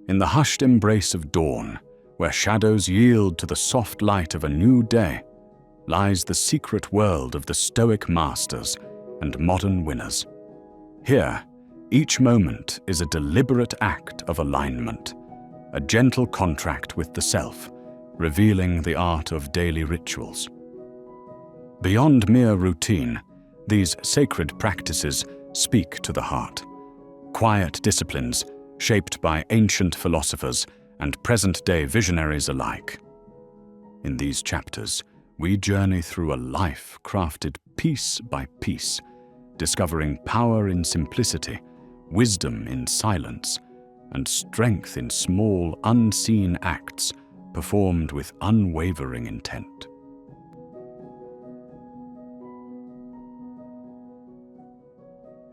In the hushed embrace of dawn, where shadows yield to the soft light of a new day, lies the secret world of the Stoic masters and modern winners. Here, each moment is a deliberate act of alignment, a gentle contract with the self, revealing the art of daily rituals. Beyond mere routine, these sacred practices speak to the heart. Quiet disciplines shaped by ancient philosophers and present-day visionaries alike. In these chapters, we journey through a life crafted piece by piece, discovering power in simplicity, wisdom in silence, and strength in small, unseen acts performed with unwavering intent.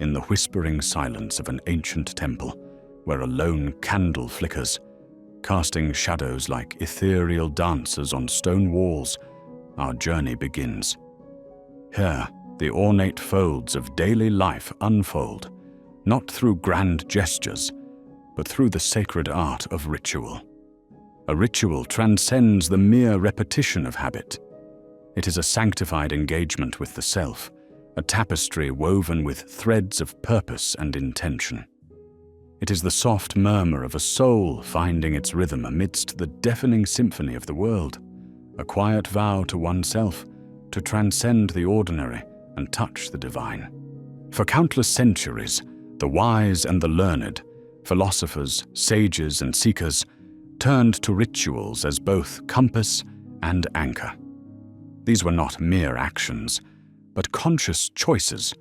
In the whispering silence of an ancient temple, where a lone candle flickers, casting shadows like ethereal dancers on stone walls, our journey begins. Here, the ornate folds of daily life unfold, not through grand gestures, but through the sacred art of ritual. A ritual transcends the mere repetition of habit. It is a sanctified engagement with the self, a tapestry woven with threads of purpose and intention. It is the soft murmur of a soul finding its rhythm amidst the deafening symphony of the world, a quiet vow to oneself to transcend the ordinary and touch the divine. For countless centuries, the wise and the learned, philosophers, sages, and seekers turned to rituals as both compass and anchor. These were not mere actions, but conscious choices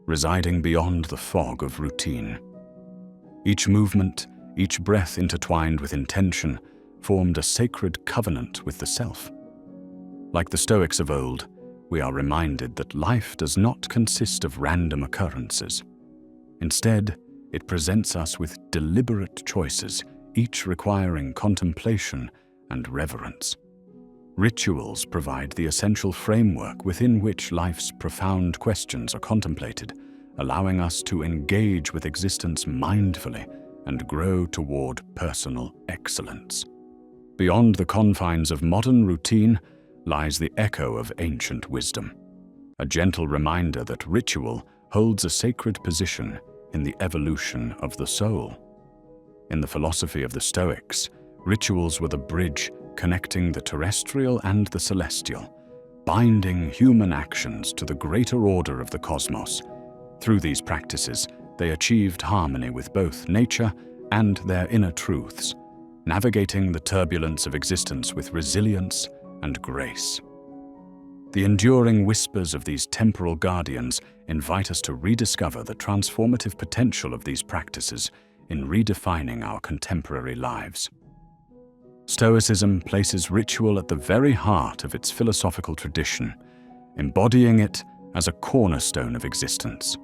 residing beyond the fog of routine. Each movement, each breath intertwined with intention, formed a sacred covenant with the self. Like the Stoics of old, we are reminded that life does not consist of random occurrences. Instead, it presents us with deliberate choices, each requiring contemplation and reverence. Rituals provide the essential framework within which life's profound questions are contemplated, allowing us to engage with existence mindfully and grow toward personal excellence. Beyond the confines of modern routine lies the echo of ancient wisdom, a gentle reminder that ritual holds a sacred position in the evolution of the soul. In the philosophy of the Stoics, rituals were the bridge connecting the terrestrial and the celestial, binding human actions to the greater order of the cosmos. Through these practices, they achieved harmony with both nature and their inner truths, navigating the turbulence of existence with resilience and grace. The enduring whispers of these temporal guardians invite us to rediscover the transformative potential of these practices in redefining our contemporary lives. Stoicism places ritual at the very heart of its philosophical tradition, embodying it as a cornerstone of existence.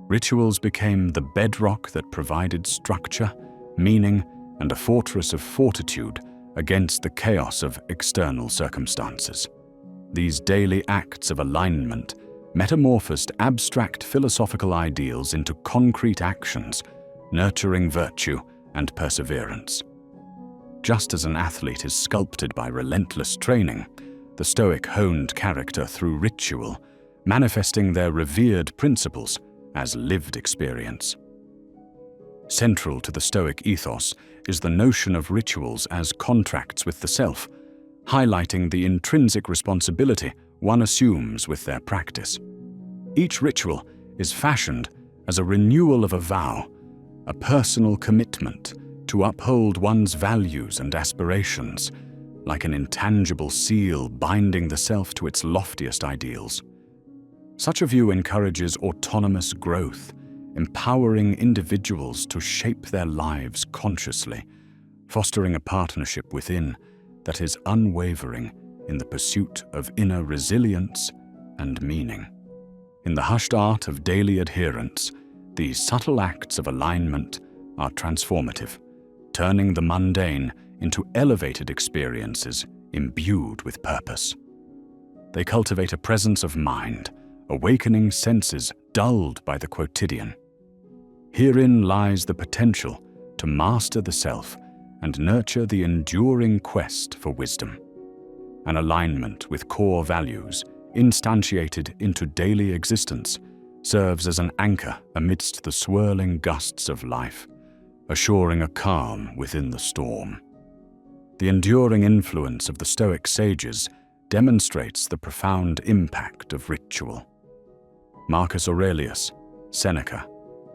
Rituals became the bedrock that provided structure, meaning, and a fortress of fortitude against the chaos of external circumstances. These daily acts of alignment metamorphosed abstract philosophical ideals into concrete actions, nurturing virtue and perseverance. Just as an athlete is sculpted by relentless training, the Stoic honed character through ritual, manifesting their revered principles as lived experience. Central to the Stoic ethos is the notion of rituals as contracts with the self, highlighting the intrinsic responsibility one assumes with their practice. Each ritual is fashioned as a renewal of a vow, a personal commitment to uphold one's values and aspirations, like an intangible seal binding the self to its loftiest ideals. Such a view encourages autonomous growth, empowering individuals to shape their lives consciously, fostering a partnership within that is unwavering in the pursuit of inner resilience and meaning. In the hushed art of daily adherence, these subtle acts of alignment are transformative, turning the mundane into elevated experiences imbued with purpose. They cultivate a presence of mind, awakening senses dulled by the quotidian. Herein lies the potential to to master the self and nurture the enduring quest for wisdom. An alignment with core values, instantiated into daily existence, serves as an anchor amidst the swirling gusts of life, assuring a calm within the storm. The enduring influence of the Stoic sages demonstrates the profound impact of ritual. Marcus Aurelius, Seneca,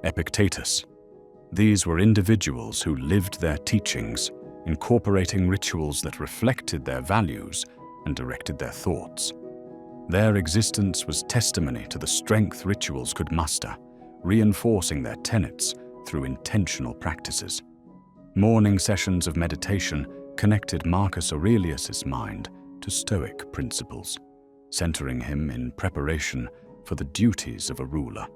Epictetus. These were individuals who lived their teachings, incorporating rituals that reflected their values and directed their thoughts. Their existence was testimony to the strength rituals could muster, reinforcing their tenets through intentional practices. Morning sessions of meditation connected Marcus Aurelius's mind to Stoic principles, centering him in preparation for the duties of a ruler.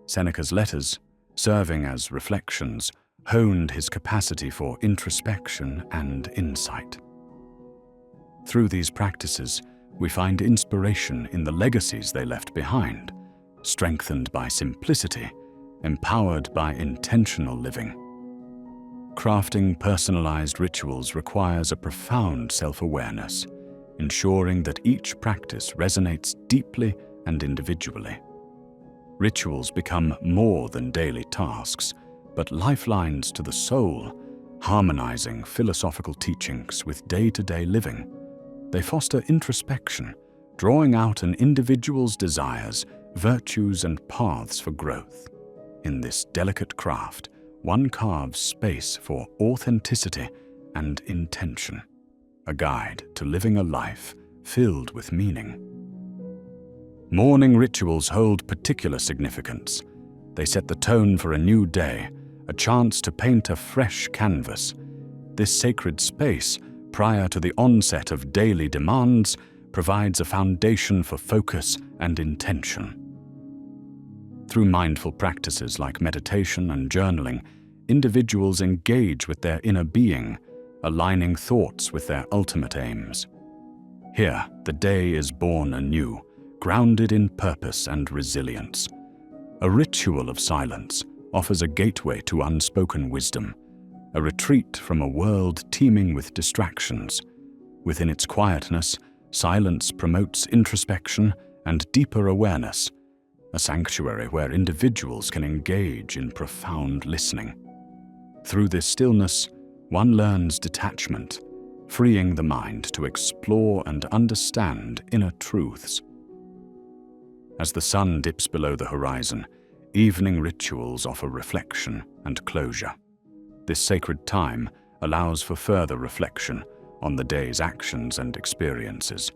Seneca's letters, serving as reflections, honed his capacity for introspection and insight. Through these practices, we find inspiration in the legacies they left behind, strengthened by simplicity, empowered by intentional living. Crafting personalized rituals requires a profound self-awareness, ensuring that each practice resonates deeply and individually. Rituals become more than daily tasks, but lifelines to the soul, harmonizing philosophical teachings with day-to-day living. They foster introspection, drawing out an individual's desires, virtues, and paths for growth. In this delicate craft, one carves space for authenticity and intention, a guide to living a life filled with meaning. Morning rituals hold particular significance. They set the tone for a new day, a chance to paint a fresh canvas. This sacred space, prior to the onset of daily demands, provides a foundation for focus and intention. Through mindful practices like meditation and journaling, individuals engage with their inner being, aligning thoughts with their ultimate aims. Here, the day is born anew, grounded in purpose and resilience. A ritual of silence offers a gateway to unspoken wisdom, a retreat from a world teeming with distractions. Within its quietness, silence promotes introspection and deeper awareness, a sanctuary where individuals can engage in profound listening. Through this stillness, one learns detachment, freeing the mind to explore and understand inner truths. As the sun dips below the horizon, evening rituals offer reflection and closure. This sacred time allows for further reflection on the day's actions and experiences,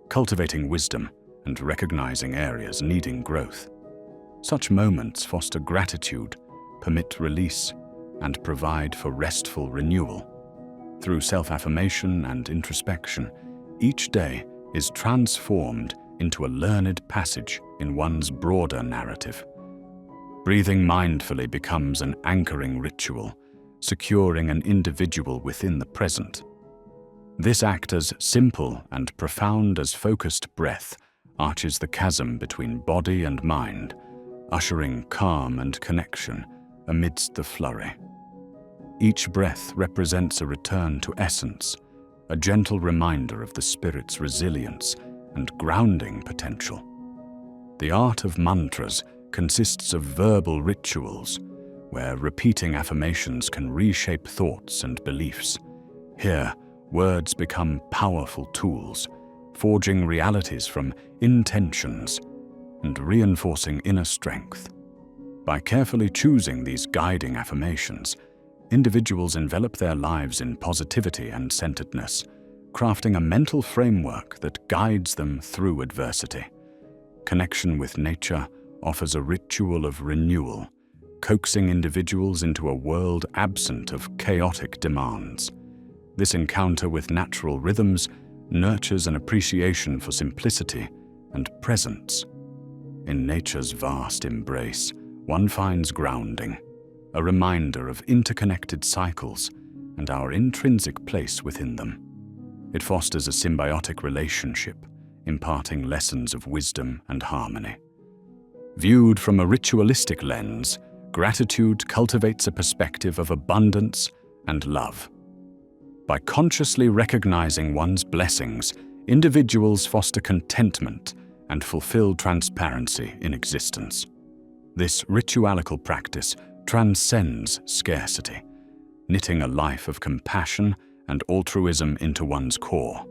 cultivating wisdom and recognizing areas needing growth. Such moments foster gratitude, permit release, and provide for restful renewal. Through self-affirmation and introspection, each day is transformed into a learned passage in one's broader narrative. Breathing mindfully becomes an anchoring ritual, securing an individual within the present. This act, as simple and profound as focused breath, arches the chasm between body and mind, ushering calm and connection amidst the flurry. Each breath represents a return to essence, a gentle reminder of the spirit's resilience and grounding potential. The art of mantras consists of verbal rituals, where repeating affirmations can reshape thoughts and beliefs. Here, words become powerful tools, forging realities from intentions and reinforcing inner strength. By carefully choosing these guiding affirmations, individuals envelop their lives in positivity and centeredness, crafting a mental framework that guides them through adversity. Connection with nature offers a ritual of renewal, coaxing individuals into a world absent of chaotic demands. This encounter with natural rhythms nurtures an appreciation for simplicity and presence. In nature's vast embrace, one finds grounding, a reminder of interconnected cycles and our intrinsic place within them. It fosters a symbiotic relationship, imparting lessons of wisdom and harmony. Viewed from a ritualistic lens, gratitude cultivates a perspective of abundance and love. By consciously recognizing one's blessings, individuals foster contentment and fulfill transparency in existence. This ritualical practice transcends scarcity, knitting a life of compassion and altruism into one's core.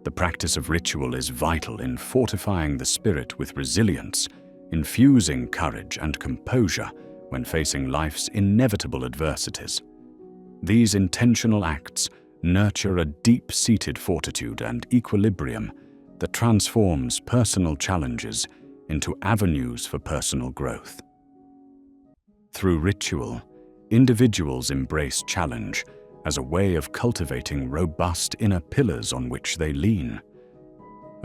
The practice of ritual is vital in fortifying the spirit with resilience, infusing courage and composure when facing life's inevitable adversities. These intentional acts nurture a deep-seated fortitude and equilibrium that transforms personal challenges into avenues for personal growth. Through ritual, individuals embrace challenge as a way of cultivating robust inner pillars on which they lean.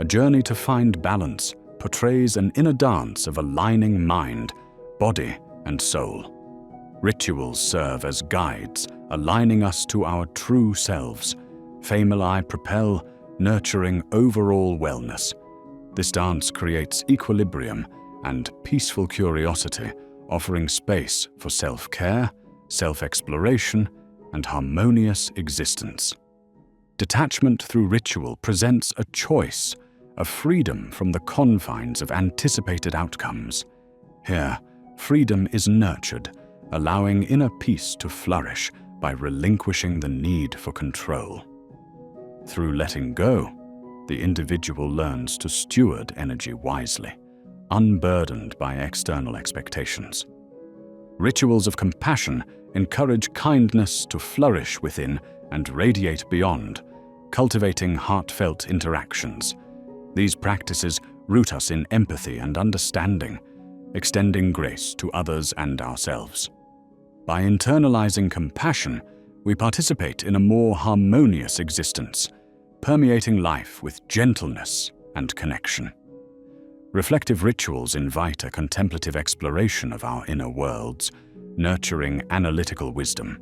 A journey to find balance portrays an inner dance of aligning mind, body, and soul. Rituals serve as guides, aligning us to our true selves. Family propel, nurturing overall wellness. This dance creates equilibrium and peaceful curiosity, offering space for self-care, self-exploration, and harmonious existence. Detachment through ritual presents a choice, a freedom from the confines of anticipated outcomes. Here, freedom is nurtured, allowing inner peace to flourish by relinquishing the need for control. Through letting go, the individual learns to steward energy wisely, unburdened by external expectations. Rituals of compassion encourage kindness to flourish within and radiate beyond, cultivating heartfelt interactions. These practices root us in empathy and understanding, extending grace to others and ourselves. By internalizing compassion, we participate in a more harmonious existence, permeating life with gentleness and connection. Reflective rituals invite a contemplative exploration of our inner worlds, nurturing analytical wisdom.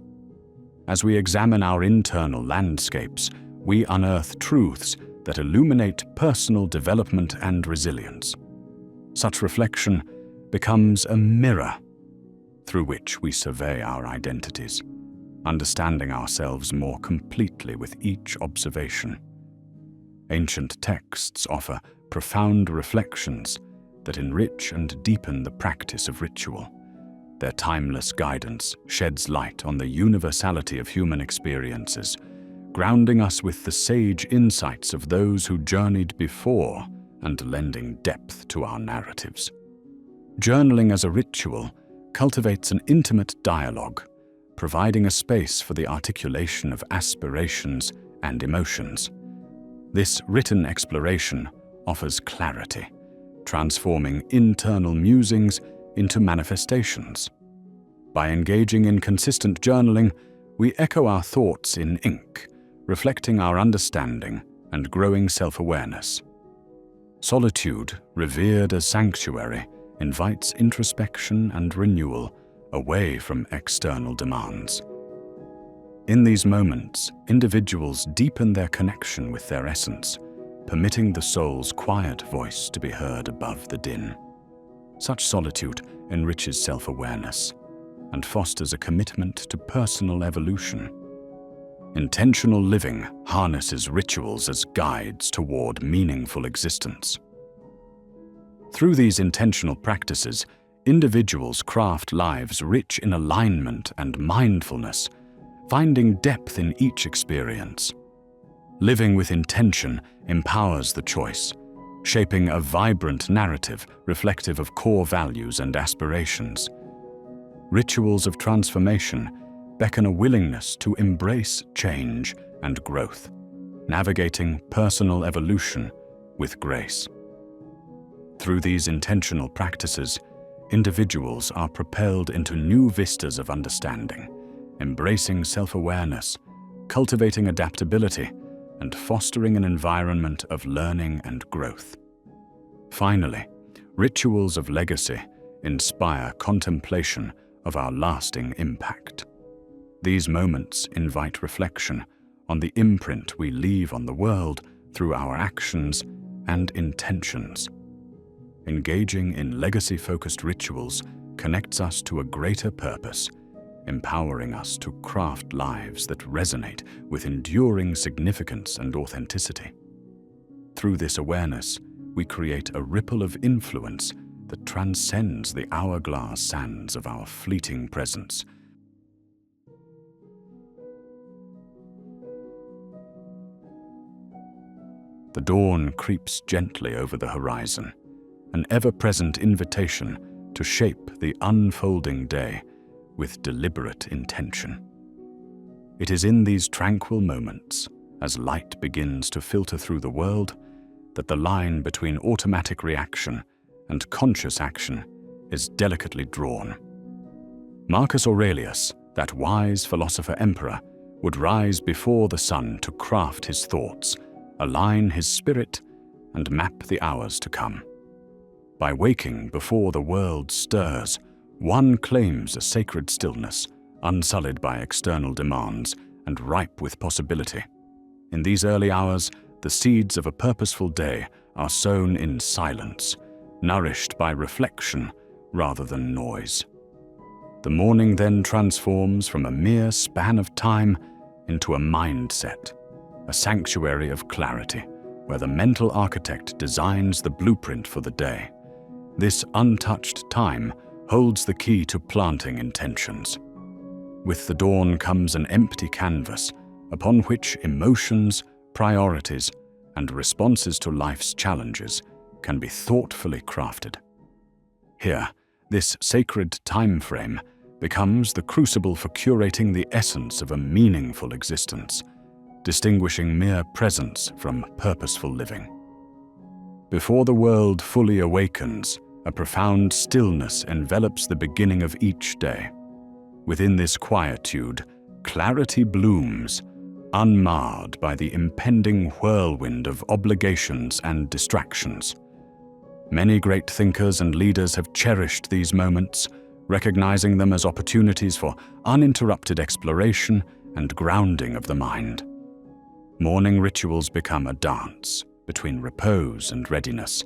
As we examine our internal landscapes, we unearth truths that illuminate personal development and resilience. Such reflection becomes a mirror through which we survey our identities, understanding ourselves more completely with each observation. Ancient texts offer profound reflections that enrich and deepen the practice of ritual. Their timeless guidance sheds light on the universality of human experiences, grounding us with the sage insights of those who journeyed before and lending depth to our narratives. Journaling as a ritual cultivates an intimate dialogue, providing a space for the articulation of aspirations and emotions. This written exploration offers clarity, transforming internal musings into manifestations. By engaging in consistent journaling, we echo our thoughts in ink, reflecting our understanding and growing self-awareness. Solitude, revered as sanctuary, invites introspection and renewal away from external demands. In these moments, individuals deepen their connection with their essence, permitting the soul's quiet voice to be heard above the din. Such solitude enriches self-awareness and fosters a commitment to personal evolution. Intentional living harnesses rituals as guides toward meaningful existence. Through these intentional practices, individuals craft lives rich in alignment and mindfulness, finding depth in each experience. Living with intention empowers the choice, shaping a vibrant narrative reflective of core values and aspirations. Rituals of transformation beckon a willingness to embrace change and growth, navigating personal evolution with grace. Through these intentional practices, individuals are propelled into new vistas of understanding, embracing self-awareness, cultivating adaptability, and fostering an environment of learning and growth. Finally, rituals of legacy inspire contemplation of our lasting impact. These moments invite reflection on the imprint we leave on the world through our actions and intentions. Engaging in legacy-focused rituals connects us to a greater purpose, empowering us to craft lives that resonate with enduring significance and authenticity. Through this awareness, we create a ripple of influence that transcends the hourglass sands of our fleeting presence. The dawn creeps gently over the horizon, an ever-present invitation to shape the unfolding day with deliberate intention. It is in these tranquil moments, as light begins to filter through the world, that the line between automatic reaction and conscious action is delicately drawn. Marcus Aurelius, that wise philosopher-emperor, would rise before the sun to craft his thoughts, align his spirit, and map the hours to come. By waking before the world stirs, one claims a sacred stillness, unsullied by external demands and ripe with possibility. In these early hours, the seeds of a purposeful day are sown in silence, nourished by reflection rather than noise. The morning then transforms from a mere span of time into a mindset, a sanctuary of clarity, where the mental architect designs the blueprint for the day. This untouched time holds the key to planting intentions. With the dawn comes an empty canvas, upon which emotions, priorities, and responses to life's challenges can be thoughtfully crafted. Here, this sacred time frame becomes the crucible for curating the essence of a meaningful existence, distinguishing mere presence from purposeful living. Before the world fully awakens, a profound stillness envelops the beginning of each day. Within this quietude, clarity blooms, unmarred by the impending whirlwind of obligations and distractions. Many great thinkers and leaders have cherished these moments, recognizing them as opportunities for uninterrupted exploration and grounding of the mind. Morning rituals become a dance between repose and readiness,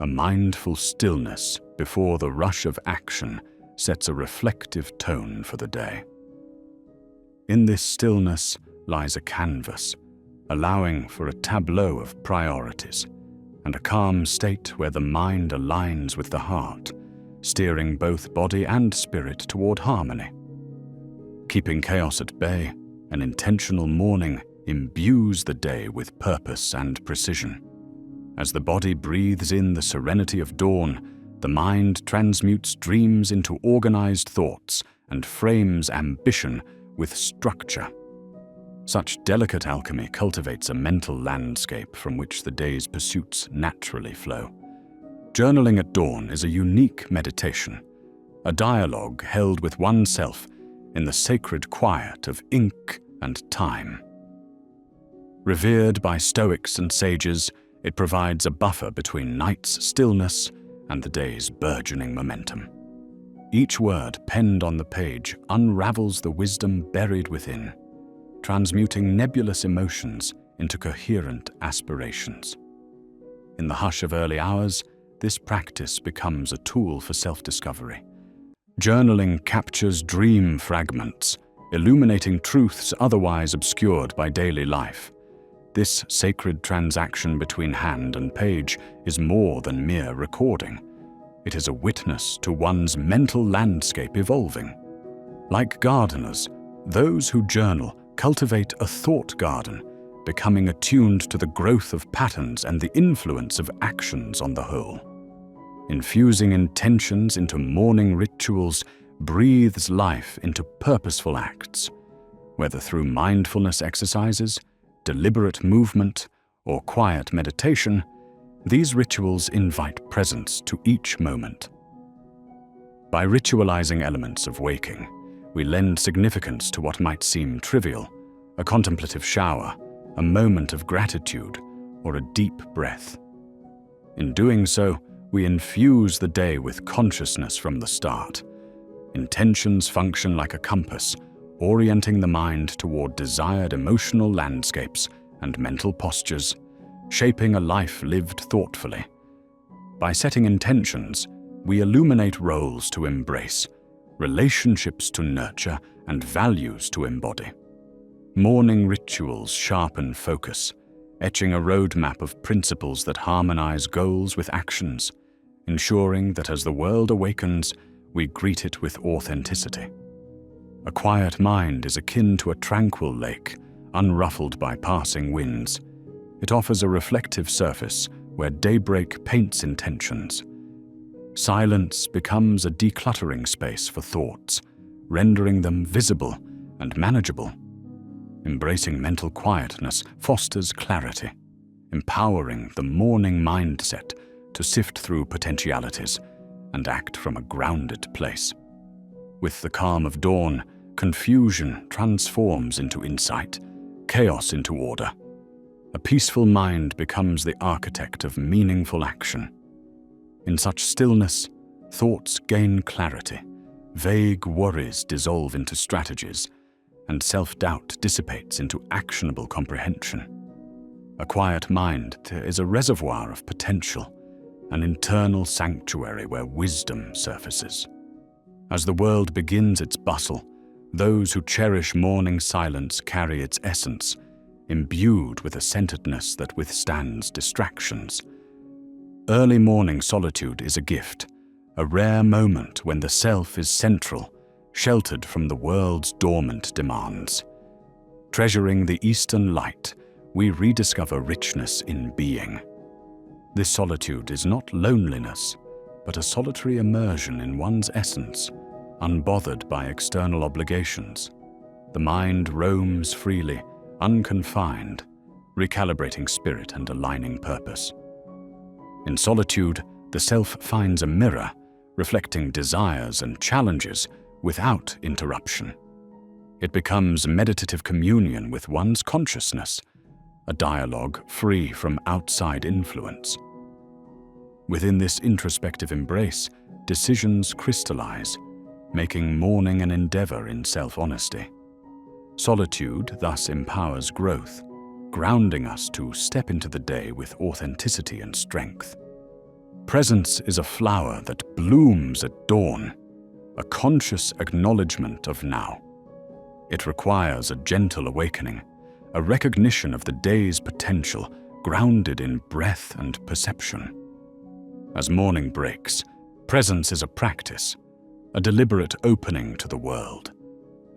a mindful stillness before the rush of action sets a reflective tone for the day. In this stillness lies a canvas, allowing for a tableau of priorities, and a calm state where the mind aligns with the heart, steering both body and spirit toward harmony. Keeping chaos at bay, an intentional morning imbues the day with purpose and precision. As the body breathes in the serenity of dawn, the mind transmutes dreams into organized thoughts and frames ambition with structure. Such delicate alchemy cultivates a mental landscape from which the day's pursuits naturally flow. Journaling at dawn is a unique meditation, a dialogue held with oneself in the sacred quiet of ink and time. Revered by Stoics and sages, it provides a buffer between night's stillness and the day's burgeoning momentum. Each word penned on the page unravels the wisdom buried within, transmuting nebulous emotions into coherent aspirations. In the hush of early hours, this practice becomes a tool for self-discovery. Journaling captures dream fragments, illuminating truths otherwise obscured by daily life. This sacred transaction between hand and page is more than mere recording. It is a witness to one's mental landscape evolving. Like gardeners, those who journal cultivate a thought garden, becoming attuned to the growth of patterns and the influence of actions on the whole. Infusing intentions into morning rituals breathes life into purposeful acts, whether through mindfulness exercises, deliberate movement, or quiet meditation. These rituals invite presence to each moment. By ritualizing elements of waking, we lend significance to what might seem trivial, a contemplative shower, a moment of gratitude, or a deep breath. In doing so, we infuse the day with consciousness from the start. Intentions function like a compass, orienting the mind toward desired emotional landscapes and mental postures, shaping a life lived thoughtfully. By setting intentions, we illuminate roles to embrace, relationships to nurture, and values to embody. Morning rituals sharpen focus, etching a roadmap of principles that harmonize goals with actions, ensuring that as the world awakens, we greet it with authenticity. A quiet mind is akin to a tranquil lake, unruffled by passing winds. It offers a reflective surface where daybreak paints intentions. Silence becomes a decluttering space for thoughts, rendering them visible and manageable. Embracing mental quietness fosters clarity, empowering the morning mindset to sift through potentialities and act from a grounded place. With the calm of dawn, confusion transforms into insight, chaos into order. A peaceful mind becomes the architect of meaningful action. In such stillness, thoughts gain clarity, vague worries dissolve into strategies, and self-doubt dissipates into actionable comprehension. A quiet mind is a reservoir of potential, an internal sanctuary where wisdom surfaces. As the world begins its bustle, those who cherish morning silence carry its essence, imbued with a centeredness that withstands distractions. Early morning solitude is a gift, a rare moment when the self is central, sheltered from the world's dormant demands. Treasuring the eastern light, we rediscover richness in being. This solitude is not loneliness, but a solitary immersion in one's essence, unbothered by external obligations. The mind roams freely, unconfined, recalibrating spirit and aligning purpose. In solitude, the self finds a mirror, reflecting desires and challenges without interruption. It becomes meditative communion with one's consciousness, a dialogue free from outside influence. Within this introspective embrace, decisions crystallize, making morning an endeavor in self-honesty. Solitude thus empowers growth, grounding us to step into the day with authenticity and strength. Presence is a flower that blooms at dawn, a conscious acknowledgement of now. It requires a gentle awakening, a recognition of the day's potential, grounded in breath and perception. As morning breaks, presence is a practice, a deliberate opening to the world,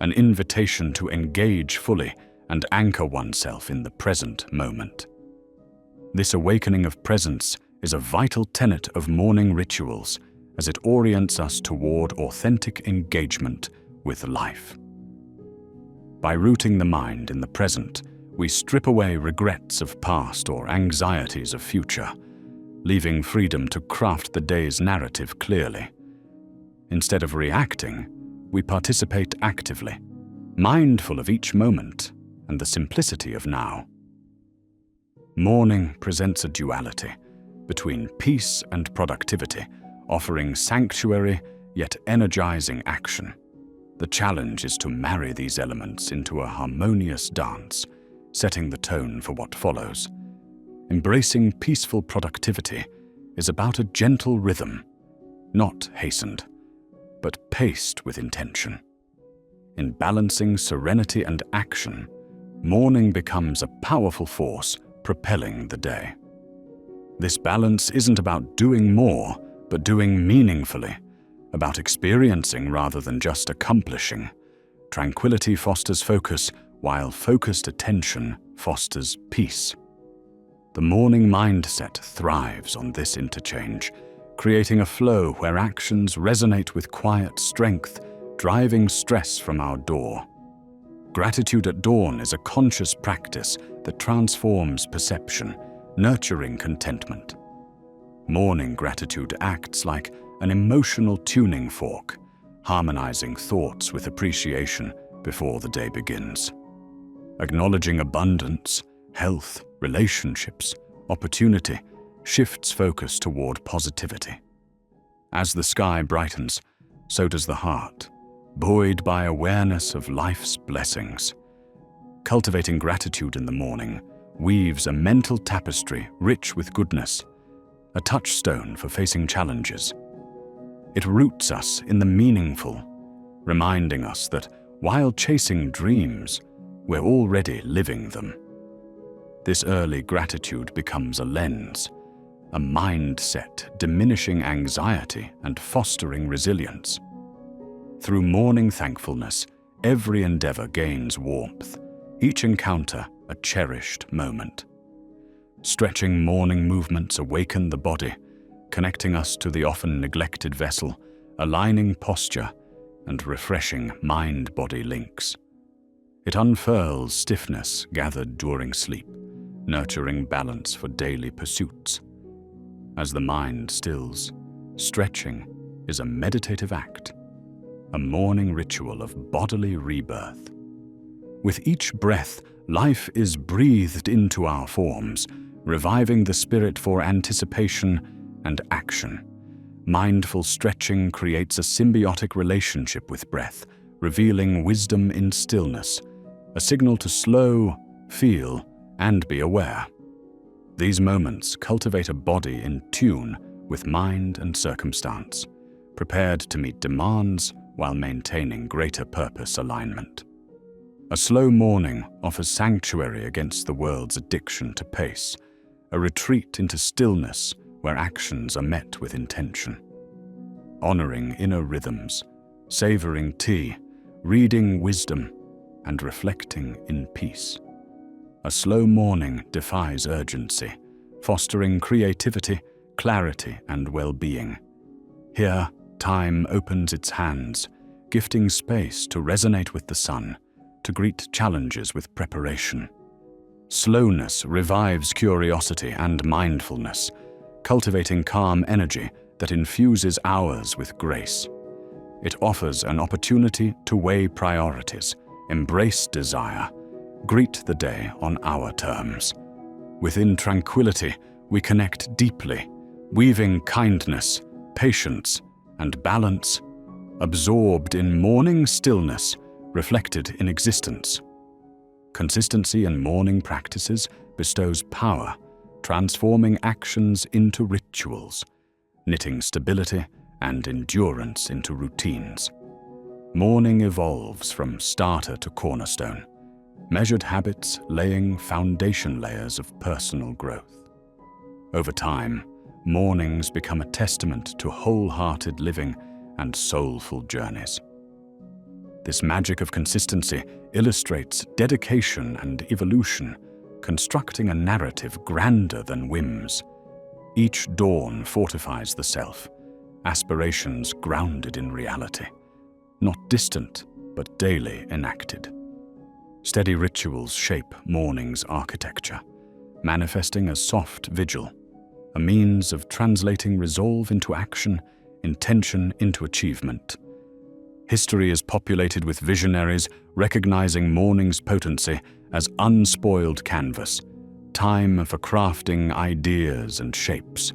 an invitation to engage fully and anchor oneself in the present moment. This awakening of presence is a vital tenet of morning rituals as it orients us toward authentic engagement with life. By rooting the mind in the present, we strip away regrets of past or anxieties of future, leaving freedom to craft the day's narrative clearly. Instead of reacting, we participate actively, mindful of each moment and the simplicity of now. Morning presents a duality between peace and productivity, offering sanctuary yet energizing action. The challenge is to marry these elements into a harmonious dance, setting the tone for what follows. Embracing peaceful productivity is about a gentle rhythm, not hastened, but paced with intention. In balancing serenity and action, morning becomes a powerful force propelling the day. This balance isn't about doing more, but doing meaningfully, about experiencing rather than just accomplishing. Tranquility fosters focus, while focused attention fosters peace. The morning mindset thrives on this interchange, creating a flow where actions resonate with quiet strength, driving stress from our door. Gratitude at dawn is a conscious practice that transforms perception, nurturing contentment. Morning gratitude acts like an emotional tuning fork, harmonizing thoughts with appreciation before the day begins. Acknowledging abundance, health, relationships, opportunity shifts focus toward positivity. As the sky brightens, so does the heart, buoyed by awareness of life's blessings. Cultivating gratitude in the morning weaves a mental tapestry rich with goodness, a touchstone for facing challenges. It roots us in the meaningful, reminding us that while chasing dreams, we're already living them. This early gratitude becomes a lens, a mindset diminishing anxiety and fostering resilience. Through morning thankfulness, every endeavor gains warmth, each encounter a cherished moment. Stretching morning movements awaken the body, connecting us to the often neglected vessel, aligning posture and refreshing mind-body links. It unfurls stiffness gathered during sleep, nurturing balance for daily pursuits. As the mind stills, stretching is a meditative act, a morning ritual of bodily rebirth. With each breath, life is breathed into our forms, reviving the spirit for anticipation and action. Mindful stretching creates a symbiotic relationship with breath, revealing wisdom in stillness, a signal to slow, feel, and be aware. These moments cultivate a body in tune with mind and circumstance, prepared to meet demands while maintaining greater purpose alignment. A slow morning offers sanctuary against the world's addiction to pace, a retreat into stillness where actions are met with intention. Honoring inner rhythms, savoring tea, reading wisdom, and reflecting in peace. A slow morning defies urgency, fostering creativity, clarity, and well-being. Here, time opens its hands, gifting space to resonate with the sun, to greet challenges with preparation. Slowness revives curiosity and mindfulness, cultivating calm energy that infuses hours with grace. It offers an opportunity to weigh priorities, embrace desire, greet the day on our terms. Within tranquility, we connect deeply, weaving kindness, patience, and balance, absorbed in morning stillness, reflected in existence. Consistency in morning practices bestows power, transforming actions into rituals, knitting stability and endurance into routines. Morning evolves from starter to cornerstone, measured habits laying foundation layers of personal growth. Over time, mornings become a testament to wholehearted living and soulful journeys. This magic of consistency illustrates dedication and evolution, constructing a narrative grander than whims. Each dawn fortifies the self, aspirations grounded in reality, not distant, but daily enacted. Steady rituals shape morning's architecture, manifesting as soft vigil, a means of translating resolve into action, intention into achievement. History is populated with visionaries recognizing morning's potency as unspoiled canvas, time for crafting ideas and shapes.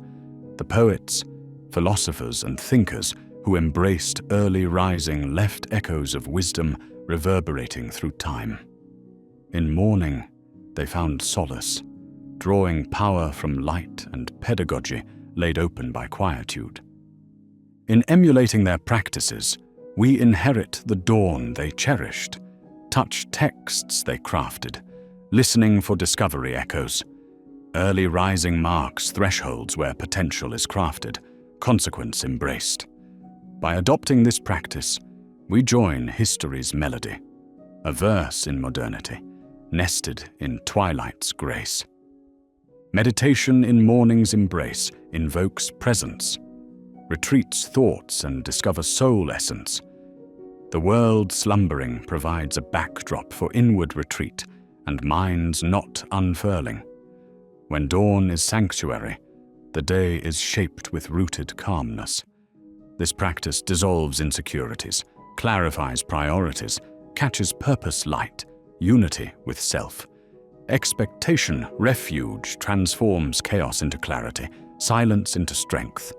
The poets, philosophers, and thinkers who embraced early rising left echoes of wisdom reverberating through time. In morning, they found solace, drawing power from light and pedagogy laid open by quietude. In emulating their practices, we inherit the dawn they cherished, touch texts they crafted, listening for discovery echoes. Early rising marks thresholds where potential is crafted, consequence embraced. By adopting this practice, we join history's melody, a verse in modernity, nested in twilight's grace. Meditation in morning's embrace invokes presence, retreats thoughts and discovers soul essence. The world slumbering provides a backdrop for inward retreat and minds not unfurling. When dawn is sanctuary, the day is shaped with rooted calmness. This practice dissolves insecurities, clarifies priorities, catches purpose light, unity with self. Expectation, refuge, transforms chaos into clarity, silence into strength.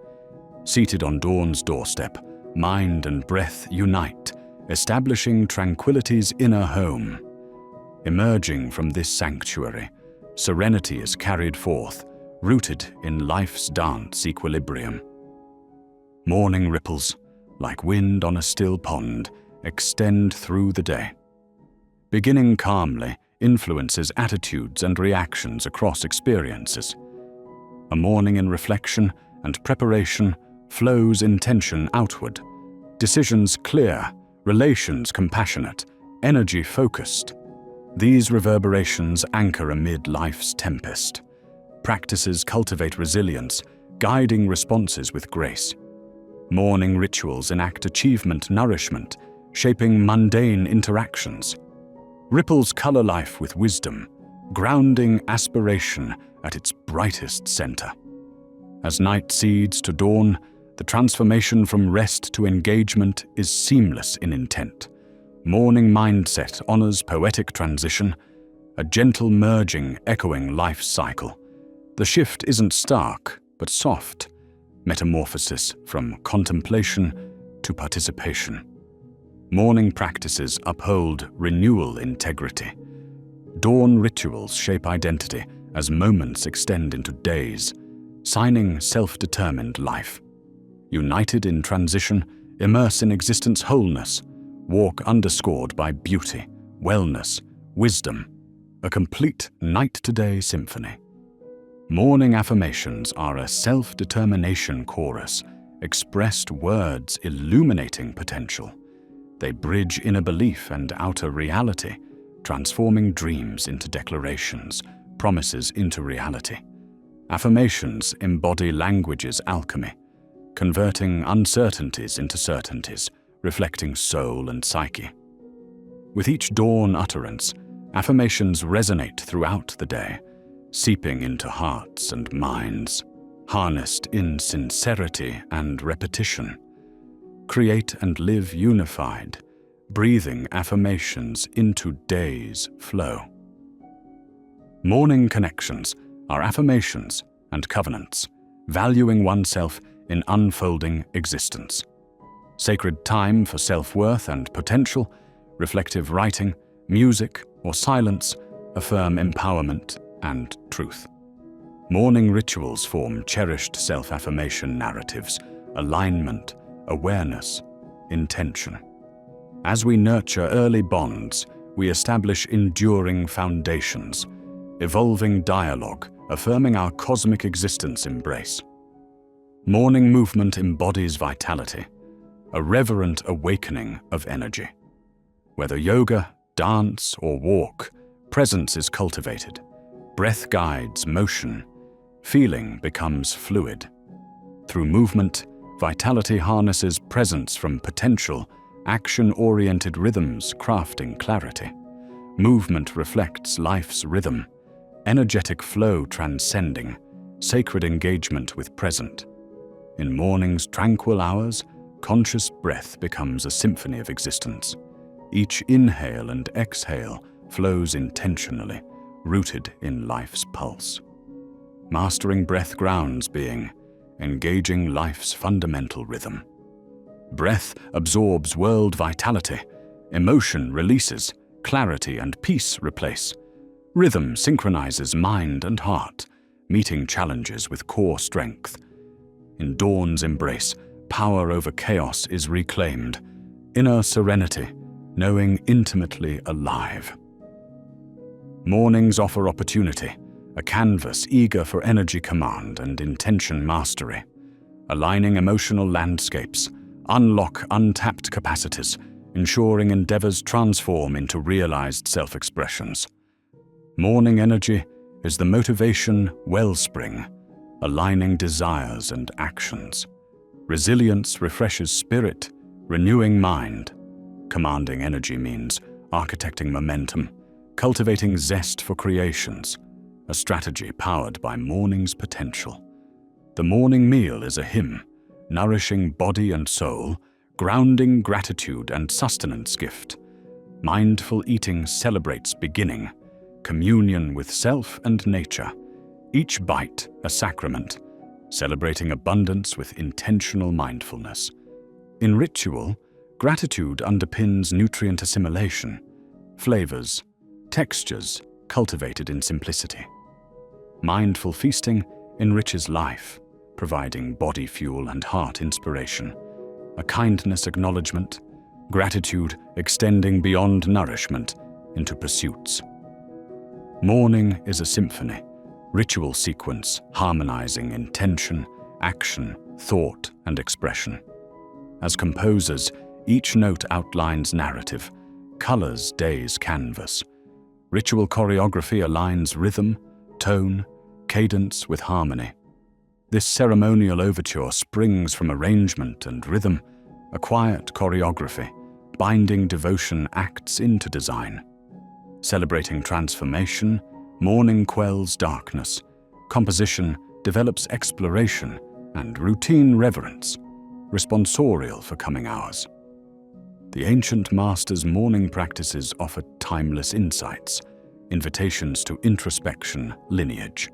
Seated on dawn's doorstep, mind and breath unite, establishing tranquility's inner home. Emerging from this sanctuary, serenity is carried forth, rooted in life's dance equilibrium. Morning ripples, like wind on a still pond, extend through the day. Beginning calmly influences attitudes and reactions across experiences. A morning in reflection and preparation flows intention outward, decisions clear, relations compassionate, energy focused. These reverberations anchor amid life's tempest. Practices cultivate resilience, guiding responses with grace. Morning rituals enact achievement nourishment, shaping mundane interactions. Ripples color life with wisdom, grounding aspiration at its brightest center. As night cedes to dawn, the transformation from rest to engagement is seamless in intent. Morning mindset honors poetic transition, a gentle merging echoing life's cycle. The shift isn't stark, but soft, metamorphosis from contemplation to participation. Morning practices uphold renewal integrity. Dawn rituals shape identity as moments extend into days, signing self-determined life. United in transition, immerse in existence wholeness, walk underscored by beauty, wellness, wisdom, a complete night-to-day symphony. Morning affirmations are a self-determination chorus, expressed words illuminating potential. They bridge inner belief and outer reality, transforming dreams into declarations, promises into reality. Affirmations embody language's alchemy, converting uncertainties into certainties, reflecting soul and psyche. With each dawn utterance, affirmations resonate throughout the day, seeping into hearts and minds, harnessed in sincerity and repetition. Create and live unified, breathing affirmations into day's flow. Morning connections are affirmations and covenants, valuing oneself in unfolding existence. Sacred time for self-worth and potential, reflective writing, music, or silence affirm empowerment and truth. Morning rituals form cherished self-affirmation narratives, alignment, awareness, intention. As we nurture early bonds, we establish enduring foundations, evolving dialogue, affirming our cosmic existence embrace. Morning movement embodies vitality, a reverent awakening of energy. Whether yoga, dance, or walk, presence is cultivated. Breath guides motion. Feeling becomes fluid. Through movement, vitality harnesses presence from potential, action-oriented rhythms crafting clarity. Movement reflects life's rhythm, energetic flow transcending, sacred engagement with present. In morning's tranquil hours, conscious breath becomes a symphony of existence. Each inhale and exhale flows intentionally, rooted in life's pulse. Mastering breath grounds being, engaging life's fundamental rhythm. Breath absorbs world vitality, emotion releases, clarity and peace replace. Rhythm synchronizes mind and heart, meeting challenges with core strength. In dawn's embrace, power over chaos is reclaimed, inner serenity, knowing intimately alive. Mornings offer opportunity, a canvas eager for energy command and intention mastery. Aligning emotional landscapes, unlock untapped capacities, ensuring endeavors transform into realized self-expressions. Morning energy is the motivation wellspring, aligning desires and actions. Resilience refreshes spirit, renewing mind. Commanding energy means architecting momentum, cultivating zest for creations, a strategy powered by morning's potential. The morning meal is a hymn, nourishing body and soul, grounding gratitude and sustenance gift. Mindful eating celebrates beginning, communion with self and nature. Each bite a sacrament, celebrating abundance with intentional mindfulness. In ritual, gratitude underpins nutrient assimilation, flavors, textures cultivated in simplicity. Mindful feasting enriches life, providing body fuel and heart inspiration, a kindness acknowledgement, gratitude extending beyond nourishment into pursuits. Morning is a symphony, ritual sequence harmonizing intention, action, thought, and expression. As composers, each note outlines narrative, colors day's canvas. Ritual choreography aligns rhythm, tone, cadence with harmony. This ceremonial overture springs from arrangement and rhythm, a quiet choreography, binding devotion acts into design. Celebrating transformation, morning quells darkness, composition develops exploration, and routine reverence, responsorial for coming hours. The ancient masters' morning practices offer timeless insights, invitations to introspection, lineage.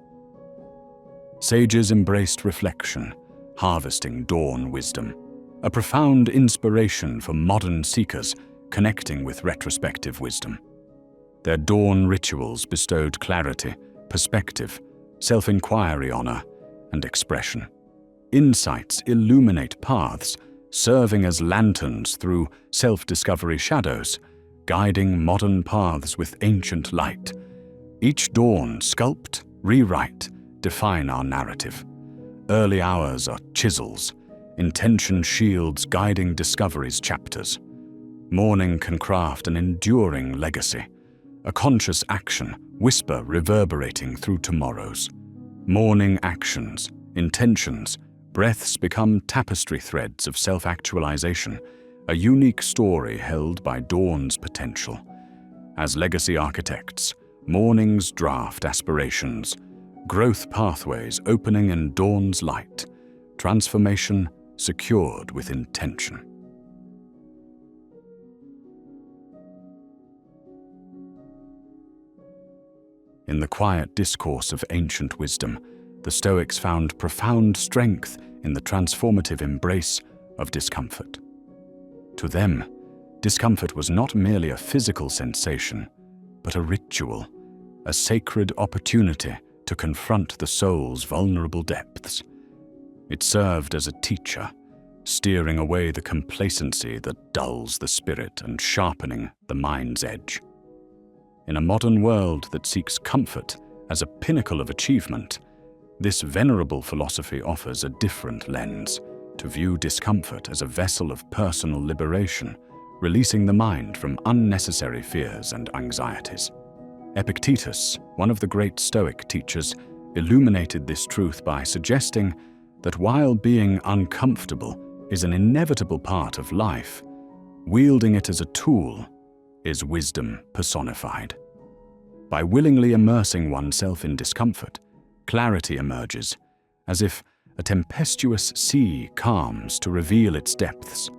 Sages embraced reflection, harvesting dawn wisdom, a profound inspiration for modern seekers connecting with retrospective wisdom. Their dawn rituals bestowed clarity, perspective, self-inquiry, honor, and expression. Insights illuminate paths, serving as lanterns through self-discovery shadows, guiding modern paths with ancient light. Each dawn sculpt, rewrite, define our narrative. Early hours are chisels, intention shields guiding discovery's chapters. Morning can craft an enduring legacy, a conscious action, whisper reverberating through tomorrows. Morning actions, intentions, breaths become tapestry threads of self-actualization, a unique story held by dawn's potential. As legacy architects, mornings draft aspirations, growth pathways opening in dawn's light, transformation secured with intention. In the quiet discourse of ancient wisdom, the Stoics found profound strength in the transformative embrace of discomfort. To them, discomfort was not merely a physical sensation, but a ritual, a sacred opportunity to confront the soul's vulnerable depths. It served as a teacher, steering away the complacency that dulls the spirit and sharpening the mind's edge. In a modern world that seeks comfort as a pinnacle of achievement, this venerable philosophy offers a different lens, to view discomfort as a vessel of personal liberation, releasing the mind from unnecessary fears and anxieties. Epictetus, one of the great Stoic teachers, illuminated this truth by suggesting that while being uncomfortable is an inevitable part of life, wielding it as a tool is wisdom personified. By willingly immersing oneself in discomfort, clarity emerges, as if a tempestuous sea calms to reveal its depths.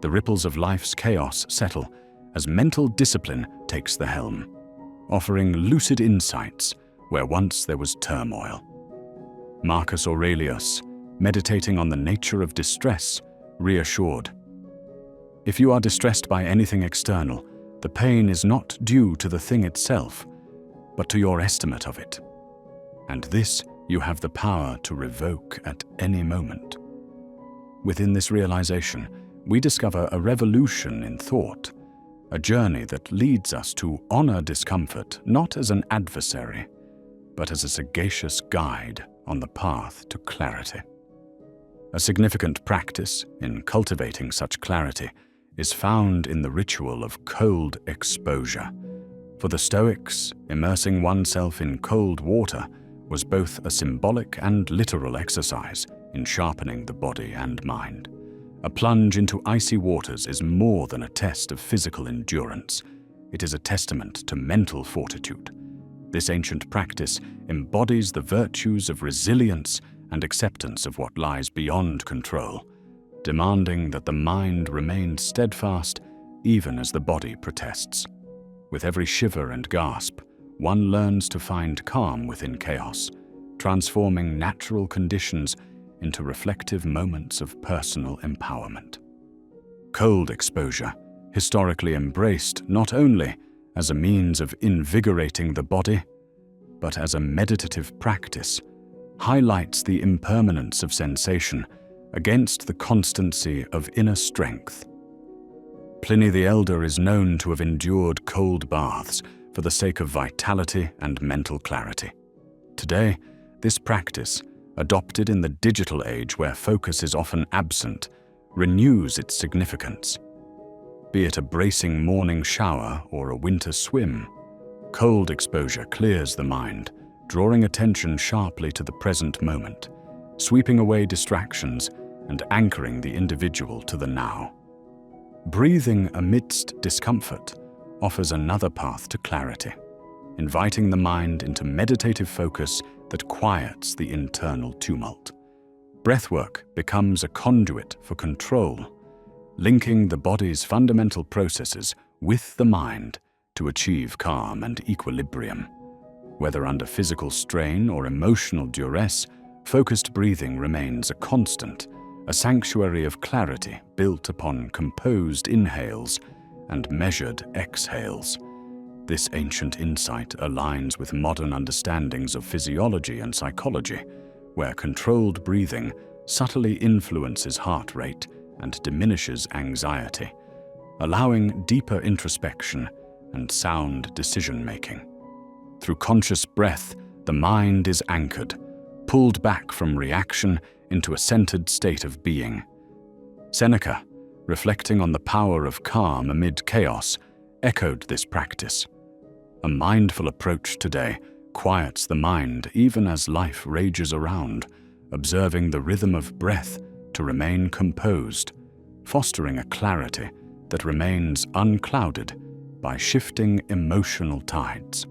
The ripples of life's chaos settle as mental discipline takes the helm, offering lucid insights where once there was turmoil. Marcus Aurelius, meditating on the nature of distress, reassured, "If you are distressed by anything external, the pain is not due to the thing itself, but to your estimate of it. And this you have the power to revoke at any moment." Within this realization, we discover a revolution in thought, a journey that leads us to honor discomfort not as an adversary, but as a sagacious guide on the path to clarity. A significant practice in cultivating such clarity is found in the ritual of cold exposure. For the Stoics, immersing oneself in cold water was both a symbolic and literal exercise in sharpening the body and mind. A plunge into icy waters is more than a test of physical endurance. It is a testament to mental fortitude. This ancient practice embodies the virtues of resilience and acceptance of what lies beyond control, demanding that the mind remain steadfast even as the body protests. With every shiver and gasp, one learns to find calm within chaos, transforming natural conditions into reflective moments of personal empowerment. Cold exposure, historically embraced not only as a means of invigorating the body, but as a meditative practice, highlights the impermanence of sensation against the constancy of inner strength. Pliny the Elder is known to have endured cold baths for the sake of vitality and mental clarity. Today, this practice, adopted in the digital age where focus is often absent, renews its significance. Be it a bracing morning shower or a winter swim, cold exposure clears the mind, drawing attention sharply to the present moment, sweeping away distractions and anchoring the individual to the now. Breathing amidst discomfort offers another path to clarity, inviting the mind into meditative focus that quiets the internal tumult. Breathwork becomes a conduit for control, linking the body's fundamental processes with the mind to achieve calm and equilibrium. Whether under physical strain or emotional duress, focused breathing remains a constant, a sanctuary of clarity built upon composed inhales and measured exhales. This ancient insight aligns with modern understandings of physiology and psychology, where controlled breathing subtly influences heart rate and diminishes anxiety, allowing deeper introspection and sound decision-making. Through conscious breath, the mind is anchored, pulled back from reaction into a centered state of being. Seneca, reflecting on the power of calm amid chaos, echoed this practice. A mindful approach today quiets the mind even as life rages around, observing the rhythm of breath to remain composed, fostering a clarity that remains unclouded by shifting emotional tides.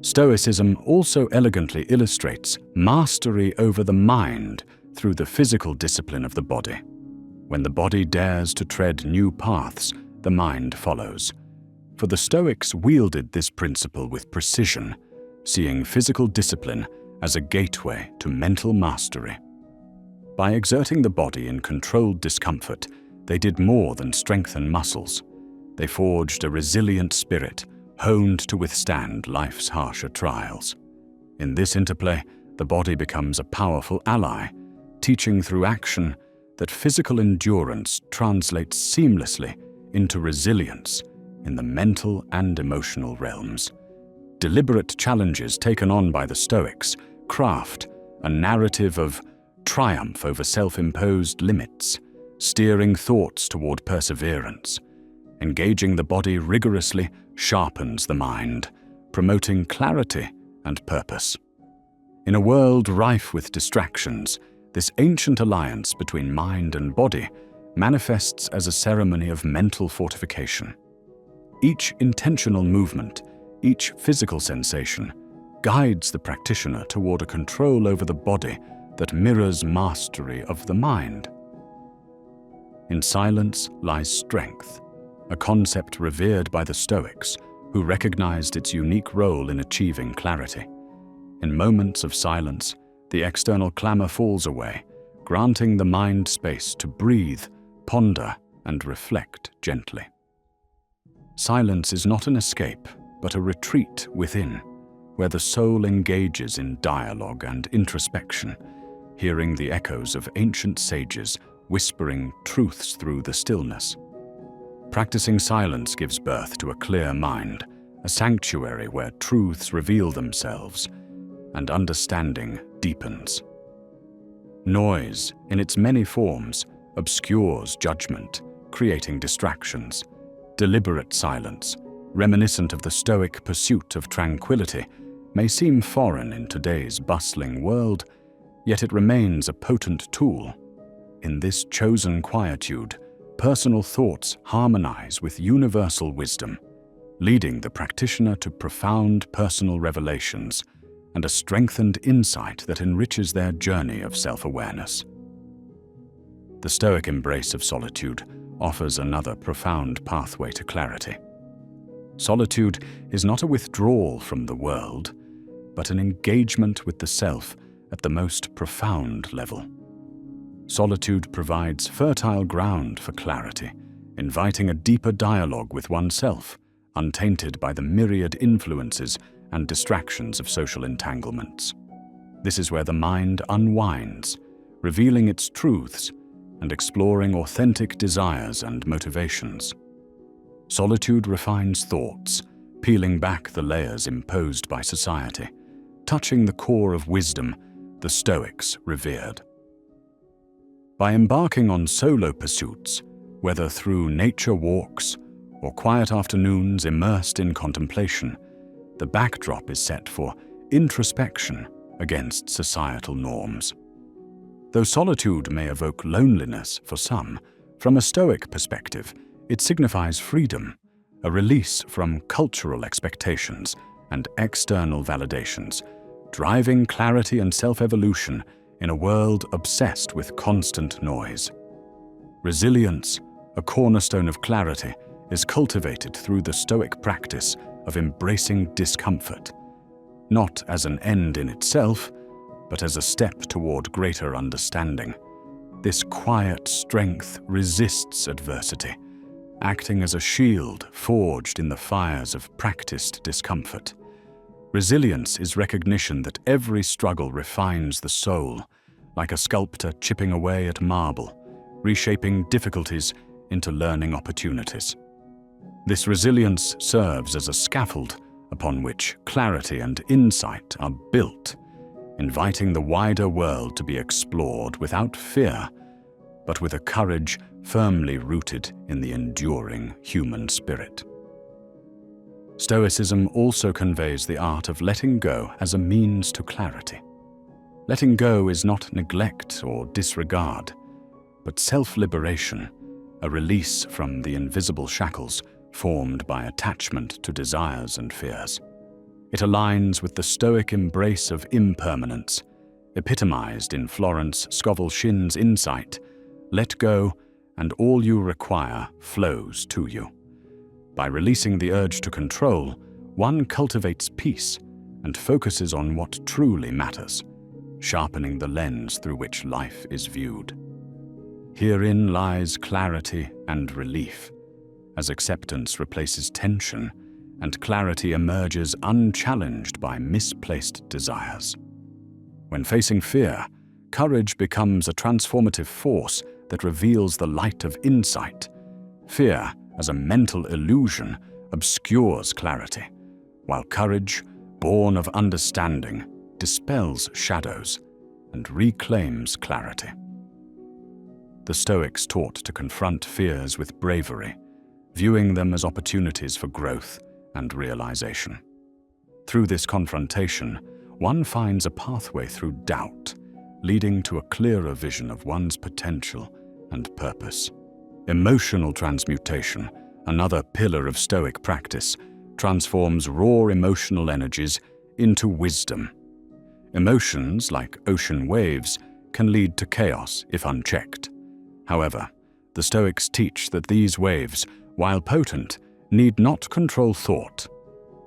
Stoicism also elegantly illustrates mastery over the mind through the physical discipline of the body. When the body dares to tread new paths, the mind follows. For the Stoics wielded this principle with precision, seeing physical discipline as a gateway to mental mastery. By exerting the body in controlled discomfort, they did more than strengthen muscles. They forged a resilient spirit, honed to withstand life's harsher trials. In this interplay, the body becomes a powerful ally, teaching through action that physical endurance translates seamlessly into resilience in the mental and emotional realms. Deliberate challenges taken on by the Stoics craft a narrative of triumph over self-imposed limits, steering thoughts toward perseverance. Engaging the body rigorously sharpens the mind, promoting clarity and purpose. In a world rife with distractions, this ancient alliance between mind and body manifests as a ceremony of mental fortification. Each intentional movement, each physical sensation, guides the practitioner toward a control over the body that mirrors mastery of the mind. In silence lies strength, a concept revered by the Stoics, who recognized its unique role in achieving clarity. In moments of silence, the external clamor falls away, granting the mind space to breathe, ponder, and reflect gently. Silence is not an escape, but a retreat within, where the soul engages in dialogue and introspection, hearing the echoes of ancient sages whispering truths through the stillness. Practicing silence gives birth to a clear mind, a sanctuary where truths reveal themselves and understanding deepens. Noise, in its many forms, obscures judgment, creating distractions. Deliberate silence, reminiscent of the Stoic pursuit of tranquility, may seem foreign in today's bustling world, yet it remains a potent tool. In this chosen quietude, personal thoughts harmonize with universal wisdom, leading the practitioner to profound personal revelations and a strengthened insight that enriches their journey of self-awareness. The Stoic embrace of solitude offers another profound pathway to clarity. Solitude is not a withdrawal from the world, but an engagement with the self at the most profound level. Solitude provides fertile ground for clarity, inviting a deeper dialogue with oneself, untainted by the myriad influences and distractions of social entanglements. This is where the mind unwinds, revealing its truths and exploring authentic desires and motivations. Solitude refines thoughts, peeling back the layers imposed by society, touching the core of wisdom the Stoics revered. By embarking on solo pursuits, whether through nature walks or quiet afternoons immersed in contemplation, the backdrop is set for introspection against societal norms. Though solitude may evoke loneliness for some, from a Stoic perspective, it signifies freedom, a release from cultural expectations and external validations, driving clarity and self-evolution in a world obsessed with constant noise. Resilience, a cornerstone of clarity, is cultivated through the Stoic practice of embracing discomfort, not as an end in itself, but as a step toward greater understanding. This quiet strength resists adversity, acting as a shield forged in the fires of practiced discomfort. Resilience is recognition that every struggle refines the soul, like a sculptor chipping away at marble, reshaping difficulties into learning opportunities. This resilience serves as a scaffold upon which clarity and insight are built, inviting the wider world to be explored without fear, but with a courage firmly rooted in the enduring human spirit. Stoicism also conveys the art of letting go as a means to clarity. Letting go is not neglect or disregard, but self-liberation, a release from the invisible shackles formed by attachment to desires and fears. It aligns with the Stoic embrace of impermanence, epitomized in Florence Scovel Shinn's insight, "Let go, and all you require flows to you." By releasing the urge to control, one cultivates peace and focuses on what truly matters, sharpening the lens through which life is viewed. Herein lies clarity and relief, as acceptance replaces tension and clarity emerges unchallenged by misplaced desires. When facing fear, courage becomes a transformative force that reveals the light of insight. Fear, as a mental illusion, obscures clarity, while courage, born of understanding, dispels shadows and reclaims clarity. The Stoics taught to confront fears with bravery, viewing them as opportunities for growth and realization. Through this confrontation, one finds a pathway through doubt, leading to a clearer vision of one's potential and purpose. Emotional transmutation, another pillar of Stoic practice, transforms raw emotional energies into wisdom. Emotions, like ocean waves, can lead to chaos if unchecked. However, the Stoics teach that these waves, while potent, need not control thought,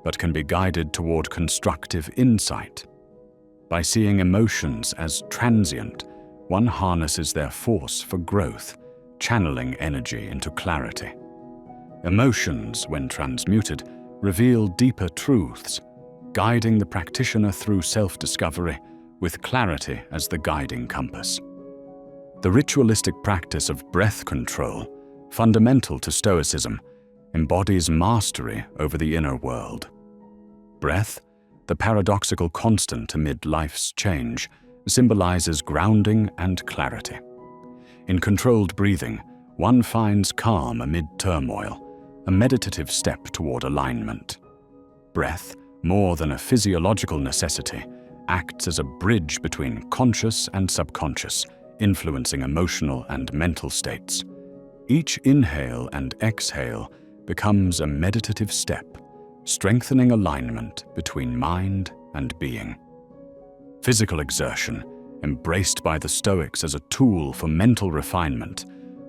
but can be guided toward constructive insight. By seeing emotions as transient, one harnesses their force for growth, channeling energy into clarity. Emotions, when transmuted, reveal deeper truths, guiding the practitioner through self-discovery with clarity as the guiding compass. The ritualistic practice of breath control, fundamental to Stoicism, embodies mastery over the inner world. Breath, the paradoxical constant amid life's change, symbolizes grounding and clarity. In controlled breathing, one finds calm amid turmoil, a meditative step toward alignment. Breath, more than a physiological necessity, acts as a bridge between conscious and subconscious, influencing emotional and mental states. Each inhale and exhale becomes a meditative step, strengthening alignment between mind and being. Physical exertion, embraced by the Stoics as a tool for mental refinement,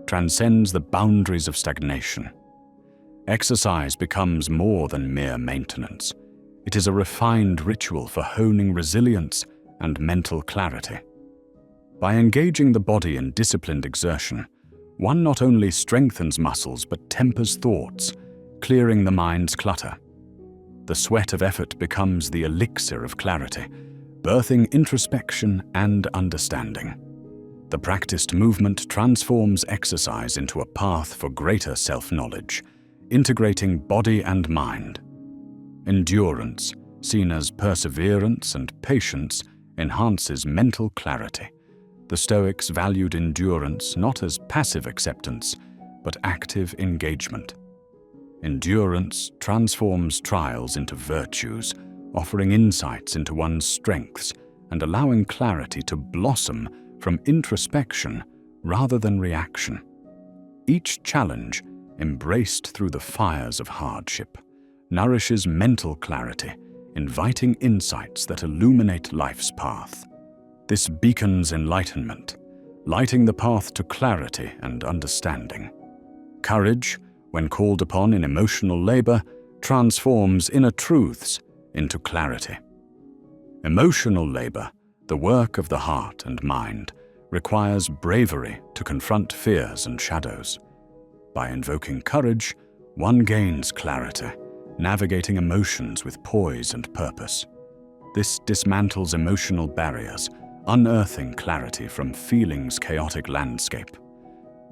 transcends the boundaries of stagnation. Exercise becomes more than mere maintenance. It is a refined ritual for honing resilience and mental clarity. By engaging the body in disciplined exertion, one not only strengthens muscles but tempers thoughts, clearing the mind's clutter. The sweat of effort becomes the elixir of clarity, birthing introspection and understanding. The practiced movement transforms exercise into a path for greater self-knowledge, integrating body and mind. Endurance, seen as perseverance and patience, enhances mental clarity. The Stoics valued endurance not as passive acceptance, but active engagement. Endurance transforms trials into virtues, offering insights into one's strengths and allowing clarity to blossom from introspection rather than reaction. Each challenge, embraced through the fires of hardship, nourishes mental clarity, inviting insights that illuminate life's path. This beacons enlightenment, lighting the path to clarity and understanding. Courage, when called upon in emotional labor, transforms inner truths into clarity. Emotional labor, the work of the heart and mind, requires bravery to confront fears and shadows. By invoking courage, one gains clarity, navigating emotions with poise and purpose. This dismantles emotional barriers, unearthing clarity from feeling's chaotic landscape.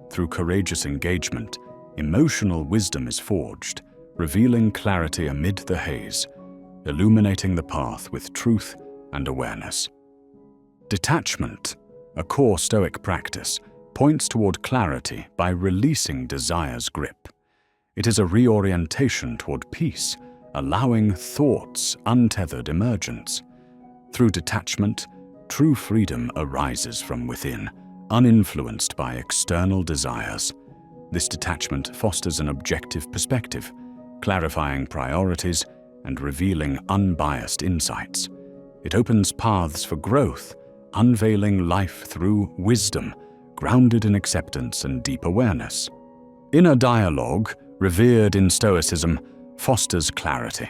Through courageous engagement, emotional wisdom is forged, revealing clarity amid the haze, illuminating the path with truth and awareness. Detachment, a core Stoic practice, points toward clarity by releasing desire's grip. It is a reorientation toward peace, allowing thought's untethered emergence. Through detachment, true freedom arises from within, uninfluenced by external desires. This detachment fosters an objective perspective, clarifying priorities and revealing unbiased insights. It opens paths for growth, unveiling life through wisdom, grounded in acceptance and deep awareness. Inner dialogue, revered in Stoicism, fosters clarity.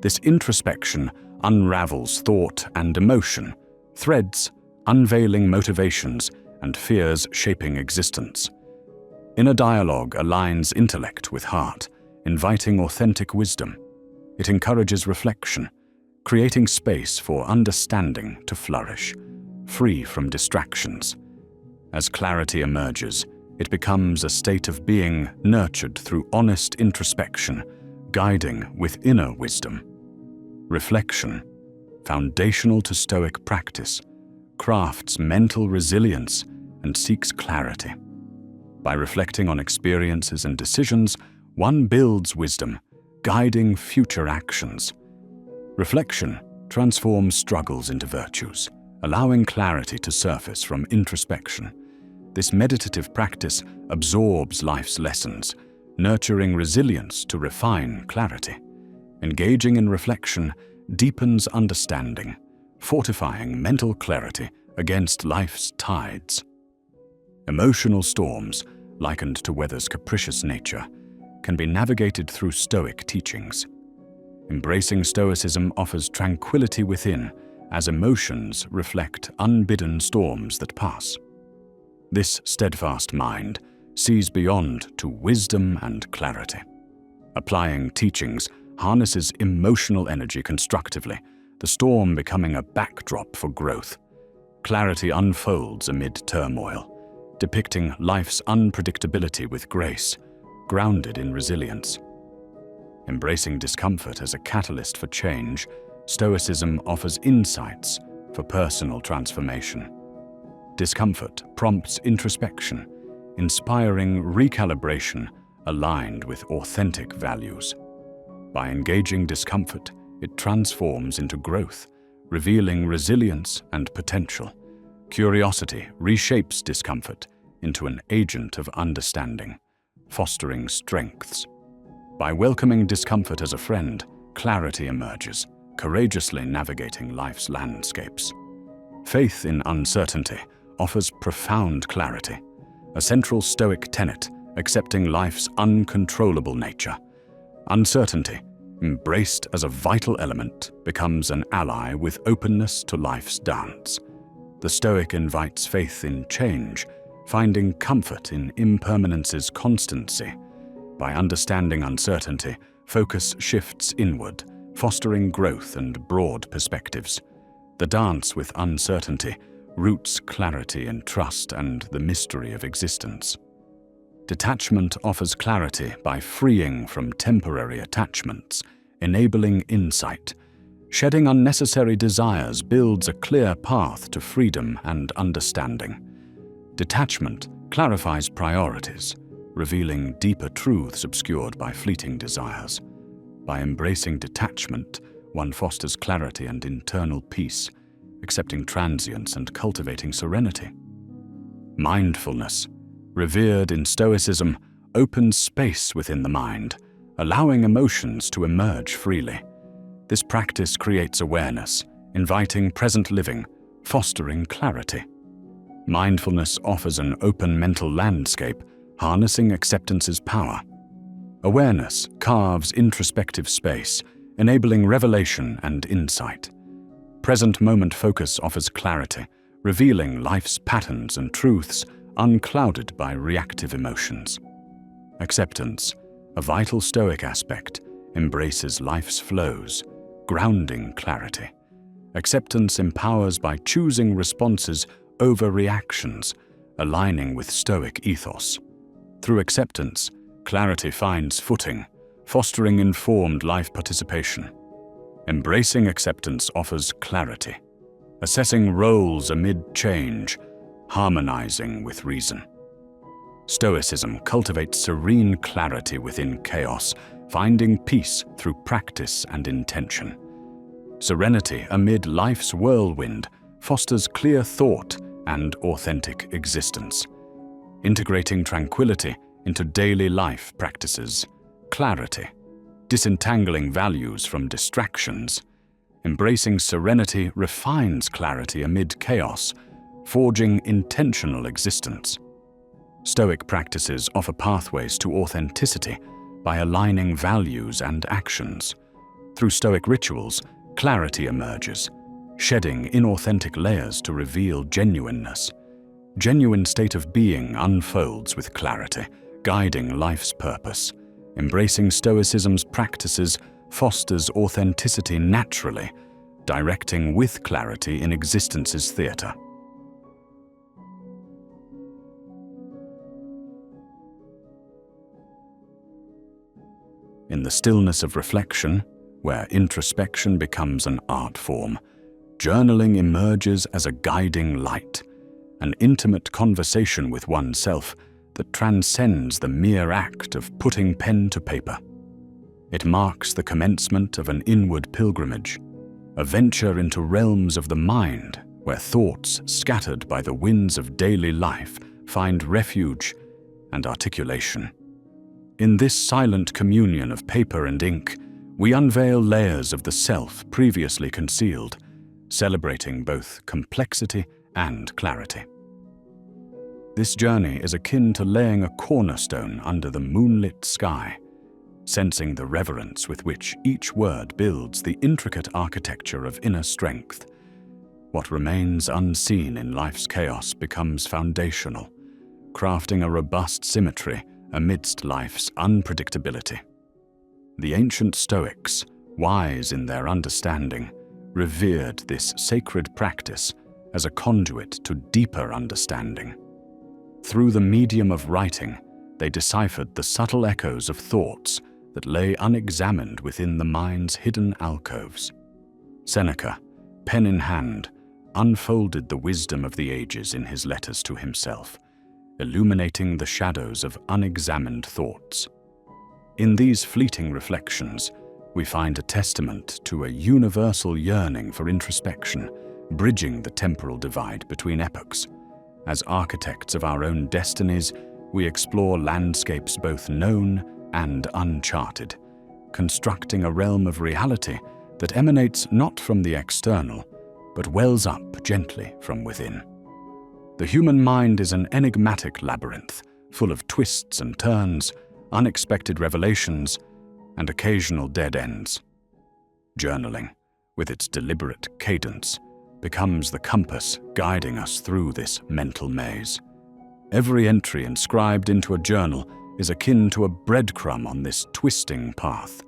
This introspection unravels thought and emotion, threads unveiling motivations and fears shaping existence. Inner dialogue aligns intellect with heart, inviting authentic wisdom. It encourages reflection, creating space for understanding to flourish, free from distractions. As clarity emerges, it becomes a state of being nurtured through honest introspection, guiding with inner wisdom. Reflection, foundational to Stoic practice, crafts mental resilience and seeks clarity. By reflecting on experiences and decisions, one builds wisdom, guiding future actions. Reflection transforms struggles into virtues, allowing clarity to surface from introspection. This meditative practice absorbs life's lessons, nurturing resilience to refine clarity. Engaging in reflection deepens understanding, fortifying mental clarity against life's tides. Emotional storms, likened to weather's capricious nature, can be navigated through Stoic teachings. Embracing Stoicism offers tranquility within, as emotions reflect unbidden storms that pass. This steadfast mind sees beyond to wisdom and clarity. Applying teachings harnesses emotional energy constructively, the storm becoming a backdrop for growth. Clarity unfolds amid turmoil, depicting life's unpredictability with grace, grounded in resilience. Embracing discomfort as a catalyst for change, Stoicism offers insights for personal transformation. Discomfort prompts introspection, inspiring recalibration aligned with authentic values. By engaging discomfort, it transforms into growth, revealing resilience and potential. Curiosity reshapes discomfort into an agent of understanding, fostering strengths. By welcoming discomfort as a friend, clarity emerges, courageously navigating life's landscapes. Faith in uncertainty offers profound clarity, a central Stoic tenet accepting life's uncontrollable nature. Uncertainty, embraced as a vital element, becomes an ally with openness to life's dance. The Stoic invites faith in change, finding comfort in impermanence's constancy. By understanding uncertainty, focus shifts inward, fostering growth and broad perspectives. The dance with uncertainty roots clarity in trust and the mystery of existence. Detachment offers clarity by freeing from temporary attachments, enabling insight. Shedding unnecessary desires builds a clear path to freedom and understanding. Detachment clarifies priorities, revealing deeper truths obscured by fleeting desires. By embracing detachment, one fosters clarity and internal peace, accepting transience and cultivating serenity. Mindfulness, revered in Stoicism, opens space within the mind, allowing emotions to emerge freely. This practice creates awareness, inviting present living, fostering clarity. Mindfulness offers an open mental landscape, harnessing acceptance's power. Awareness carves introspective space, enabling revelation and insight. Present moment focus offers clarity, revealing life's patterns and truths unclouded by reactive emotions. Acceptance, a vital Stoic aspect, embraces life's flows, grounding clarity. Acceptance empowers by choosing responses over reactions, aligning with Stoic ethos. Through acceptance, clarity finds footing, fostering informed life participation. Embracing acceptance offers clarity, assessing roles amid change, harmonizing with reason. Stoicism cultivates serene clarity within chaos, finding peace through practice and intention. Serenity amid life's whirlwind fosters clear thought and authentic existence. Integrating tranquility into daily life practices. Clarity, disentangling values from distractions. Embracing serenity refines clarity amid chaos, forging intentional existence. Stoic practices offer pathways to authenticity by aligning values and actions. Through Stoic rituals, clarity emerges, shedding inauthentic layers to reveal genuineness. Genuine state of being unfolds with clarity, guiding life's purpose. Embracing Stoicism's practices fosters authenticity naturally, directing with clarity in existence's theater. In the stillness of reflection, where introspection becomes an art form, journaling emerges as a guiding light, an intimate conversation with oneself that transcends the mere act of putting pen to paper. It marks the commencement of an inward pilgrimage, a venture into realms of the mind where thoughts scattered by the winds of daily life find refuge and articulation. In this silent communion of paper and ink, we unveil layers of the self previously concealed, celebrating both complexity and clarity. This journey is akin to laying a cornerstone under the moonlit sky, sensing the reverence with which each word builds the intricate architecture of inner strength. What remains unseen in life's chaos becomes foundational, crafting a robust symmetry amidst life's unpredictability. The ancient Stoics, wise in their understanding, revered this sacred practice as a conduit to deeper understanding. Through the medium of writing, they deciphered the subtle echoes of thoughts that lay unexamined within the mind's hidden alcoves. Seneca, pen in hand, unfolded the wisdom of the ages in his letters to himself, illuminating the shadows of unexamined thoughts. In these fleeting reflections, we find a testament to a universal yearning for introspection, bridging the temporal divide between epochs. As architects of our own destinies, we explore landscapes both known and uncharted, constructing a realm of reality that emanates not from the external, but wells up gently from within. The human mind is an enigmatic labyrinth, full of twists and turns, unexpected revelations, and occasional dead ends. Journaling, with its deliberate cadence, becomes the compass guiding us through this mental maze. Every entry inscribed into a journal is akin to a breadcrumb on this twisting path,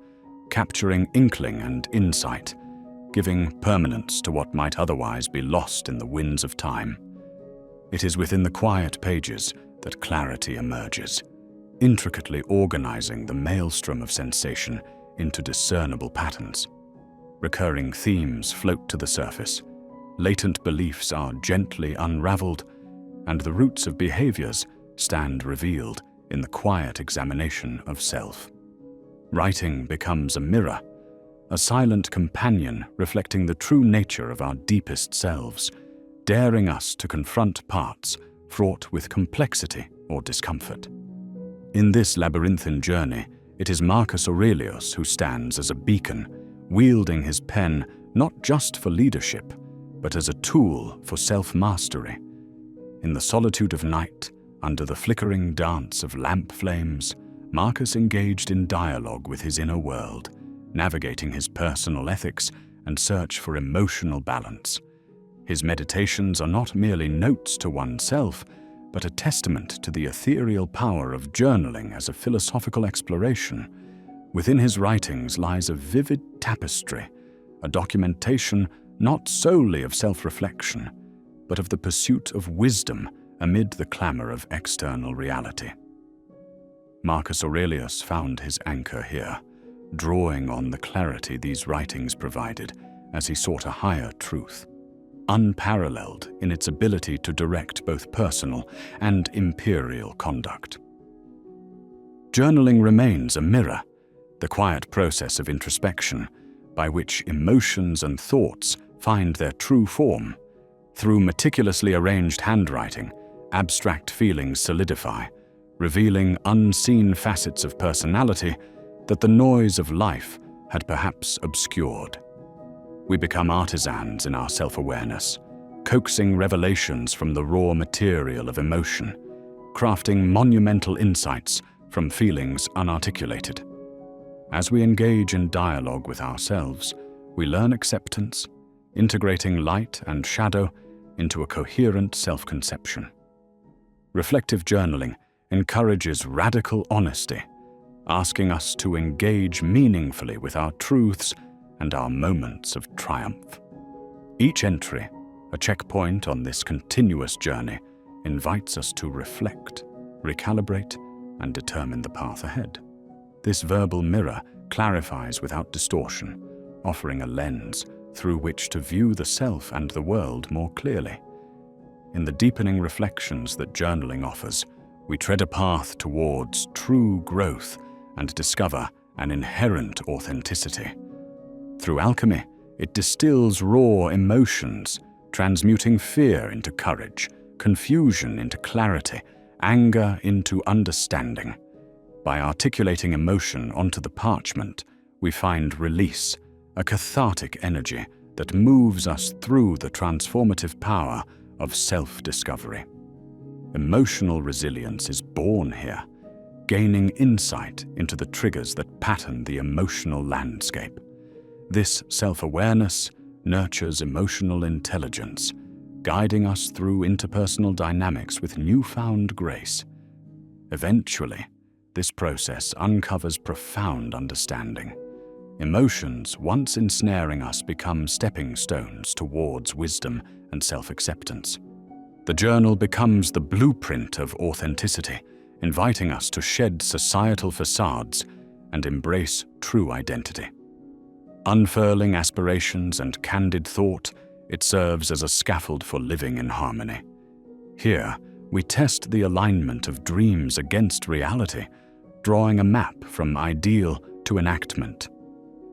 capturing inkling and insight, giving permanence to what might otherwise be lost in the winds of time. It is within the quiet pages that clarity emerges, intricately organizing the maelstrom of sensation into discernible patterns. Recurring themes float to the surface, latent beliefs are gently unraveled, and the roots of behaviors stand revealed in the quiet examination of self. Writing becomes a mirror, a silent companion reflecting the true nature of our deepest selves, daring us to confront parts fraught with complexity or discomfort. In this labyrinthine journey, it is Marcus Aurelius who stands as a beacon, wielding his pen not just for leadership, but as a tool for self-mastery. In the solitude of night, under the flickering dance of lamp flames, Marcus engaged in dialogue with his inner world, navigating his personal ethics and search for emotional balance. His meditations are not merely notes to oneself, but a testament to the ethereal power of journaling as a philosophical exploration. Within his writings lies a vivid tapestry, a documentation not solely of self-reflection, but of the pursuit of wisdom amid the clamor of external reality. Marcus Aurelius found his anchor here, drawing on the clarity these writings provided as he sought a higher truth, unparalleled in its ability to direct both personal and imperial conduct. Journaling remains a mirror, the quiet process of introspection by which emotions and thoughts find their true form. Through meticulously arranged handwriting, abstract feelings solidify, revealing unseen facets of personality that the noise of life had perhaps obscured. We become artisans in our self-awareness, coaxing revelations from the raw material of emotion, crafting monumental insights from feelings unarticulated. As we engage in dialogue with ourselves, we learn acceptance, integrating light and shadow into a coherent self-conception. Reflective journaling encourages radical honesty, asking us to engage meaningfully with our truths and our moments of triumph. Each entry, a checkpoint on this continuous journey, invites us to reflect, recalibrate, and determine the path ahead. This verbal mirror clarifies without distortion, offering a lens through which to view the self and the world more clearly. In the deepening reflections that journaling offers, we tread a path towards true growth and discover an inherent authenticity. Through alchemy, it distills raw emotions, transmuting fear into courage, confusion into clarity, anger into understanding. By articulating emotion onto the parchment, we find release, a cathartic energy that moves us through the transformative power of self-discovery. Emotional resilience is born here, gaining insight into the triggers that pattern the emotional landscape. This self-awareness nurtures emotional intelligence, guiding us through interpersonal dynamics with newfound grace. Eventually, this process uncovers profound understanding. Emotions, once ensnaring us, become stepping stones towards wisdom and self-acceptance. The journal becomes the blueprint of authenticity, inviting us to shed societal facades and embrace true identity. Unfurling aspirations and candid thought, it serves as a scaffold for living in harmony. Here, we test the alignment of dreams against reality, drawing a map from ideal to enactment.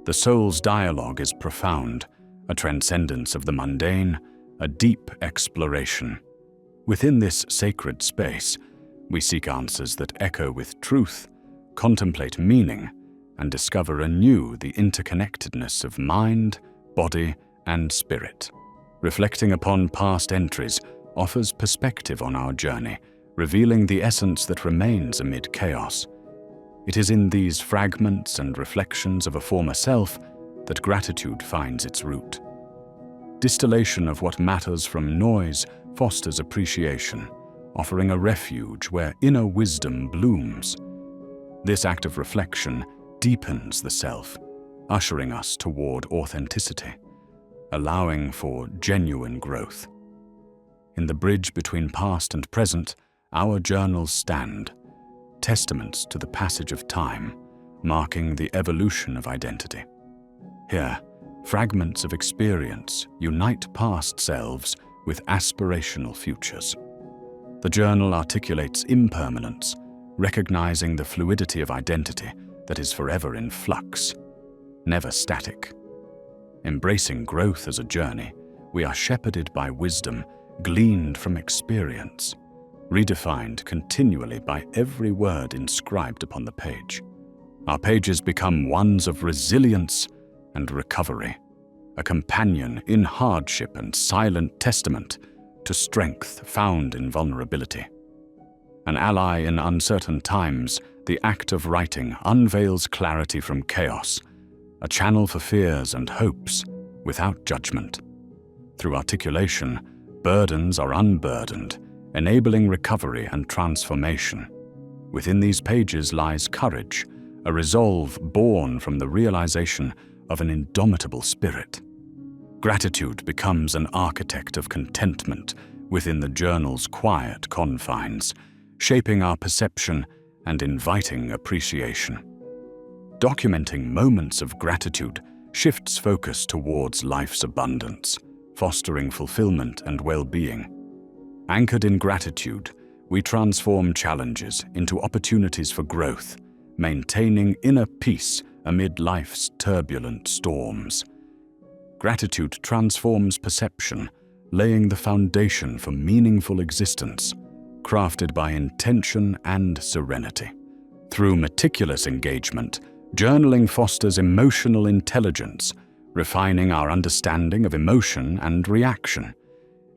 The soul's dialogue is profound, a transcendence of the mundane, a deep exploration. Within this sacred space, we seek answers that echo with truth, contemplate meaning, and discover anew the interconnectedness of mind, body, and spirit. Reflecting upon past entries offers perspective on our journey, revealing the essence that remains amid chaos. It is in these fragments and reflections of a former self that gratitude finds its root. Distillation of what matters from noise fosters appreciation, offering a refuge where inner wisdom blooms. This act of reflection deepens the self, ushering us toward authenticity, allowing for genuine growth. In the bridge between past and present, our journals stand, testaments to the passage of time, marking the evolution of identity. Here, fragments of experience unite past selves with aspirational futures. The journal articulates impermanence, recognizing the fluidity of identity that is forever in flux, never static. Embracing growth as a journey, we are shepherded by wisdom gleaned from experience, redefined continually by every word inscribed upon the page. Our pages become ones of resilience and recovery, a companion in hardship and silent testament to strength found in vulnerability. An ally in uncertain times, the act of writing unveils clarity from chaos, a channel for fears and hopes without judgment. Through articulation, burdens are unburdened, enabling recovery and transformation. Within these pages lies courage, a resolve born from the realization of an indomitable spirit. Gratitude becomes an architect of contentment within the journal's quiet confines, shaping our perception and inviting appreciation. Documenting moments of gratitude shifts focus towards life's abundance, fostering fulfillment and well-being. Anchored in gratitude, we transform challenges into opportunities for growth, maintaining inner peace amid life's turbulent storms. Gratitude transforms perception, laying the foundation for meaningful existence, crafted by intention and serenity. Through meticulous engagement, journaling fosters emotional intelligence, refining our understanding of emotion and reaction.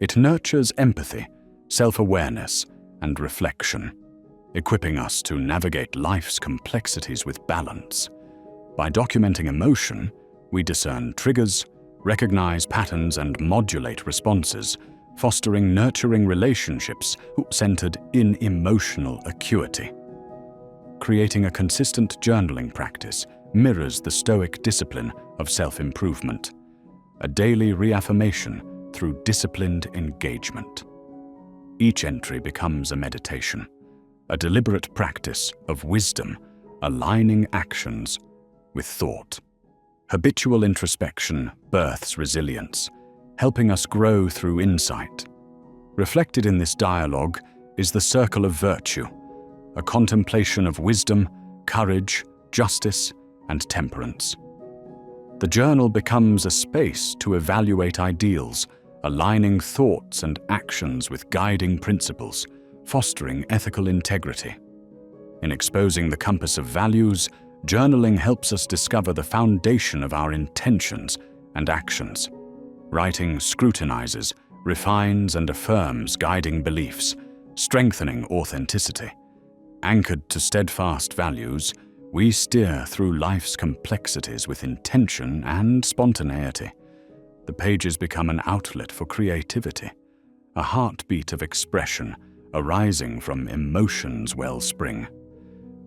It nurtures empathy, self-awareness, and reflection, equipping us to navigate life's complexities with balance. By documenting emotion, we discern triggers, recognize patterns, and modulate responses, fostering nurturing relationships centered in emotional acuity. Creating a consistent journaling practice mirrors the Stoic discipline of self-improvement, a daily reaffirmation through disciplined engagement. Each entry becomes a meditation, a deliberate practice of wisdom, aligning actions with thought. Habitual introspection births resilience, helping us grow through insight. Reflected in this dialogue is the circle of virtue, a contemplation of wisdom, courage, justice, and temperance. The journal becomes a space to evaluate ideals, aligning thoughts and actions with guiding principles, fostering ethical integrity. In exposing the compass of values, journaling helps us discover the foundation of our intentions and actions. Writing scrutinizes, refines, and affirms guiding beliefs, strengthening authenticity. Anchored to steadfast values, we steer through life's complexities with intention and spontaneity. The pages become an outlet for creativity, a heartbeat of expression arising from emotion's wellspring.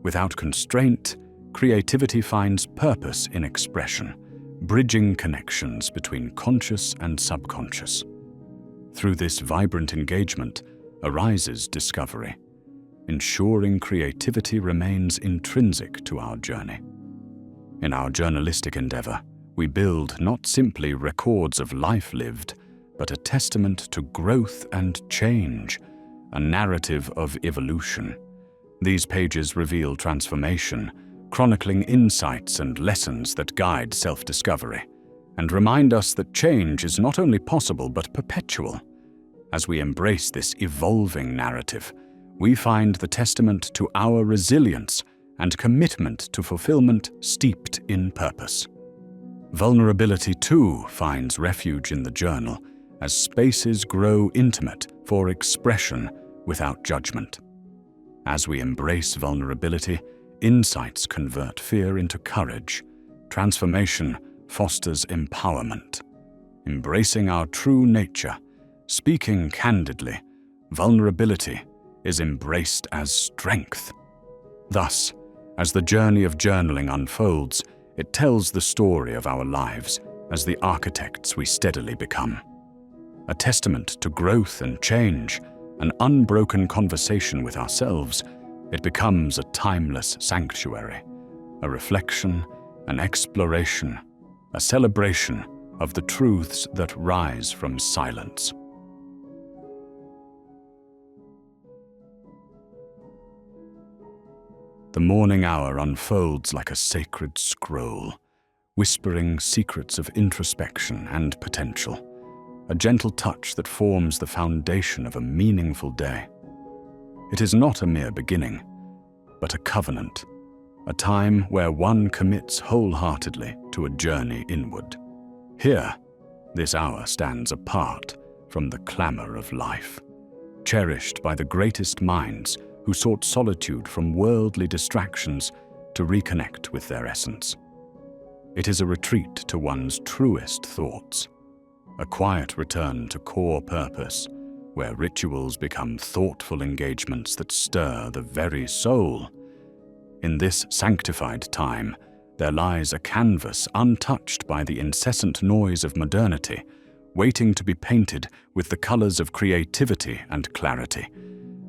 Without constraint, creativity finds purpose in expression, bridging connections between conscious and subconscious. Through this vibrant engagement arises discovery, ensuring creativity remains intrinsic to our journey. In our journalistic endeavor, we build not simply records of life lived, but a testament to growth and change, a narrative of evolution. These pages reveal transformation, chronicling insights and lessons that guide self-discovery, and remind us that change is not only possible but perpetual. As we embrace this evolving narrative, we find the testament to our resilience and commitment to fulfillment steeped in purpose. Vulnerability, too, finds refuge in the journal as spaces grow intimate for expression without judgment. As we embrace vulnerability, insights convert fear into courage. Transformation fosters empowerment. Embracing our true nature, speaking candidly, vulnerability is embraced as strength. Thus, as the journey of journaling unfolds, it tells the story of our lives, as the architects we steadily become. A testament to growth and change, an unbroken conversation with ourselves, it becomes a timeless sanctuary, a reflection, an exploration, a celebration of the truths that rise from silence. The morning hour unfolds like a sacred scroll, whispering secrets of introspection and potential, a gentle touch that forms the foundation of a meaningful day. It is not a mere beginning, but a covenant, a time where one commits wholeheartedly to a journey inward. Here, this hour stands apart from the clamor of life, cherished by the greatest minds who sought solitude from worldly distractions to reconnect with their essence. It is a retreat to one's truest thoughts, a quiet return to core purpose, where rituals become thoughtful engagements that stir the very soul. In this sanctified time, there lies a canvas untouched by the incessant noise of modernity, waiting to be painted with the colors of creativity and clarity.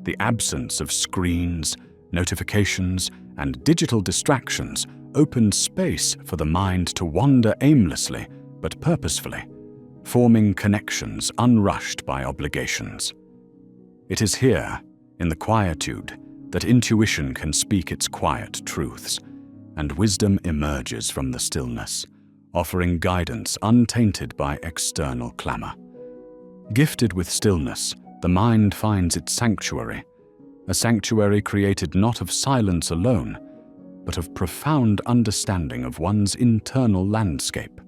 The absence of screens, notifications, and digital distractions opens space for the mind to wander aimlessly but purposefully, forming connections unrushed by obligations. It is here, in the quietude, that intuition can speak its quiet truths, and wisdom emerges from the stillness, offering guidance untainted by external clamor. Gifted with stillness, the mind finds its sanctuary, a sanctuary created not of silence alone, but of profound understanding of one's internal landscape.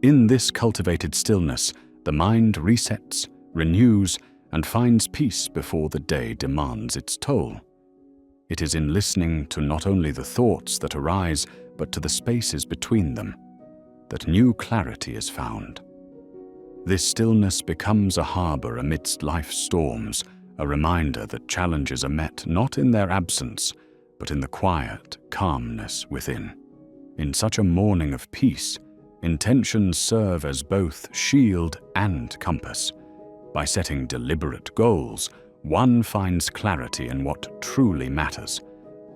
In this cultivated stillness, the mind resets, renews, and finds peace before the day demands its toll. It is in listening to not only the thoughts that arise, but to the spaces between them, that new clarity is found. This stillness becomes a harbor amidst life's storms, a reminder that challenges are met not in their absence, but in the quiet calmness within. In such a morning of peace, intentions serve as both shield and compass. By setting deliberate goals, one finds clarity in what truly matters,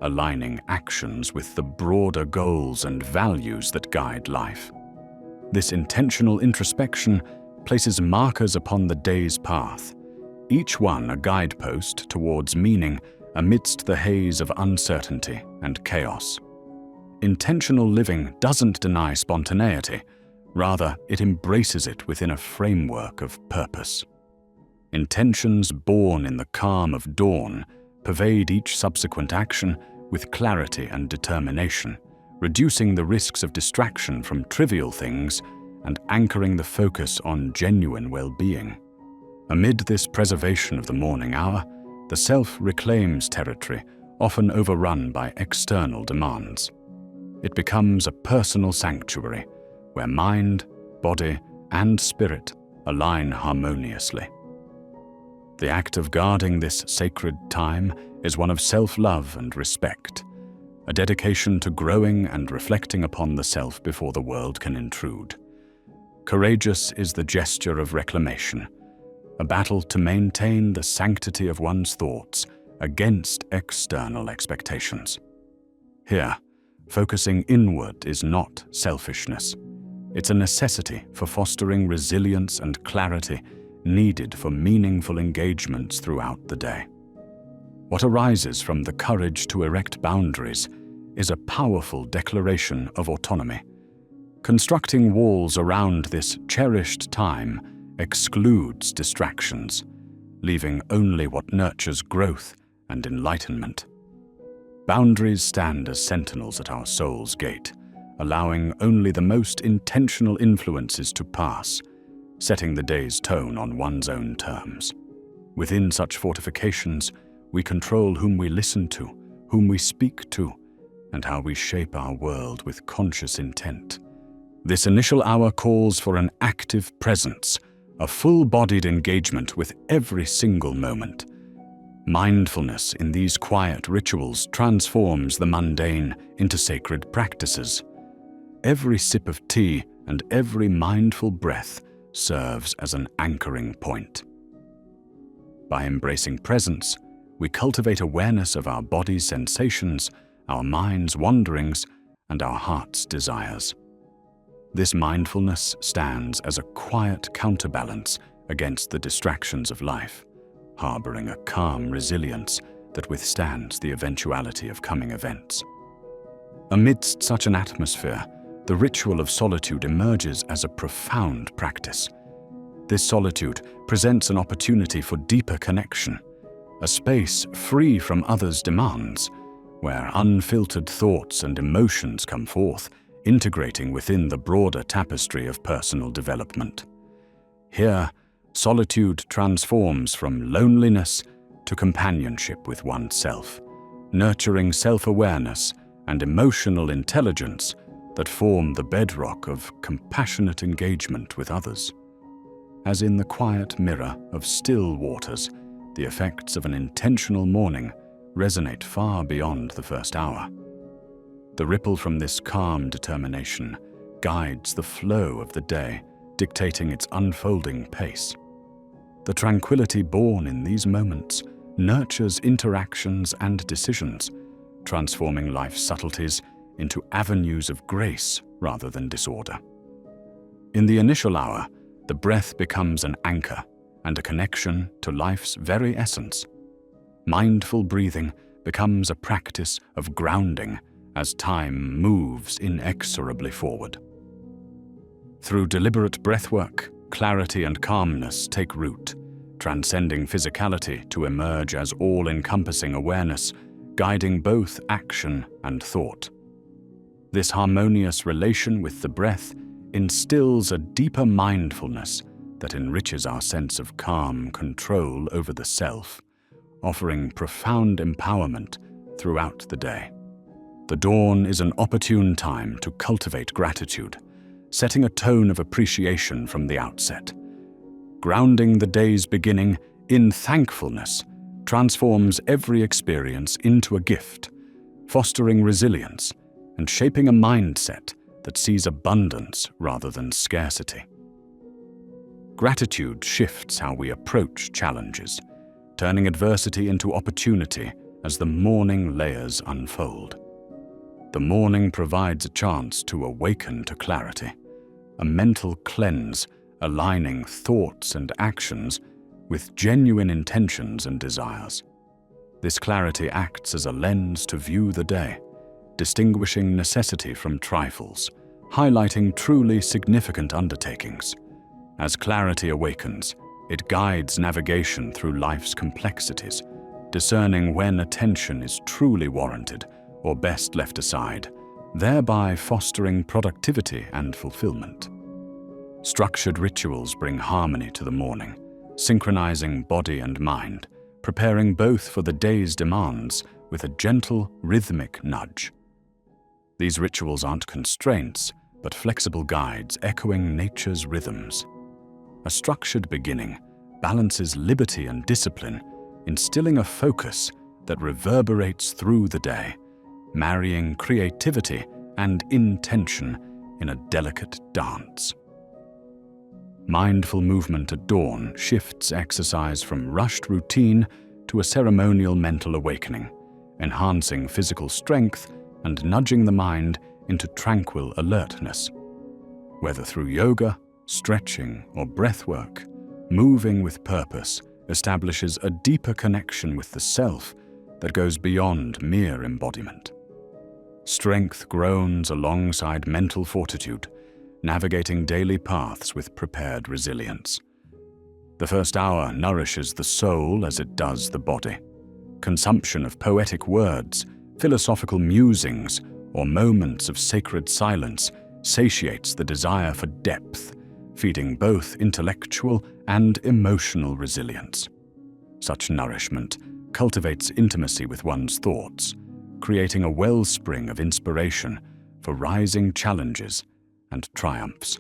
aligning actions with the broader goals and values that guide life. This intentional introspection places markers upon the day's path, each one a guidepost towards meaning amidst the haze of uncertainty and chaos. Intentional living doesn't deny spontaneity, rather it embraces it within a framework of purpose. Intentions born in the calm of dawn pervade each subsequent action with clarity and determination, reducing the risks of distraction from trivial things and anchoring the focus on genuine well-being. Amid this preservation of the morning hour, the self reclaims territory, often overrun by external demands. It becomes a personal sanctuary where mind, body, and spirit align harmoniously. The act of guarding this sacred time is one of self-love and respect, a dedication to growing and reflecting upon the self before the world can intrude. Courageous is the gesture of reclamation, a battle to maintain the sanctity of one's thoughts against external expectations. Here, focusing inward is not selfishness. It's a necessity for fostering resilience and clarity needed for meaningful engagements throughout the day. What arises from the courage to erect boundaries is a powerful declaration of autonomy. Constructing walls around this cherished time excludes distractions, leaving only what nurtures growth and enlightenment. Boundaries stand as sentinels at our soul's gate, allowing only the most intentional influences to pass, setting the day's tone on one's own terms. Within such fortifications, we control whom we listen to, whom we speak to, and how we shape our world with conscious intent. This initial hour calls for an active presence, a full-bodied engagement with every single moment. Mindfulness in these quiet rituals transforms the mundane into sacred practices. Every sip of tea and every mindful breath serves as an anchoring point. By embracing presence, we cultivate awareness of our body's sensations, our mind's wanderings, and our heart's desires. This mindfulness stands as a quiet counterbalance against the distractions of life, harboring a calm resilience that withstands the eventuality of coming events. Amidst such an atmosphere, the ritual of solitude emerges as a profound practice. This solitude presents an opportunity for deeper connection, a space free from others' demands, where unfiltered thoughts and emotions come forth, integrating within the broader tapestry of personal development. Here, solitude transforms from loneliness to companionship with oneself, nurturing self-awareness and emotional intelligence that form the bedrock of compassionate engagement with others. As in the quiet mirror of still waters, the effects of an intentional morning resonate far beyond the first hour. The ripple from this calm determination guides the flow of the day, dictating its unfolding pace. The tranquility born in these moments nurtures interactions and decisions, transforming life's subtleties into avenues of grace rather than disorder. In the initial hour, the breath becomes an anchor and a connection to life's very essence. Mindful breathing becomes a practice of grounding as time moves inexorably forward. Through deliberate breathwork, clarity and calmness take root, transcending physicality to emerge as all-encompassing awareness, guiding both action and thought. This harmonious relation with the breath instills a deeper mindfulness that enriches our sense of calm control over the self, offering profound empowerment throughout the day. The dawn is an opportune time to cultivate gratitude, setting a tone of appreciation from the outset. Grounding the day's beginning in thankfulness transforms every experience into a gift, fostering resilience and shaping a mindset that sees abundance rather than scarcity. Gratitude shifts how we approach challenges, turning adversity into opportunity as the morning layers unfold. The morning provides a chance to awaken to clarity, a mental cleanse aligning thoughts and actions with genuine intentions and desires. This clarity acts as a lens to view the day, distinguishing necessity from trifles, highlighting truly significant undertakings. As clarity awakens, it guides navigation through life's complexities, discerning when attention is truly warranted or best left aside, thereby fostering productivity and fulfillment. Structured rituals bring harmony to the morning, synchronizing body and mind, preparing both for the day's demands with a gentle, rhythmic nudge. These rituals aren't constraints, but flexible guides echoing nature's rhythms. A structured beginning balances liberty and discipline, instilling a focus that reverberates through the day, marrying creativity and intention in a delicate dance. Mindful movement at dawn shifts exercise from rushed routine to a ceremonial mental awakening, enhancing physical strength and nudging the mind into tranquil alertness. Whether through yoga, stretching, or breathwork, moving with purpose establishes a deeper connection with the self that goes beyond mere embodiment. Strength grows alongside mental fortitude, navigating daily paths with prepared resilience. The first hour nourishes the soul as it does the body. Consumption of poetic words, philosophical musings, or moments of sacred silence satiates the desire for depth, feeding both intellectual and emotional resilience. Such nourishment cultivates intimacy with one's thoughts, creating a wellspring of inspiration for rising challenges and triumphs.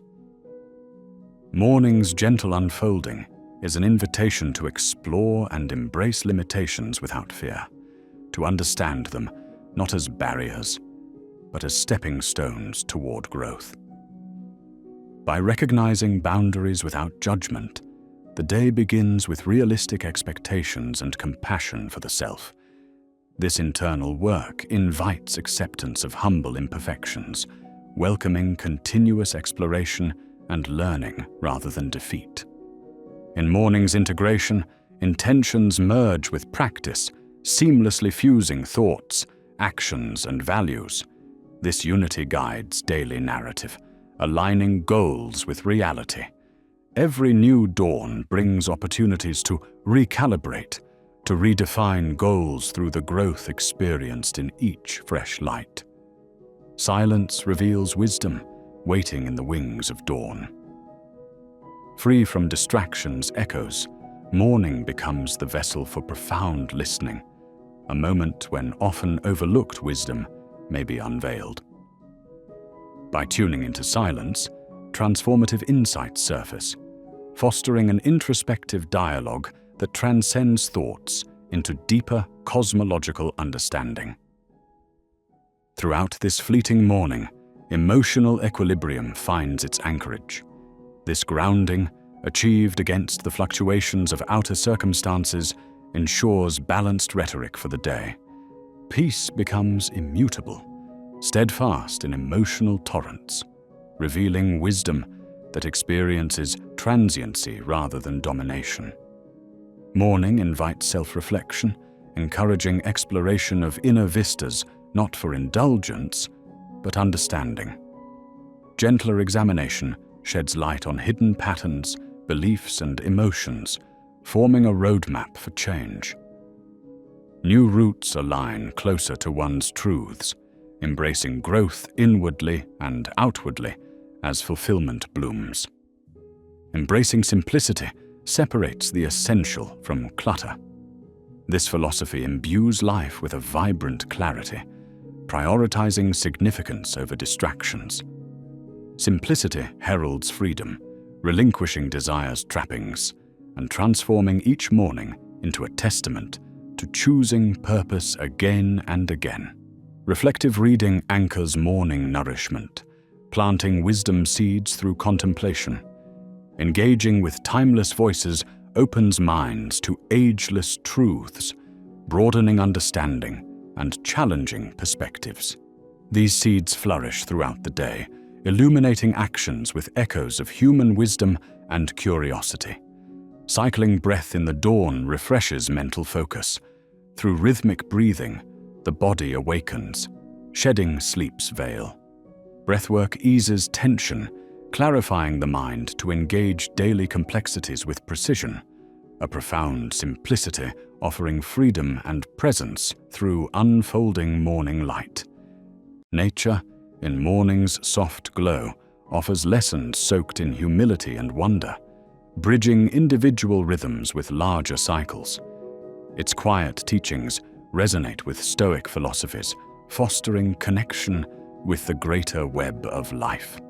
Morning's gentle unfolding is an invitation to explore and embrace limitations without fear, to understand them not as barriers, but as stepping stones toward growth. By recognizing boundaries without judgment, the day begins with realistic expectations and compassion for the self. This internal work invites acceptance of humble imperfections, welcoming continuous exploration and learning rather than defeat. In morning's integration, intentions merge with practice, seamlessly fusing thoughts, actions, and values. This unity guides daily narrative, aligning goals with reality. Every new dawn brings opportunities to recalibrate, to redefine goals through the growth experienced in each fresh light. Silence reveals wisdom, waiting in the wings of dawn. Free from distractions' echoes, morning becomes the vessel for profound listening, a moment when often overlooked wisdom may be unveiled. By tuning into silence, transformative insights surface, fostering an introspective dialogue that transcends thoughts into deeper cosmological understanding. Throughout this fleeting morning, emotional equilibrium finds its anchorage. This grounding, achieved against the fluctuations of outer circumstances, ensures balanced rhetoric for the day. Peace becomes immutable, steadfast in emotional torrents, revealing wisdom that experiences transiency rather than domination. Morning invites self-reflection, encouraging exploration of inner vistas not for indulgence, but understanding. Gentler examination sheds light on hidden patterns, beliefs, and emotions, forming a roadmap for change. New roots align closer to one's truths, embracing growth inwardly and outwardly as fulfillment blooms. Embracing simplicity separates the essential from clutter. This philosophy imbues life with a vibrant clarity, prioritizing significance over distractions. Simplicity heralds freedom, relinquishing desire's trappings, and transforming each morning into a testament to choosing purpose again and again. Reflective reading anchors morning nourishment, planting wisdom seeds through contemplation. Engaging with timeless voices opens minds to ageless truths, broadening understanding and challenging perspectives. These seeds flourish throughout the day, illuminating actions with echoes of human wisdom and curiosity. Cycling breath in the dawn refreshes mental focus. Through rhythmic breathing, the body awakens, shedding sleep's veil. Breathwork eases tension, clarifying the mind to engage daily complexities with precision, a profound simplicity offering freedom and presence through unfolding morning light. Nature, in morning's soft glow, offers lessons soaked in humility and wonder, bridging individual rhythms with larger cycles. Its quiet teachings resonate with Stoic philosophies, fostering connection with the greater web of life.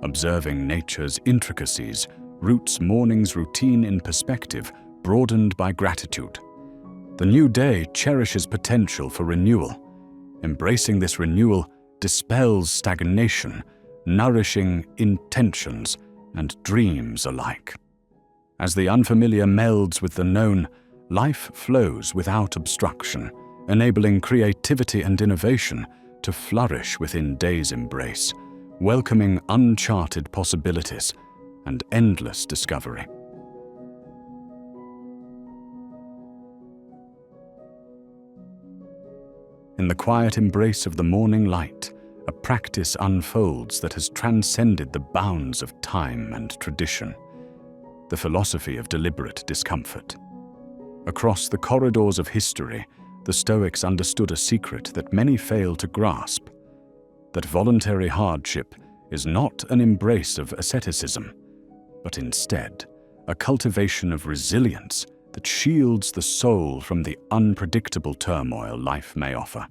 Observing nature's intricacies roots morning's routine in perspective, broadened by gratitude. The new day cherishes potential for renewal. Embracing this renewal dispels stagnation, nourishing intentions and dreams alike. As the unfamiliar melds with the known, life flows without obstruction, enabling creativity and innovation to flourish within day's embrace, welcoming uncharted possibilities and endless discovery. In the quiet embrace of the morning light, a practice unfolds that has transcended the bounds of time and tradition. The philosophy of deliberate discomfort. Across the corridors of history, the Stoics understood a secret that many fail to grasp: that voluntary hardship is not an embrace of asceticism, but instead a cultivation of resilience that shields the soul from the unpredictable turmoil life may offer.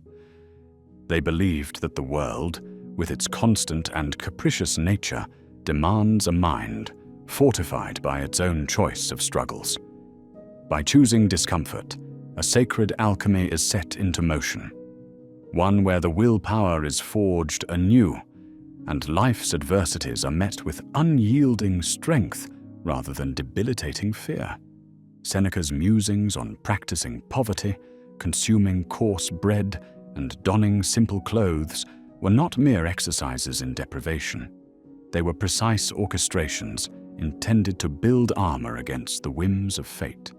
They believed that the world, with its constant and capricious nature, demands a mind fortified by its own choice of struggles. By choosing discomfort, a sacred alchemy is set into motion, one where the willpower is forged anew and life's adversities are met with unyielding strength rather than debilitating fear. Seneca's musings on practicing poverty, consuming coarse bread, and donning simple clothes were not mere exercises in deprivation. They were precise orchestrations intended to build armor against the whims of fate.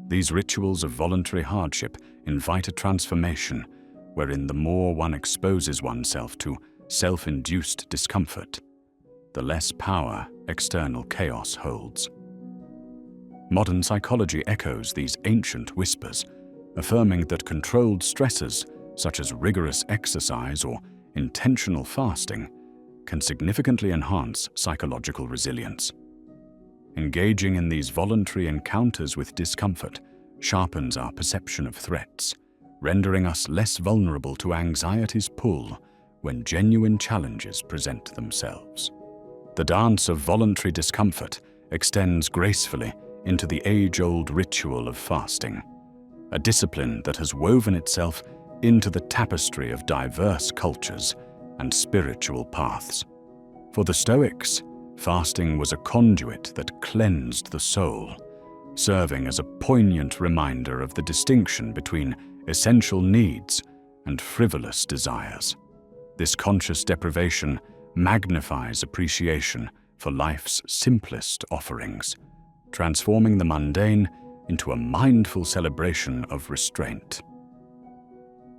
These rituals of voluntary hardship invite a transformation wherein the more one exposes oneself to self-induced discomfort, the less power external chaos holds. Modern psychology echoes these ancient whispers, affirming that controlled stresses, such as rigorous exercise or intentional fasting, can significantly enhance psychological resilience. Engaging in these voluntary encounters with discomfort sharpens our perception of threats, rendering us less vulnerable to anxiety's pull when genuine challenges present themselves. The dance of voluntary discomfort extends gracefully into the age-old ritual of fasting, a discipline that has woven itself into the tapestry of diverse cultures and spiritual paths. For the Stoics, fasting was a conduit that cleansed the soul, serving as a poignant reminder of the distinction between essential needs and frivolous desires. This conscious deprivation magnifies appreciation for life's simplest offerings, transforming the mundane into a mindful celebration of restraint.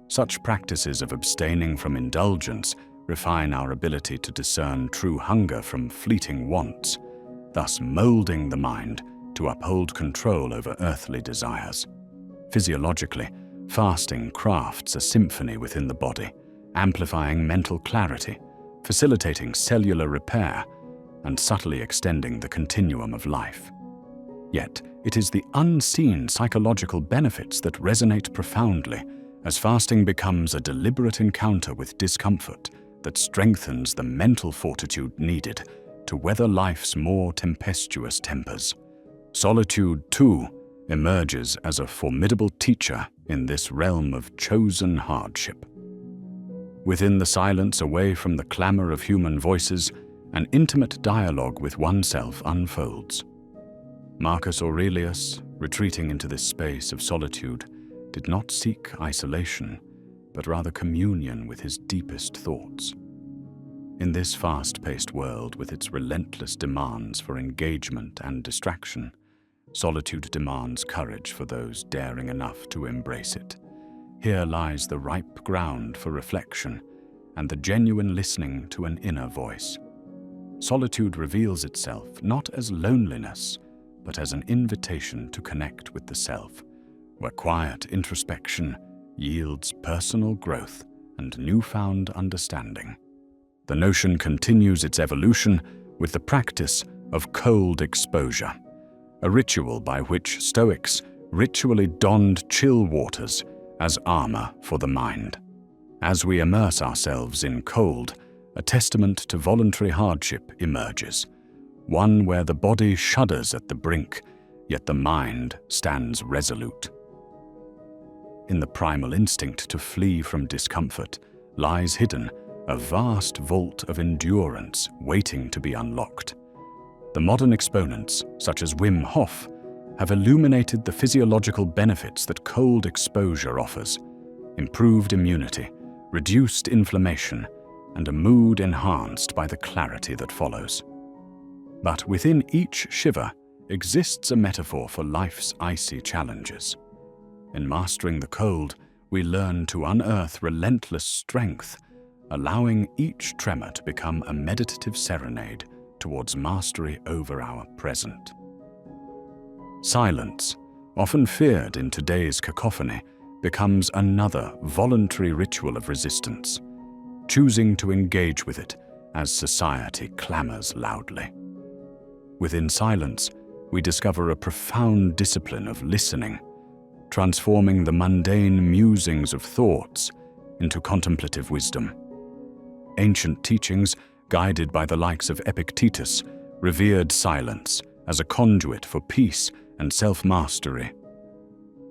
Such practices of abstaining from indulgence refine our ability to discern true hunger from fleeting wants, thus molding the mind to uphold control over earthly desires. Physiologically, fasting crafts a symphony within the body, amplifying mental clarity, facilitating cellular repair, and subtly extending the continuum of life. Yet, it is the unseen psychological benefits that resonate profoundly as fasting becomes a deliberate encounter with discomfort that strengthens the mental fortitude needed to weather life's more tempestuous tempers. Solitude, too, emerges as a formidable teacher in this realm of chosen hardship. Within the silence, away from the clamor of human voices, an intimate dialogue with oneself unfolds. Marcus Aurelius, retreating into this space of solitude, did not seek isolation, but rather communion with his deepest thoughts. In this fast-paced world, with its relentless demands for engagement and distraction, solitude demands courage for those daring enough to embrace it. Here lies the ripe ground for reflection and the genuine listening to an inner voice. Solitude reveals itself not as loneliness, but as an invitation to connect with the self, where quiet introspection yields personal growth and newfound understanding. The notion continues its evolution with the practice of cold exposure, a ritual by which Stoics ritually donned chill waters as armor for the mind. As we immerse ourselves in cold, a testament to voluntary hardship emerges, one where the body shudders at the brink, yet the mind stands resolute. In the primal instinct to flee from discomfort lies hidden a vast vault of endurance waiting to be unlocked. The modern exponents, such as Wim Hof, have illuminated the physiological benefits that cold exposure offers: improved immunity, reduced inflammation, and a mood enhanced by the clarity that follows. But within each shiver exists a metaphor for life's icy challenges. In mastering the cold, we learn to unearth relentless strength, allowing each tremor to become a meditative serenade towards mastery over our present. Silence, often feared in today's cacophony, becomes another voluntary ritual of resistance, choosing to engage with it as society clamors loudly. Within silence, we discover a profound discipline of listening, transforming the mundane musings of thoughts into contemplative wisdom. Ancient teachings, guided by the likes of Epictetus, revered silence as a conduit for peace and self-mastery.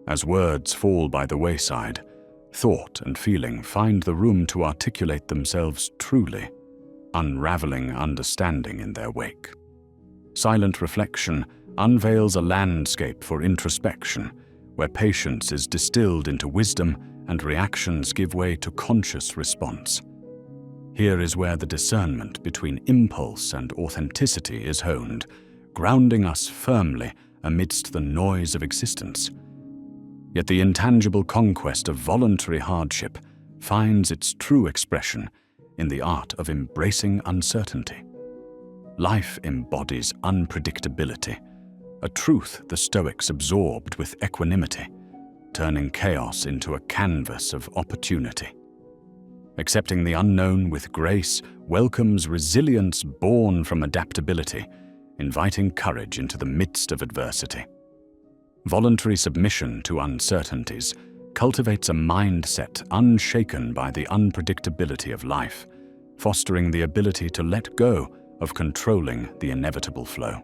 As words fall by the wayside, thought and feeling find the room to articulate themselves truly. unraveling understanding in their wake. Silent reflection unveils a landscape for introspection, where patience is distilled into wisdom and reactions give way to conscious response. Here is where the discernment between impulse and authenticity is honed, grounding us firmly amidst the noise of existence. Yet the intangible conquest of voluntary hardship finds its true expression in the art of embracing uncertainty. Life embodies unpredictability, a truth the Stoics absorbed with equanimity, turning chaos into a canvas of opportunity. Accepting the unknown with grace welcomes resilience born from adaptability, inviting courage into the midst of adversity. Voluntary submission to uncertainties cultivates a mindset unshaken by the unpredictability of life, fostering the ability to let go of controlling the inevitable flow.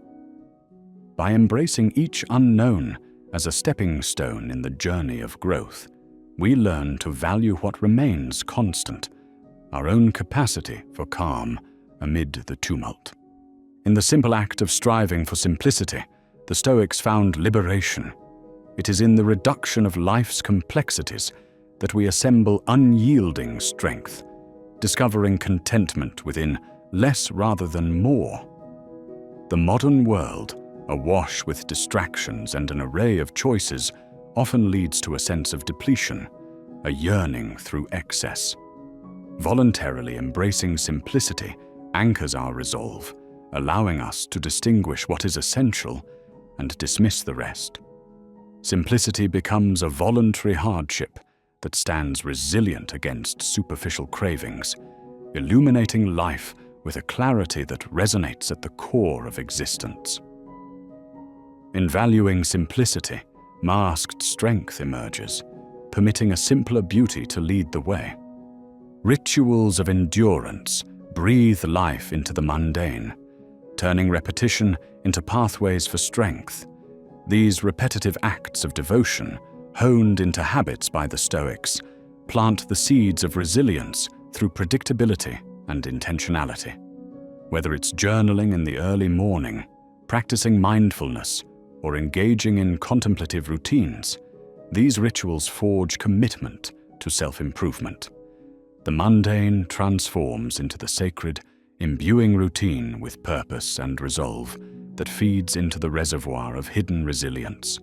By embracing each unknown as a stepping stone in the journey of growth, we learn to value what remains constant, our own capacity for calm amid the tumult. In the simple act of striving for simplicity, the Stoics found liberation. It is in the reduction of life's complexities that we assemble unyielding strength, discovering contentment within less rather than more. The modern world, awash with distractions and an array of choices, often leads to a sense of depletion, a yearning through excess. Voluntarily embracing simplicity anchors our resolve, allowing us to distinguish what is essential and dismiss the rest. Simplicity becomes a voluntary hardship that stands resilient against superficial cravings, illuminating life with a clarity that resonates at the core of existence. In valuing simplicity, masked strength emerges, permitting a simpler beauty to lead the way. Rituals of endurance breathe life into the mundane, turning repetition into pathways for strength. These repetitive acts of devotion, honed into habits by the Stoics, plant the seeds of resilience through predictability and intentionality. Whether it's journaling in the early morning, practicing mindfulness, or engaging in contemplative routines, these rituals forge commitment to self-improvement. The mundane transforms into the sacred, imbuing routine with purpose and resolve that feeds into the reservoir of hidden resilience.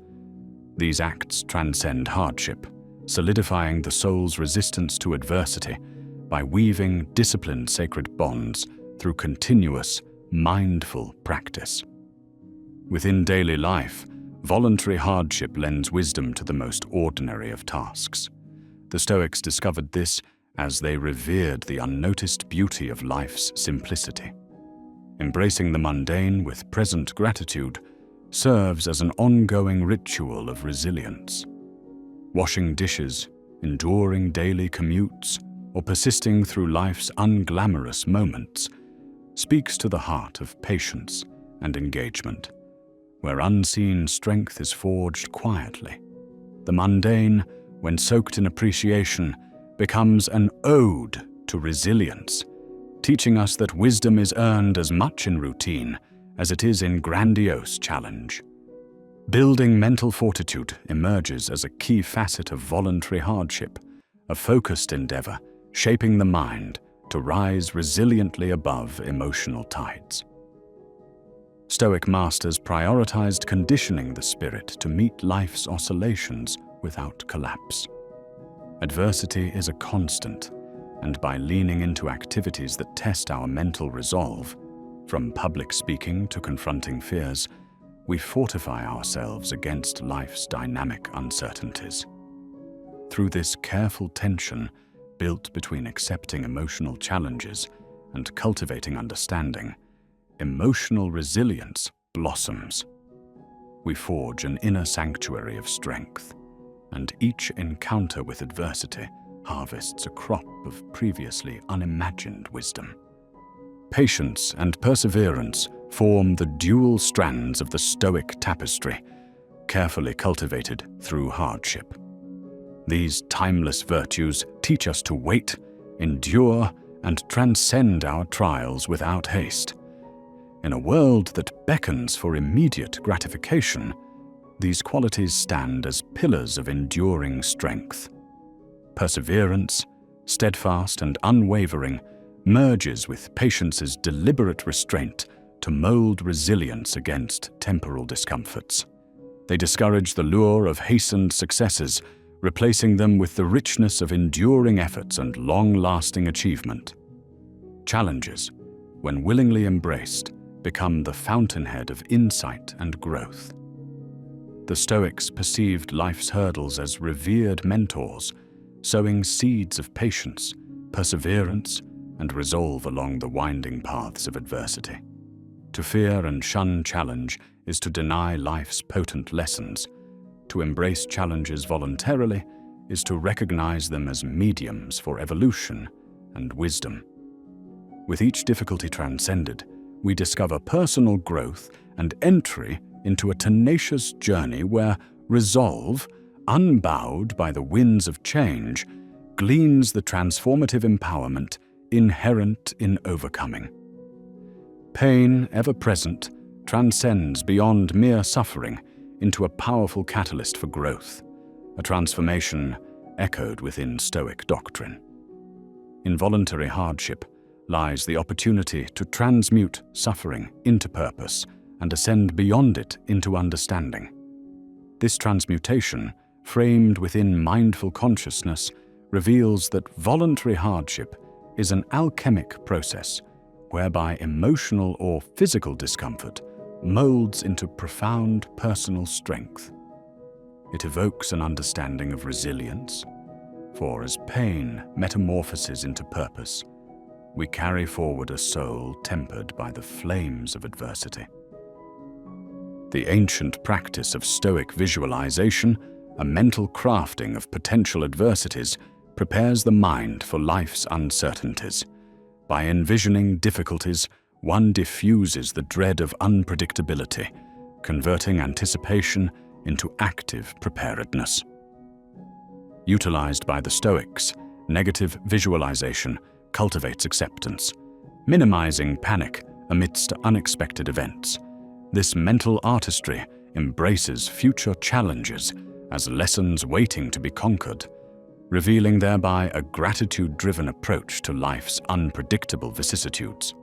These acts transcend hardship, solidifying the soul's resistance to adversity by weaving disciplined sacred bonds through continuous, mindful practice. Within daily life, voluntary hardship lends wisdom to the most ordinary of tasks. The Stoics discovered this as they revered the unnoticed beauty of life's simplicity. Embracing the mundane with present gratitude serves as an ongoing ritual of resilience. Washing dishes, enduring daily commutes, or persisting through life's unglamorous moments speaks to the heart of patience and engagement, where unseen strength is forged quietly. The mundane, when soaked in appreciation, becomes an ode to resilience, teaching us that wisdom is earned as much in routine as it is in grandiose challenge. Building mental fortitude emerges as a key facet of voluntary hardship, a focused endeavor shaping the mind to rise resiliently above emotional tides. Stoic masters prioritized conditioning the spirit to meet life's oscillations without collapse. Adversity is a constant, and by leaning into activities that test our mental resolve, from public speaking to confronting fears, we fortify ourselves against life's dynamic uncertainties. Through this careful tension built between accepting emotional challenges and cultivating understanding, emotional resilience blossoms. We forge an inner sanctuary of strength, and each encounter with adversity harvests a crop of previously unimagined wisdom. Patience and perseverance form the dual strands of the Stoic tapestry, carefully cultivated through hardship. These timeless virtues teach us to wait, endure, and transcend our trials without haste. In a world that beckons for immediate gratification, these qualities stand as pillars of enduring strength. Perseverance, steadfast and unwavering, merges with patience's deliberate restraint to mold resilience against temporal discomforts. They discourage the lure of hastened successes, replacing them with the richness of enduring efforts and long-lasting achievement. Challenges, when willingly embraced, become the fountainhead of insight and growth. The Stoics perceived life's hurdles as revered mentors, sowing seeds of patience, perseverance, and resolve along the winding paths of adversity. To fear and shun challenge is to deny life's potent lessons. To embrace challenges voluntarily is to recognize them as mediums for evolution and wisdom. With each difficulty transcended, we discover personal growth and entry into a tenacious journey where resolve, unbowed by the winds of change, gleans the transformative empowerment inherent in overcoming. Pain, ever present, transcends beyond mere suffering into a powerful catalyst for growth, a transformation echoed within Stoic doctrine. In voluntary hardship lies the opportunity to transmute suffering into purpose and ascend beyond it into understanding. This transmutation, framed within mindful consciousness, reveals that voluntary hardship is an alchemic process whereby emotional or physical discomfort molds into profound personal strength. It evokes an understanding of resilience, for as pain metamorphoses into purpose, we carry forward a soul tempered by the flames of adversity. The ancient practice of Stoic visualization, a mental crafting of potential adversities, prepares the mind for life's uncertainties. By envisioning difficulties, one diffuses the dread of unpredictability, converting anticipation into active preparedness. Utilized by the Stoics, negative visualization cultivates acceptance, minimizing panic amidst unexpected events. This mental artistry embraces future challenges as lessons waiting to be conquered, revealing thereby a gratitude-driven approach to life's unpredictable vicissitudes.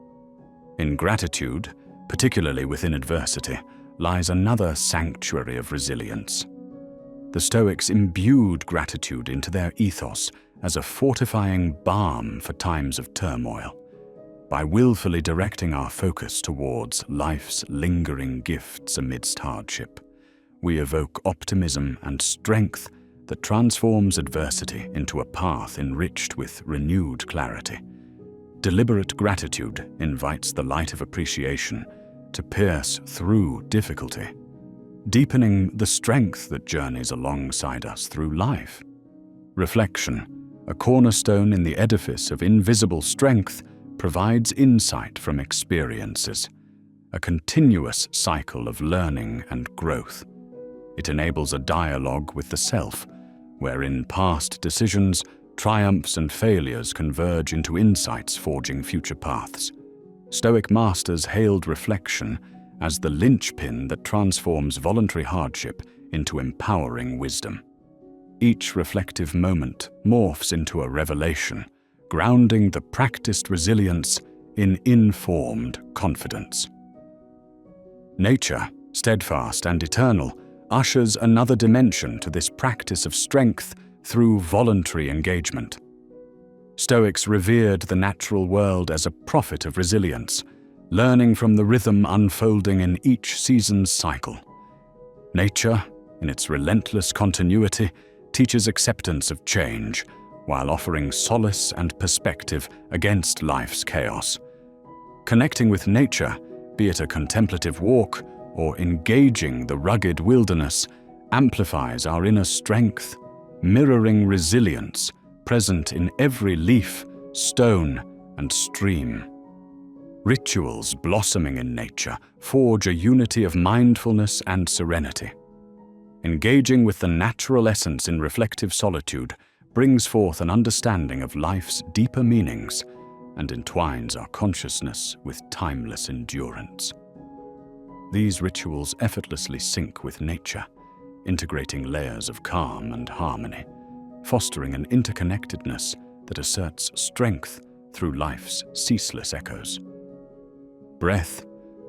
In gratitude, particularly within adversity, lies another sanctuary of resilience. The Stoics imbued gratitude into their ethos as a fortifying balm for times of turmoil. By willfully directing our focus towards life's lingering gifts amidst hardship, we evoke optimism and strength that transforms adversity into a path enriched with renewed clarity. Deliberate gratitude invites the light of appreciation to pierce through difficulty, deepening the strength that journeys alongside us through life. Reflection, a cornerstone in the edifice of invisible strength, provides insight from experiences, a continuous cycle of learning and growth. It enables a dialogue with the self, wherein past decisions, triumphs and failures converge into insights forging future paths. Stoic masters hailed reflection as the linchpin that transforms voluntary hardship into empowering wisdom. Each reflective moment morphs into a revelation, grounding the practiced resilience in informed confidence. Nature, steadfast and eternal, ushers another dimension to this practice of strength through voluntary engagement. Stoics revered the natural world as a prophet of resilience, learning from the rhythm unfolding in each season's cycle. Nature, in its relentless continuity, teaches acceptance of change, while offering solace and perspective against life's chaos. Connecting with nature, be it a contemplative walk or engaging the rugged wilderness, amplifies our inner strength, mirroring resilience present in every leaf, stone, and stream. Rituals blossoming in nature forge a unity of mindfulness and serenity. Engaging with the natural essence in reflective solitude brings forth an understanding of life's deeper meanings, and entwines our consciousness with timeless endurance. These rituals effortlessly sync with nature, integrating layers of calm and harmony, fostering an interconnectedness that asserts strength through life's ceaseless echoes. Breath,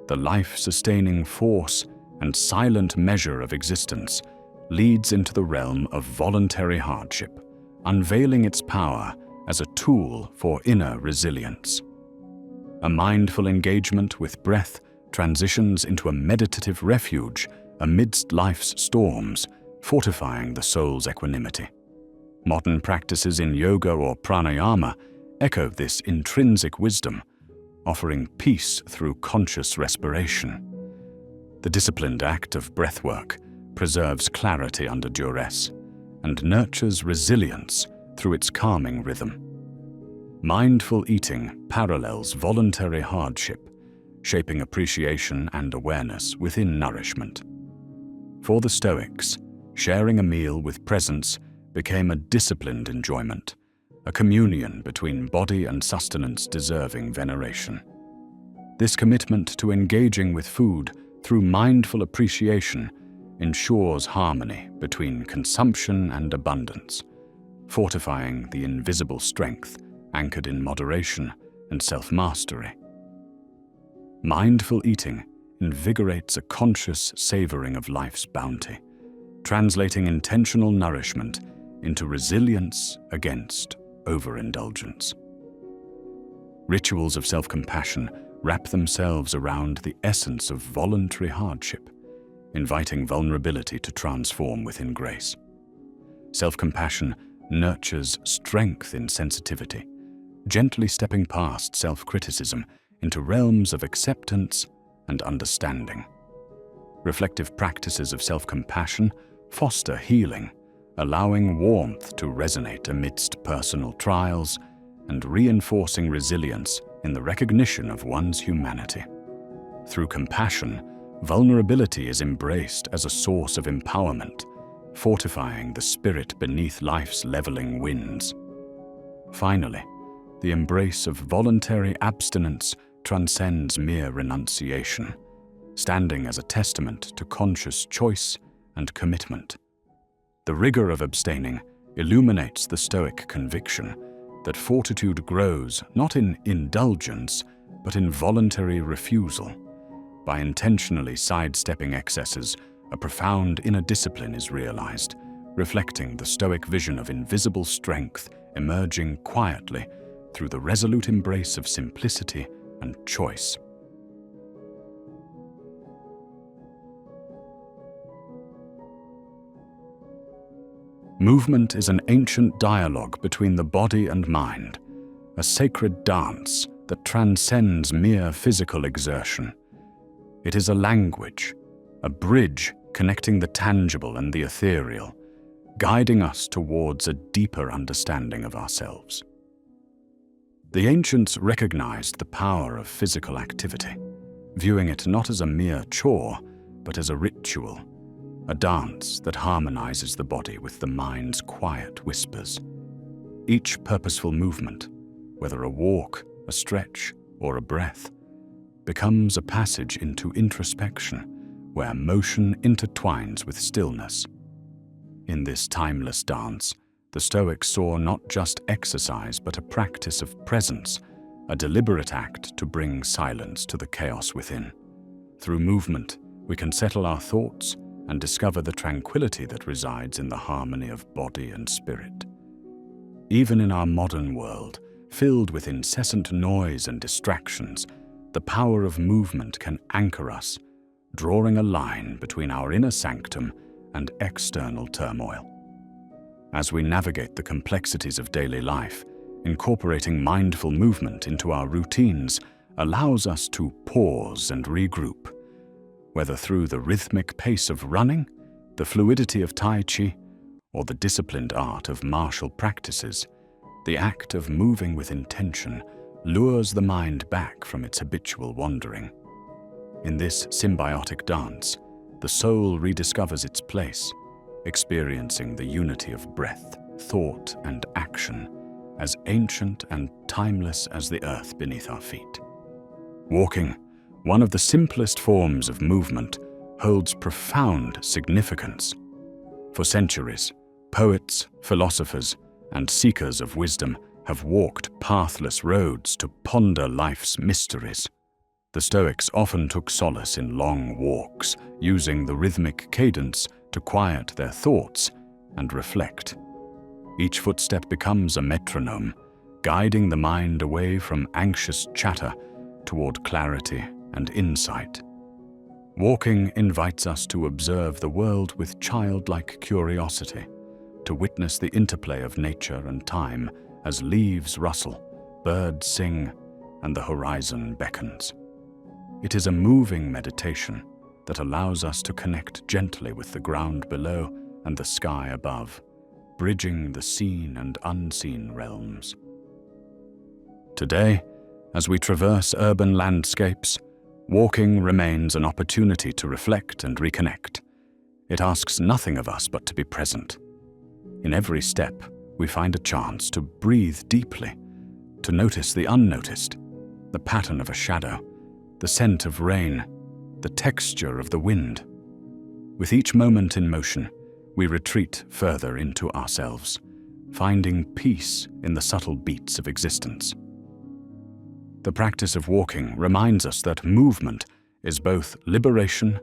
the life-sustaining force and silent measure of existence, leads into the realm of voluntary hardship, unveiling its power as a tool for inner resilience. A mindful engagement with breath transitions into a meditative refuge amidst life's storms, fortifying the soul's equanimity. Modern practices in yoga or pranayama echo this intrinsic wisdom, offering peace through conscious respiration. The disciplined act of breathwork preserves clarity under duress and nurtures resilience through its calming rhythm. Mindful eating parallels voluntary hardship, shaping appreciation and awareness within nourishment. For the Stoics, sharing a meal with presence became a disciplined enjoyment, a communion between body and sustenance deserving veneration. This commitment to engaging with food through mindful appreciation ensures harmony between consumption and abundance, fortifying the invisible strength anchored in moderation and self-mastery. Mindful eating invigorates a conscious savoring of life's bounty, translating intentional nourishment into resilience against overindulgence. Rituals of self-compassion wrap themselves around the essence of voluntary hardship, inviting vulnerability to transform within grace. Self-compassion nurtures strength in sensitivity, gently stepping past self-criticism into realms of acceptance and understanding. Reflective practices of self-compassion foster healing, allowing warmth to resonate amidst personal trials and reinforcing resilience in the recognition of one's humanity. Through compassion, vulnerability is embraced as a source of empowerment, fortifying the spirit beneath life's leveling winds. Finally, the embrace of voluntary abstinence transcends mere renunciation, standing as a testament to conscious choice and commitment. The rigor of abstaining illuminates the Stoic conviction that fortitude grows not in indulgence, but in voluntary refusal. By intentionally sidestepping excesses, a profound inner discipline is realized, reflecting the Stoic vision of invisible strength emerging quietly through the resolute embrace of simplicity and choice. Movement is an ancient dialogue between the body and mind, a sacred dance that transcends mere physical exertion. It is a language, a bridge connecting the tangible and the ethereal, guiding us towards a deeper understanding of ourselves. The ancients recognized the power of physical activity, viewing it not as a mere chore, but as a ritual, a dance that harmonizes the body with the mind's quiet whispers. Each purposeful movement, whether a walk, a stretch, or a breath, becomes a passage into introspection, where motion intertwines with stillness. In this timeless dance, the Stoics saw not just exercise but a practice of presence, a deliberate act to bring silence to the chaos within. Through movement, we can settle our thoughts and discover the tranquility that resides in the harmony of body and spirit. Even in our modern world, filled with incessant noise and distractions, the power of movement can anchor us, drawing a line between our inner sanctum and external turmoil. As we navigate the complexities of daily life, incorporating mindful movement into our routines allows us to pause and regroup. Whether through the rhythmic pace of running, the fluidity of Tai Chi, or the disciplined art of martial practices, the act of moving with intention lures the mind back from its habitual wandering. In this symbiotic dance, the soul rediscovers its place, experiencing the unity of breath, thought, and action, as ancient and timeless as the earth beneath our feet. Walking, one of the simplest forms of movement, holds profound significance. For centuries, poets, philosophers, and seekers of wisdom have walked pathless roads to ponder life's mysteries. The Stoics often took solace in long walks, using the rhythmic cadence to quiet their thoughts and reflect. Each footstep becomes a metronome, guiding the mind away from anxious chatter toward clarity and insight. Walking invites us to observe the world with childlike curiosity, to witness the interplay of nature and time as leaves rustle, birds sing, and the horizon beckons. It is a moving meditation that allows us to connect gently with the ground below and the sky above, bridging the seen and unseen realms. Today, as we traverse urban landscapes, walking remains an opportunity to reflect and reconnect. It asks nothing of us but to be present. In every step, we find a chance to breathe deeply, to notice the unnoticed, the pattern of a shadow, the scent of rain, the texture of the wind. With each moment in motion, we retreat further into ourselves, finding peace in the subtle beats of existence. The practice of walking reminds us that movement is both liberation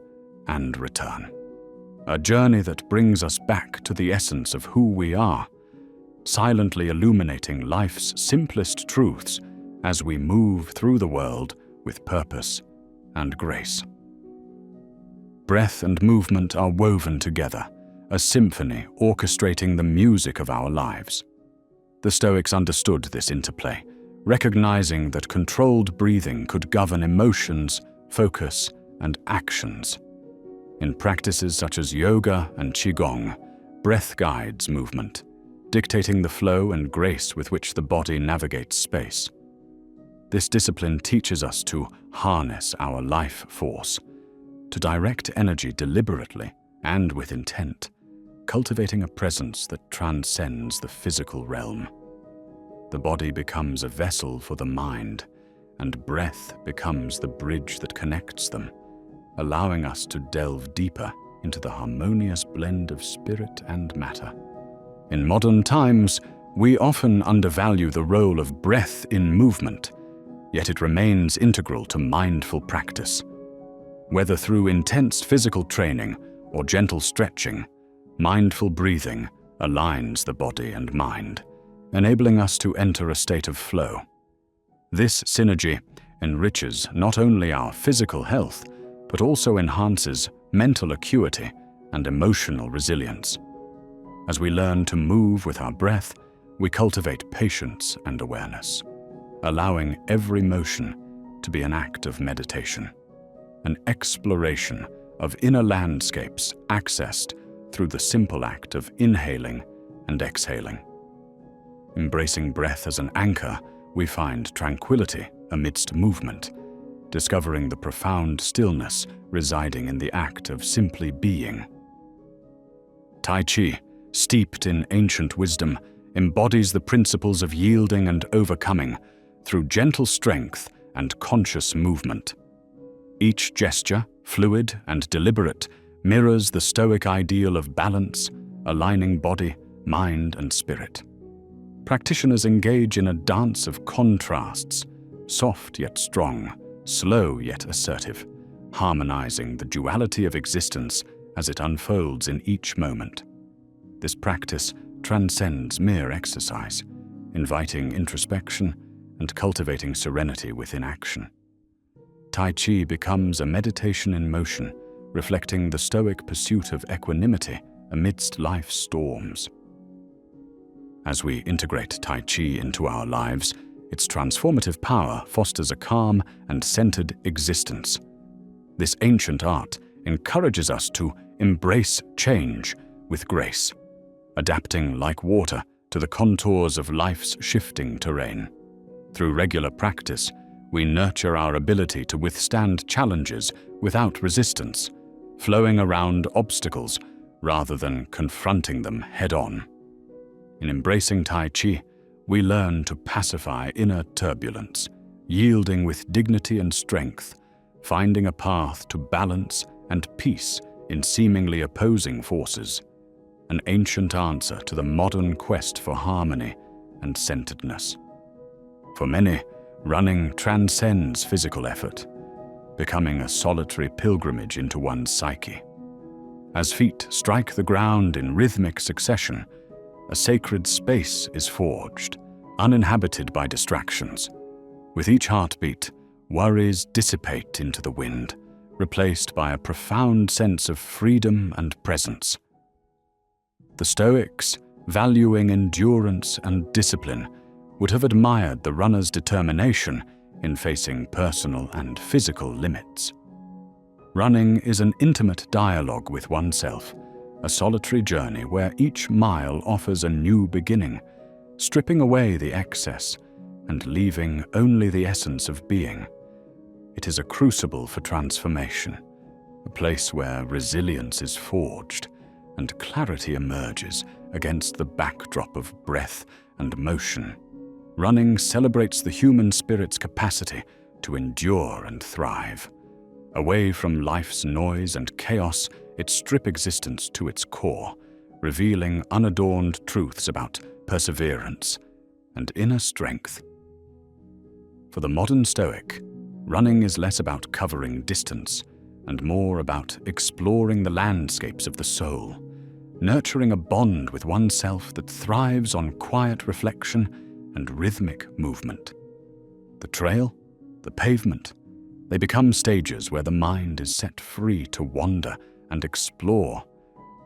and return. A journey that brings us back to the essence of who we are, silently illuminating life's simplest truths as we move through the world with purpose and grace. Breath and movement are woven together, a symphony orchestrating the music of our lives. The Stoics understood this interplay, recognizing that controlled breathing could govern emotions, focus, and actions. In practices such as yoga and qigong, breath guides movement, dictating the flow and grace with which the body navigates space. This discipline teaches us to harness our life force, to direct energy deliberately and with intent, cultivating a presence that transcends the physical realm. The body becomes a vessel for the mind, and breath becomes the bridge that connects them, allowing us to delve deeper into the harmonious blend of spirit and matter. In modern times, we often undervalue the role of breath in movement, yet it remains integral to mindful practice. Whether through intense physical training or gentle stretching, mindful breathing aligns the body and mind, enabling us to enter a state of flow. This synergy enriches not only our physical health, but also enhances mental acuity and emotional resilience. As we learn to move with our breath, we cultivate patience and awareness, allowing every motion to be an act of meditation, an exploration of inner landscapes accessed through the simple act of inhaling and exhaling. Embracing breath as an anchor, we find tranquility amidst movement, discovering the profound stillness residing in the act of simply being. Tai Chi, steeped in ancient wisdom, embodies the principles of yielding and overcoming through gentle strength and conscious movement. Each gesture, fluid and deliberate, mirrors the Stoic ideal of balance, aligning body, mind, and spirit. Practitioners engage in a dance of contrasts, soft yet strong, slow yet assertive, harmonizing the duality of existence as it unfolds in each moment. This practice transcends mere exercise, inviting introspection and cultivating serenity within action. Tai Chi becomes a meditation in motion, reflecting the Stoic pursuit of equanimity amidst life's storms. As we integrate Tai Chi into our lives, its transformative power fosters a calm and centered existence. This ancient art encourages us to embrace change with grace, adapting like water to the contours of life's shifting terrain. Through regular practice, we nurture our ability to withstand challenges without resistance, flowing around obstacles rather than confronting them head-on. In embracing Tai Chi, we learn to pacify inner turbulence, yielding with dignity and strength, finding a path to balance and peace in seemingly opposing forces, an ancient answer to the modern quest for harmony and centeredness. For many, running transcends physical effort, becoming a solitary pilgrimage into one's psyche. As feet strike the ground in rhythmic succession, a sacred space is forged, uninhabited by distractions. With each heartbeat, worries dissipate into the wind, replaced by a profound sense of freedom and presence. The Stoics, valuing endurance and discipline, would have admired the runner's determination in facing personal and physical limits. Running is an intimate dialogue with oneself, a solitary journey where each mile offers a new beginning, stripping away the excess and leaving only the essence of being. It is a crucible for transformation, a place where resilience is forged and clarity emerges against the backdrop of breath and motion. Running celebrates the human spirit's capacity to endure and thrive. Away from life's noise and chaos, it strips existence to its core, revealing unadorned truths about perseverance and inner strength. For the modern Stoic, running is less about covering distance and more about exploring the landscapes of the soul, nurturing a bond with oneself that thrives on quiet reflection and rhythmic movement. The trail, the pavement, they become stages where the mind is set free to wander and explore,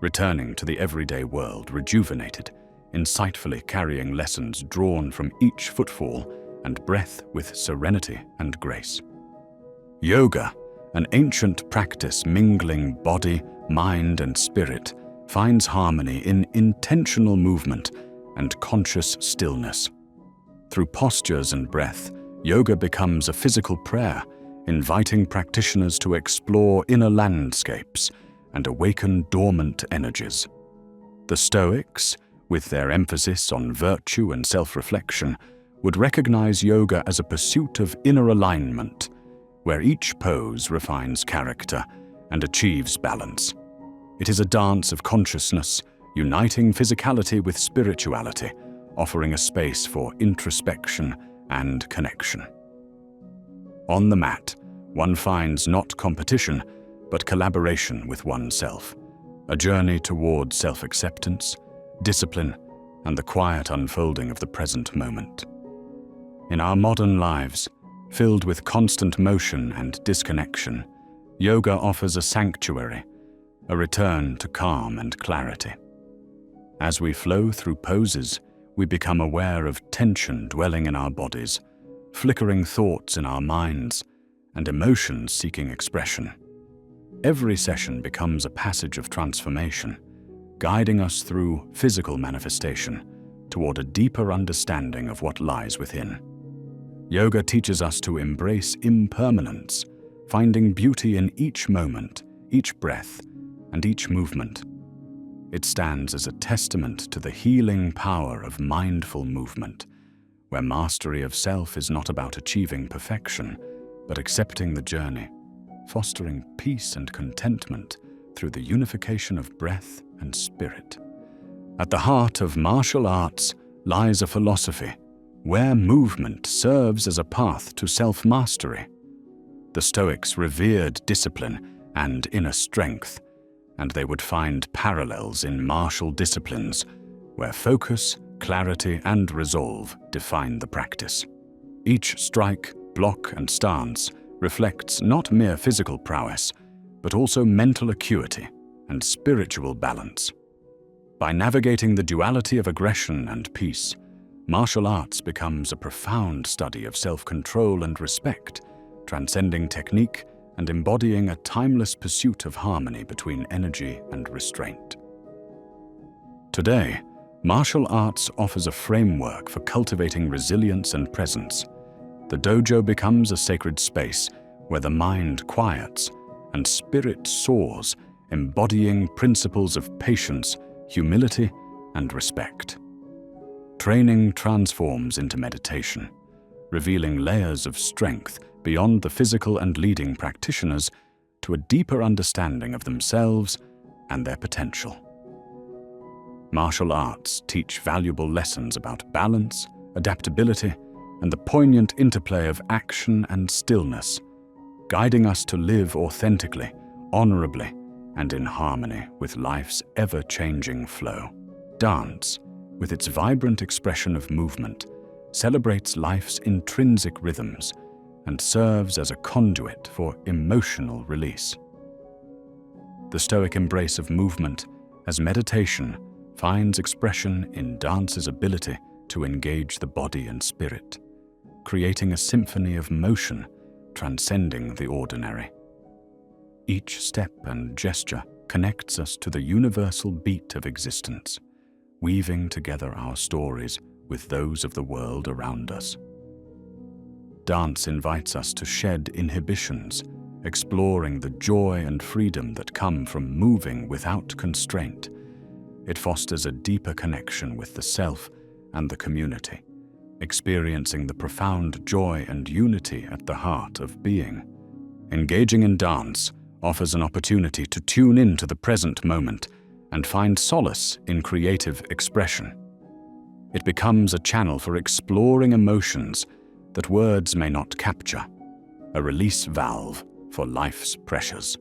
returning to the everyday world rejuvenated, insightfully carrying lessons drawn from each footfall and breath with serenity and grace. Yoga, an ancient practice mingling body, mind, and spirit, finds harmony in intentional movement and conscious stillness. Through postures and breath, yoga becomes a physical prayer, inviting practitioners to explore inner landscapes and awaken dormant energies. The Stoics, with their emphasis on virtue and self-reflection, would recognize yoga as a pursuit of inner alignment, where each pose refines character and achieves balance. It is a dance of consciousness, uniting physicality with spirituality, offering a space for introspection and connection. On the mat, one finds not competition, but collaboration with oneself, a journey toward self-acceptance, discipline, and the quiet unfolding of the present moment. In our modern lives, filled with constant motion and disconnection, yoga offers a sanctuary, a return to calm and clarity. As we flow through poses, we become aware of tension dwelling in our bodies, flickering thoughts in our minds, and emotions seeking expression. Every session becomes a passage of transformation, guiding us through physical manifestation toward a deeper understanding of what lies within. Yoga teaches us to embrace impermanence, finding beauty in each moment, each breath, and each movement. It stands as a testament to the healing power of mindful movement, where mastery of self is not about achieving perfection, but accepting the journey, fostering peace and contentment through the unification of breath and spirit. At the heart of martial arts lies a philosophy where movement serves as a path to self-mastery. The Stoics revered discipline and inner strength, and they would find parallels in martial disciplines where focus, clarity, and resolve define the practice. Each strike, block, and stance reflects not mere physical prowess, but also mental acuity and spiritual balance. By navigating the duality of aggression and peace, martial arts becomes a profound study of self-control and respect, transcending technique and embodying a timeless pursuit of harmony between energy and restraint. Today, martial arts offers a framework for cultivating resilience and presence. The dojo becomes a sacred space where the mind quiets and spirit soars, embodying principles of patience, humility, and respect. training transforms into meditation, revealing layers of strength beyond the physical and leading practitioners to a deeper understanding of themselves and their potential. Martial arts teach valuable lessons about balance, adaptability, and the poignant interplay of action and stillness, guiding us to live authentically, honorably, and in harmony with life's ever-changing flow. Dance, with its vibrant expression of movement, celebrates life's intrinsic rhythms and serves as a conduit for emotional release. The Stoic embrace of movement as meditation finds expression in dance's ability to engage the body and spirit, creating a symphony of motion transcending the ordinary. Each step and gesture connects us to the universal beat of existence, weaving together our stories with those of the world around us. Dance invites us to shed inhibitions, exploring the joy and freedom that come from moving without constraint. It fosters a deeper connection with the self and the community, experiencing the profound joy and unity at the heart of being. Engaging in dance offers an opportunity to tune into the present moment and find solace in creative expression. It becomes a channel for exploring emotions that words may not capture, a release valve for life's pressures.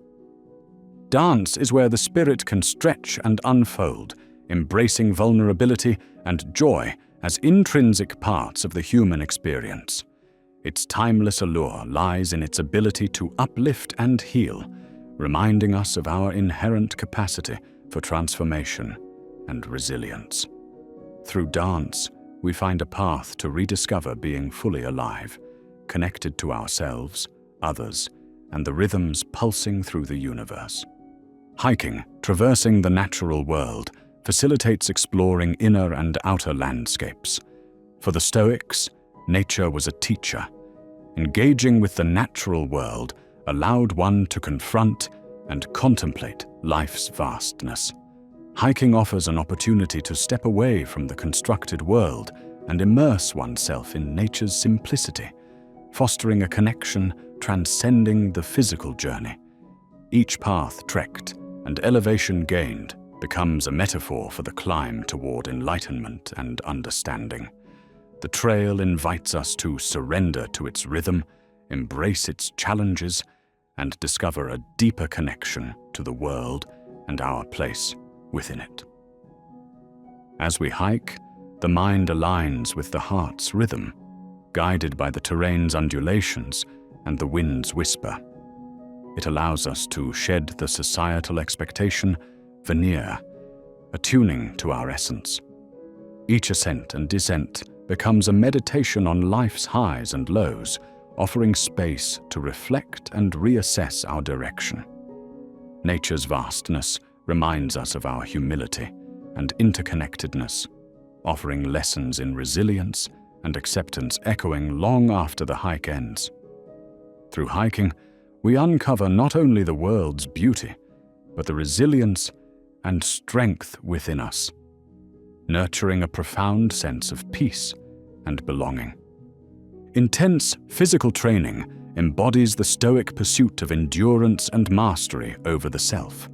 Dance is where the spirit can stretch and unfold, embracing vulnerability and joy as intrinsic parts of the human experience. Its timeless allure lies in its ability to uplift and heal, reminding us of our inherent capacity for transformation and resilience. Through dance, we find a path to rediscover being fully alive, connected to ourselves, others, and the rhythms pulsing through the universe. Hiking, traversing the natural world, facilitates exploring inner and outer landscapes. For the Stoics, nature was a teacher. Engaging with the natural world allowed one to confront and contemplate life's vastness. Hiking offers an opportunity to step away from the constructed world and immerse oneself in nature's simplicity, fostering a connection transcending the physical journey. Each path trekked and elevation gained becomes a metaphor for the climb toward enlightenment and understanding. The trail invites us to surrender to its rhythm, embrace its challenges, and discover a deeper connection to the world and our place within it. As we hike, the mind aligns with the heart's rhythm, guided by the terrain's undulations and the wind's whisper. It allows us to shed the societal expectation veneer, attuning to our essence. Each ascent and descent becomes a meditation on life's highs and lows, offering space to reflect and reassess our direction. Nature's vastness reminds us of our humility and interconnectedness, offering lessons in resilience and acceptance echoing long after the hike ends. Through hiking, we uncover not only the world's beauty, but the resilience and strength within us, nurturing a profound sense of peace and belonging. Intense physical training embodies the Stoic pursuit of endurance and mastery over the self.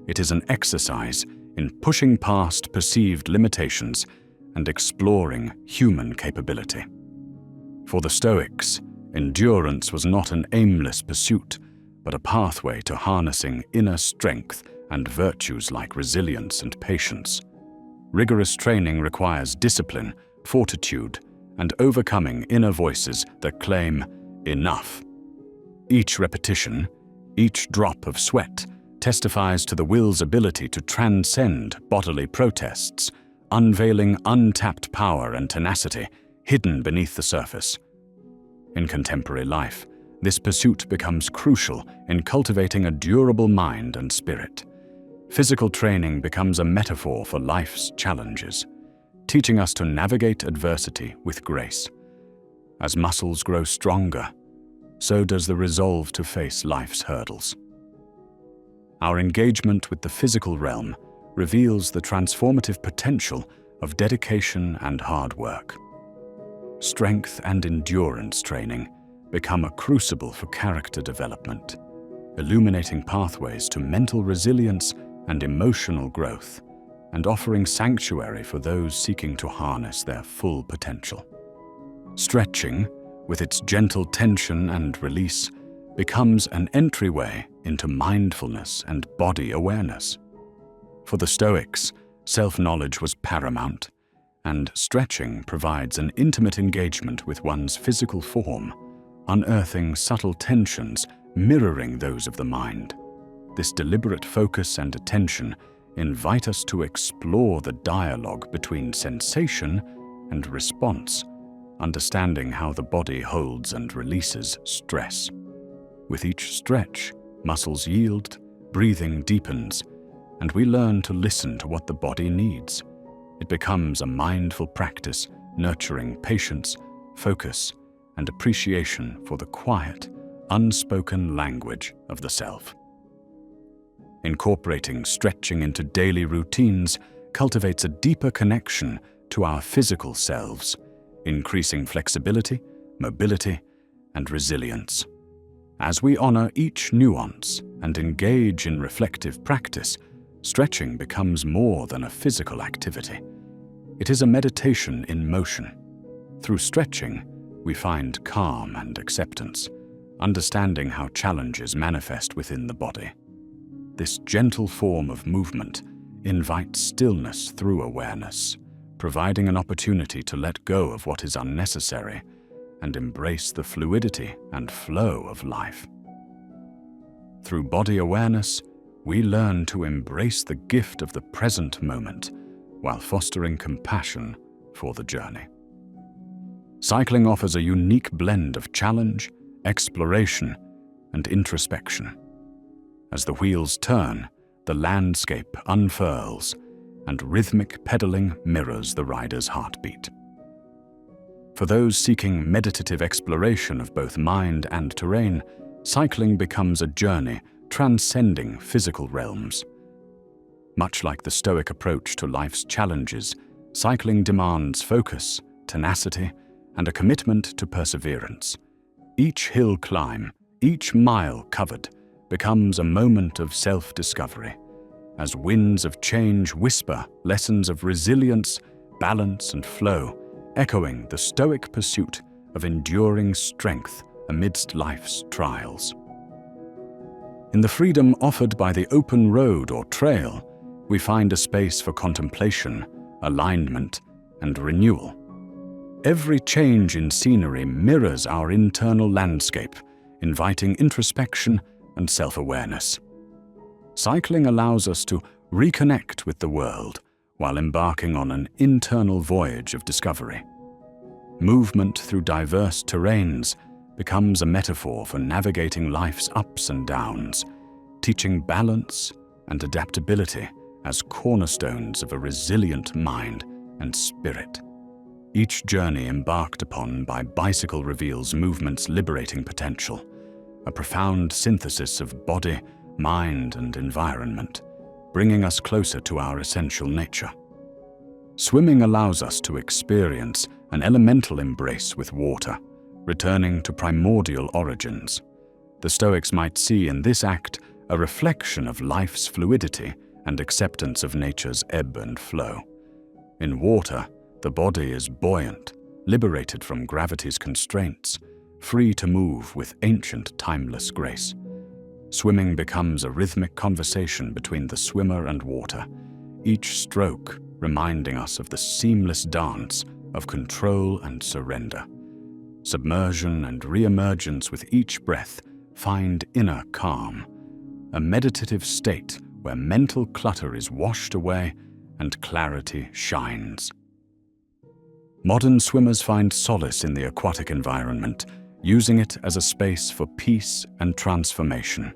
It is an exercise in pushing past perceived limitations and exploring human capability. For the Stoics, endurance was not an aimless pursuit, but a pathway to harnessing inner strength and virtues like resilience and patience. Rigorous training requires discipline, fortitude, and overcoming inner voices that claim enough. Each repetition, each drop of sweat, testifies to the will's ability to transcend bodily protests, unveiling untapped power and tenacity hidden beneath the surface. In contemporary life, this pursuit becomes crucial in cultivating a durable mind and spirit. Physical training becomes a metaphor for life's challenges, teaching us to navigate adversity with grace. As muscles grow stronger, so does the resolve to face life's hurdles. Our engagement with the physical realm reveals the transformative potential of dedication and hard work. Strength and endurance training become a crucible for character development, illuminating pathways to mental resilience and emotional growth, and offering sanctuary for those seeking to harness their full potential. Stretching, with its gentle tension and release, becomes an entryway into mindfulness and body awareness. For the Stoics, self-knowledge was paramount, and stretching provides an intimate engagement with one's physical form, unearthing subtle tensions mirroring those of the mind. This deliberate focus and attention invite us to explore the dialogue between sensation and response, understanding how the body holds and releases stress. With each stretch, muscles yield, breathing deepens, and we learn to listen to what the body needs. It becomes a mindful practice, nurturing patience, focus, and appreciation for the quiet, unspoken language of the self. Incorporating stretching into daily routines cultivates a deeper connection to our physical selves, increasing flexibility, mobility, and resilience. As we honor each nuance and engage in reflective practice, stretching becomes more than a physical activity. It is a meditation in motion. Through stretching, we find calm and acceptance, understanding how challenges manifest within the body. This gentle form of movement invites stillness through awareness, providing an opportunity to let go of what is unnecessary and embrace the fluidity and flow of life. Through body awareness, we learn to embrace the gift of the present moment while fostering compassion for the journey. Cycling offers a unique blend of challenge, exploration, and introspection. As the wheels turn, the landscape unfurls, and rhythmic pedaling mirrors the rider's heartbeat. For those seeking meditative exploration of both mind and terrain, cycling becomes a journey transcending physical realms. Much like the Stoic approach to life's challenges, cycling demands focus, tenacity, and a commitment to perseverance. Each hill climb, each mile covered, becomes a moment of self-discovery, as winds of change whisper lessons of resilience, balance, and flow, echoing the Stoic pursuit of enduring strength amidst life's trials. In the freedom offered by the open road or trail, we find a space for contemplation, alignment, and renewal. Every change in scenery mirrors our internal landscape, inviting introspection and self-awareness. Cycling allows us to reconnect with the world while embarking on an internal voyage of discovery. Movement through diverse terrains becomes a metaphor for navigating life's ups and downs, teaching balance and adaptability as cornerstones of a resilient mind and spirit. Each journey embarked upon by bicycle reveals movement's liberating potential, a profound synthesis of body, mind, and environment, bringing us closer to our essential nature. Swimming allows us to experience an elemental embrace with water, returning to primordial origins. The Stoics might see in this act a reflection of life's fluidity and acceptance of nature's ebb and flow. In water, the body is buoyant, liberated from gravity's constraints, free to move with ancient, timeless grace. Swimming becomes a rhythmic conversation between the swimmer and water, each stroke reminding us of the seamless dance of control and surrender. Submersion and re-emergence with each breath find inner calm, a meditative state where mental clutter is washed away and clarity shines. Modern swimmers find solace in the aquatic environment, using it as a space for peace and transformation.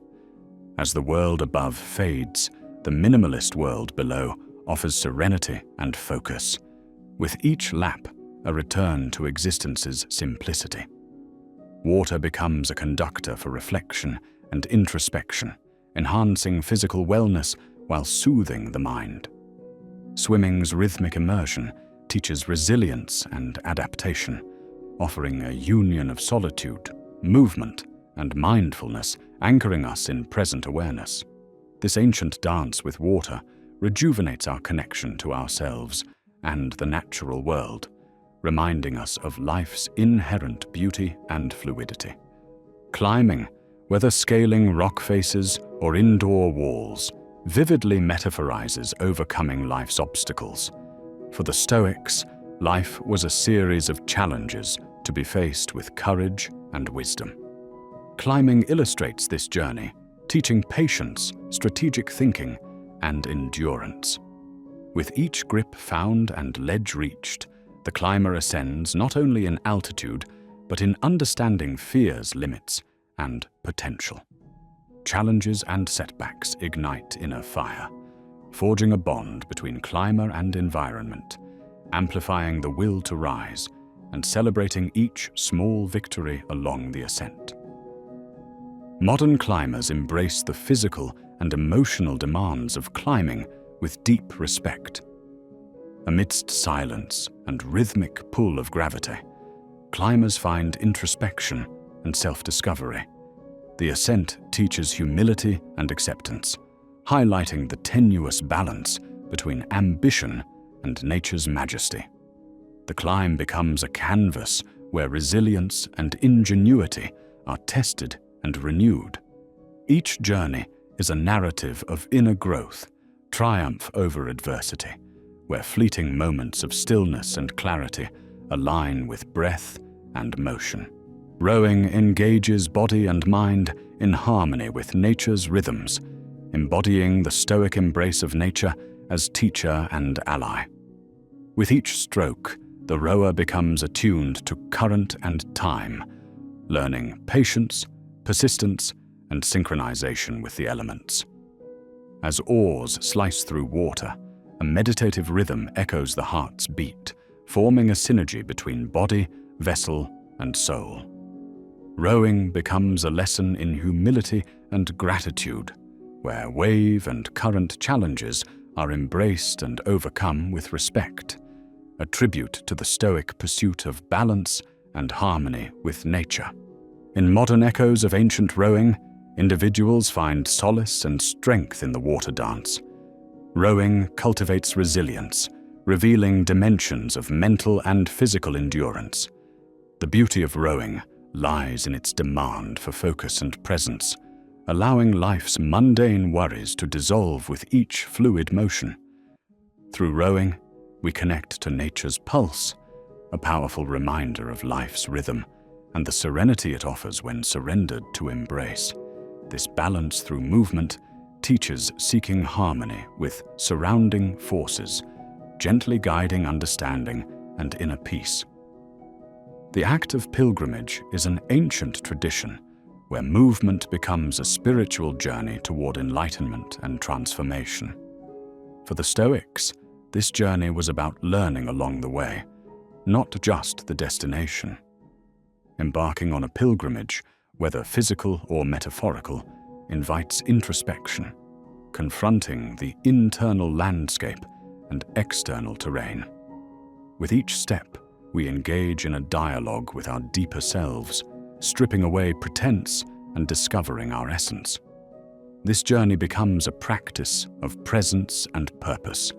As the world above fades, the minimalist world below offers serenity and focus. With each lap, a return to existence's simplicity. Water becomes a conductor for reflection and introspection, enhancing physical wellness while soothing the mind. Swimming's rhythmic immersion teaches resilience and adaptation, offering a union of solitude, movement, and mindfulness, anchoring us in present awareness. This ancient dance with water rejuvenates our connection to ourselves and the natural world, reminding us of life's inherent beauty and fluidity. Climbing, whether scaling rock faces or indoor walls, vividly metaphorizes overcoming life's obstacles. For the Stoics, life was a series of challenges to be faced with courage and wisdom. Climbing illustrates this journey, teaching patience, strategic thinking, and endurance. With each grip found and ledge reached, the climber ascends not only in altitude, but in understanding fear's limits and potential. Challenges and setbacks ignite inner fire, forging a bond between climber and environment, amplifying the will to rise and celebrating each small victory along the ascent. Modern climbers embrace the physical and emotional demands of climbing with deep respect. Amidst silence and rhythmic pull of gravity, climbers find introspection and self-discovery. The ascent teaches humility and acceptance, highlighting the tenuous balance between ambition and nature's majesty. The climb becomes a canvas where resilience and ingenuity are tested and renewed. Each journey is a narrative of inner growth, triumph over adversity, where fleeting moments of stillness and clarity align with breath and motion. Rowing engages body and mind in harmony with nature's rhythms, embodying the Stoic embrace of nature as teacher and ally. With each stroke, the rower becomes attuned to current and time, learning patience, persistence, and synchronization with the elements. As oars slice through water, a meditative rhythm echoes the heart's beat, forming a synergy between body, vessel, and soul. Rowing becomes a lesson in humility and gratitude, where wave and current challenges are embraced and overcome with respect, a tribute to the Stoic pursuit of balance and harmony with nature. In modern echoes of ancient rowing, individuals find solace and strength in the water dance. Rowing cultivates resilience, revealing dimensions of mental and physical endurance. The beauty of rowing lies in its demand for focus and presence, allowing life's mundane worries to dissolve with each fluid motion. Through rowing, we connect to nature's pulse, a powerful reminder of life's rhythm and the serenity it offers when surrendered to embrace. This balance through movement teaches seeking harmony with surrounding forces, gently guiding understanding and inner peace. The act of pilgrimage is an ancient tradition where movement becomes a spiritual journey toward enlightenment and transformation. For the Stoics, this journey was about learning along the way, not just the destination. Embarking on a pilgrimage, whether physical or metaphorical, invites introspection, confronting the internal landscape and external terrain. With each step, we engage in a dialogue with our deeper selves, stripping away pretense and discovering our essence. This journey becomes a practice of presence and purpose,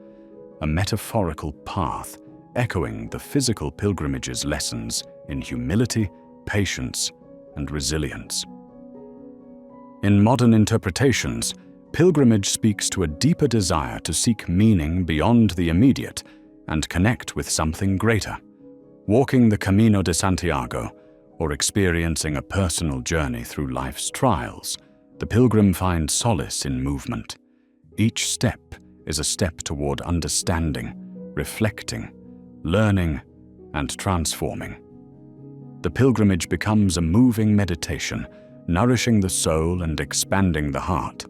a metaphorical path echoing the physical pilgrimage's lessons in humility, patience, and resilience. In modern interpretations, pilgrimage speaks to a deeper desire to seek meaning beyond the immediate and connect with something greater. Walking the Camino de Santiago, or experiencing a personal journey through life's trials, the pilgrim finds solace in movement. Each step is a step toward understanding, reflecting, learning, and transforming. The pilgrimage becomes a moving meditation, nourishing the soul and expanding the heart,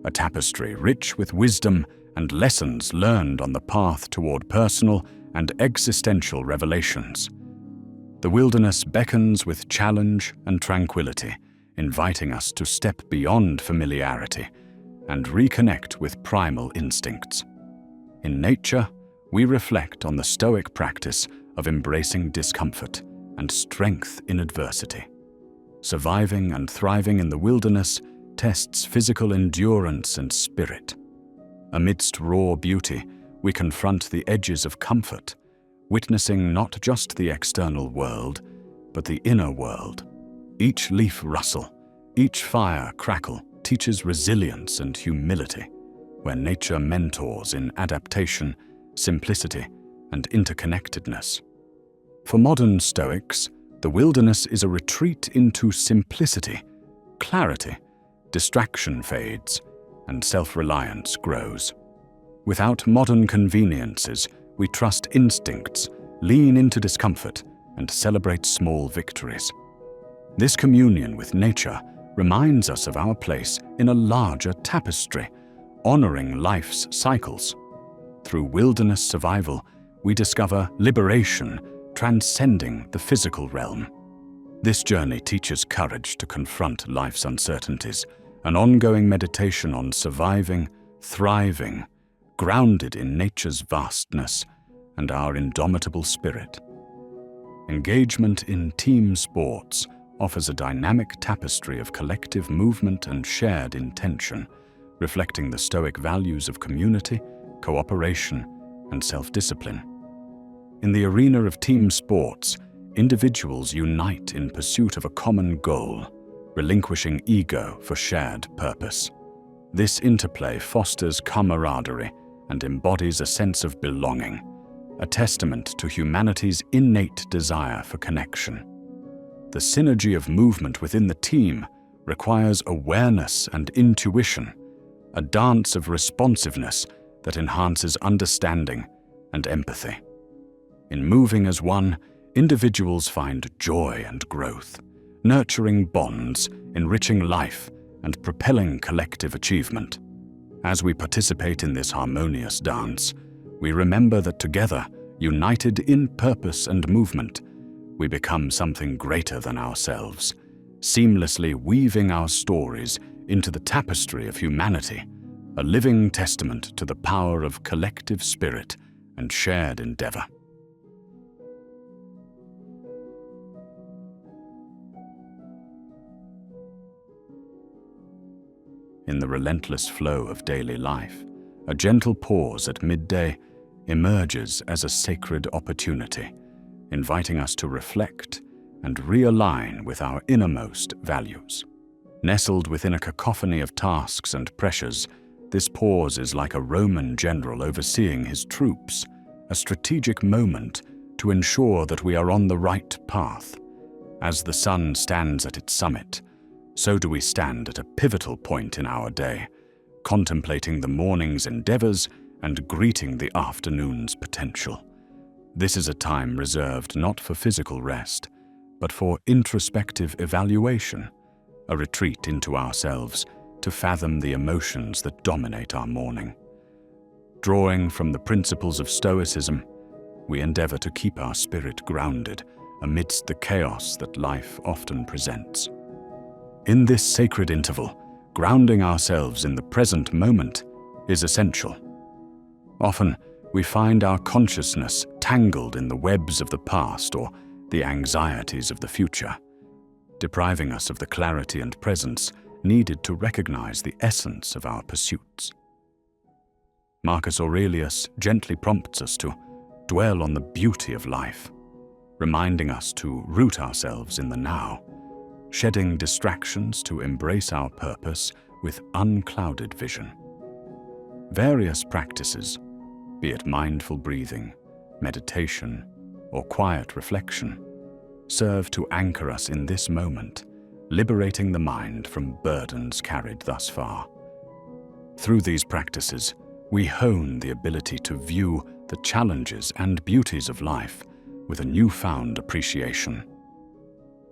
a tapestry rich with wisdom and lessons learned on the path toward personal and existential revelations. The wilderness beckons with challenge and tranquility, inviting us to step beyond familiarity and reconnect with primal instincts. In nature, we reflect on the Stoic practice of embracing discomfort and strength in adversity. Surviving and thriving in the wilderness tests physical endurance and spirit. Amidst raw beauty, we confront the edges of comfort, witnessing not just the external world, but the inner world. Each leaf rustle, each fire crackle teaches resilience and humility, where nature mentors in adaptation, simplicity, and interconnectedness. For modern Stoics, the wilderness is a retreat into simplicity, clarity, distraction fades, and self-reliance grows. Without modern conveniences, we trust instincts, lean into discomfort, and celebrate small victories. This communion with nature reminds us of our place in a larger tapestry, honoring life's cycles. Through wilderness survival, we discover liberation transcending the physical realm. This journey teaches courage to confront life's uncertainties, an ongoing meditation on surviving, thriving, grounded in nature's vastness and our indomitable spirit. Engagement in team sports offers a dynamic tapestry of collective movement and shared intention, reflecting the Stoic values of community, cooperation, and self-discipline. In the arena of team sports, individuals unite in pursuit of a common goal, relinquishing ego for shared purpose. This interplay fosters camaraderie and embodies a sense of belonging, a testament to humanity's innate desire for connection. The synergy of movement within the team requires awareness and intuition, a dance of responsiveness that enhances understanding and empathy. In moving as one, individuals find joy and growth, nurturing bonds, enriching life, and propelling collective achievement. As we participate in this harmonious dance, we remember that together, united in purpose and movement, we become something greater than ourselves, seamlessly weaving our stories into the tapestry of humanity, a living testament to the power of collective spirit and shared endeavor. In the relentless flow of daily life, a gentle pause at midday emerges as a sacred opportunity, inviting us to reflect and realign with our innermost values. Nestled within a cacophony of tasks and pressures, this pause is like a Roman general overseeing his troops, a strategic moment to ensure that we are on the right path. As the sun stands at its summit, so do we stand at a pivotal point in our day, contemplating the morning's endeavors and greeting the afternoon's potential. This is a time reserved not for physical rest, but for introspective evaluation, a retreat into ourselves to fathom the emotions that dominate our morning. Drawing from the principles of Stoicism, we endeavor to keep our spirit grounded amidst the chaos that life often presents. In this sacred interval, grounding ourselves in the present moment is essential. Often, we find our consciousness tangled in the webs of the past or the anxieties of the future, depriving us of the clarity and presence needed to recognize the essence of our pursuits. Marcus Aurelius gently prompts us to dwell on the beauty of life, reminding us to root ourselves in the now, shedding distractions to embrace our purpose with unclouded vision. Various practices, be it mindful breathing, meditation, or quiet reflection, serve to anchor us in this moment, liberating the mind from burdens carried thus far. Through these practices, we hone the ability to view the challenges and beauties of life with a newfound appreciation.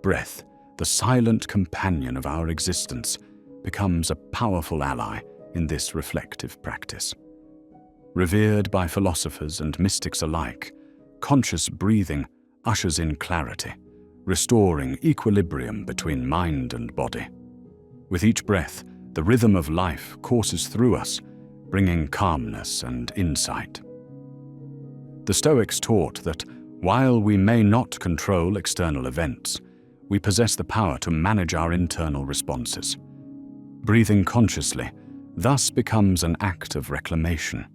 Breath, the silent companion of our existence, becomes a powerful ally in this reflective practice. Revered by philosophers and mystics alike, conscious breathing ushers in clarity, restoring equilibrium between mind and body. With each breath, the rhythm of life courses through us, bringing calmness and insight. The Stoics taught that while we may not control external events, we possess the power to manage our internal responses. Breathing consciously thus becomes an act of reclamation,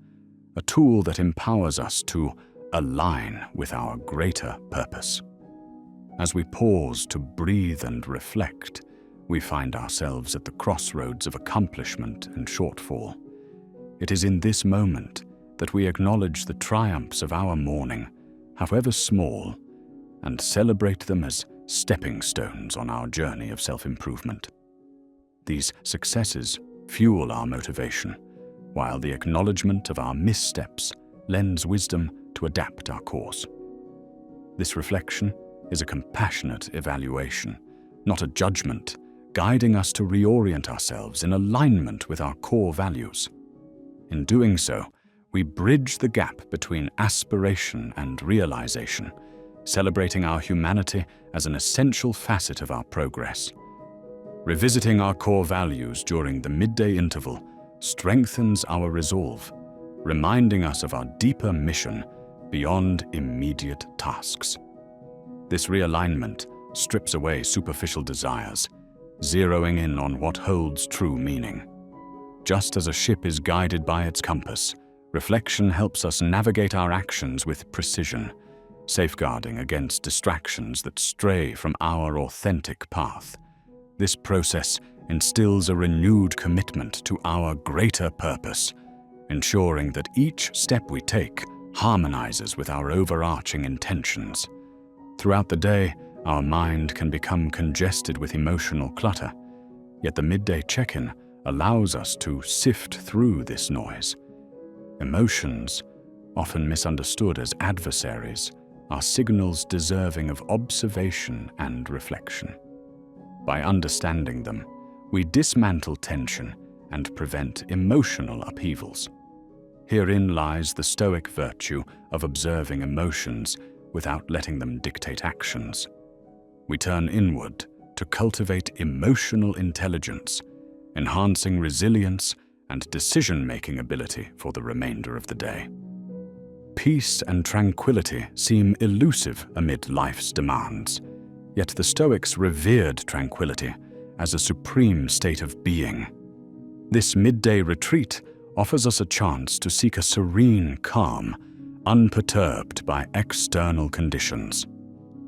a tool that empowers us to align with our greater purpose. As we pause to breathe and reflect, we find ourselves at the crossroads of accomplishment and shortfall. It is in this moment that we acknowledge the triumphs of our morning, however small, and celebrate them as stepping stones on our journey of self-improvement. These successes fuel our motivation, while the acknowledgement of our missteps lends wisdom to adapt our course. This reflection is a compassionate evaluation, not a judgment, guiding us to reorient ourselves in alignment with our core values. In doing so, we bridge the gap between aspiration and realization, celebrating our humanity as an essential facet of our progress. Revisiting our core values during the midday interval strengthens our resolve, reminding us of our deeper mission beyond immediate tasks. This realignment strips away superficial desires, zeroing in on what holds true meaning. Just as a ship is guided by its compass, reflection helps us navigate our actions with precision, safeguarding against distractions that stray from our authentic path. This process instills a renewed commitment to our greater purpose, ensuring that each step we take harmonizes with our overarching intentions. Throughout the day, our mind can become congested with emotional clutter, yet the midday check-in allows us to sift through this noise. Emotions, often misunderstood as adversaries, are signals deserving of observation and reflection. By understanding them, we dismantle tension and prevent emotional upheavals. Herein lies the Stoic virtue of observing emotions without letting them dictate actions. We turn inward to cultivate emotional intelligence, enhancing resilience and decision-making ability for the remainder of the day. Peace and tranquility seem elusive amid life's demands, yet the Stoics revered tranquility as a supreme state of being. This midday retreat offers us a chance to seek a serene calm, unperturbed by external conditions.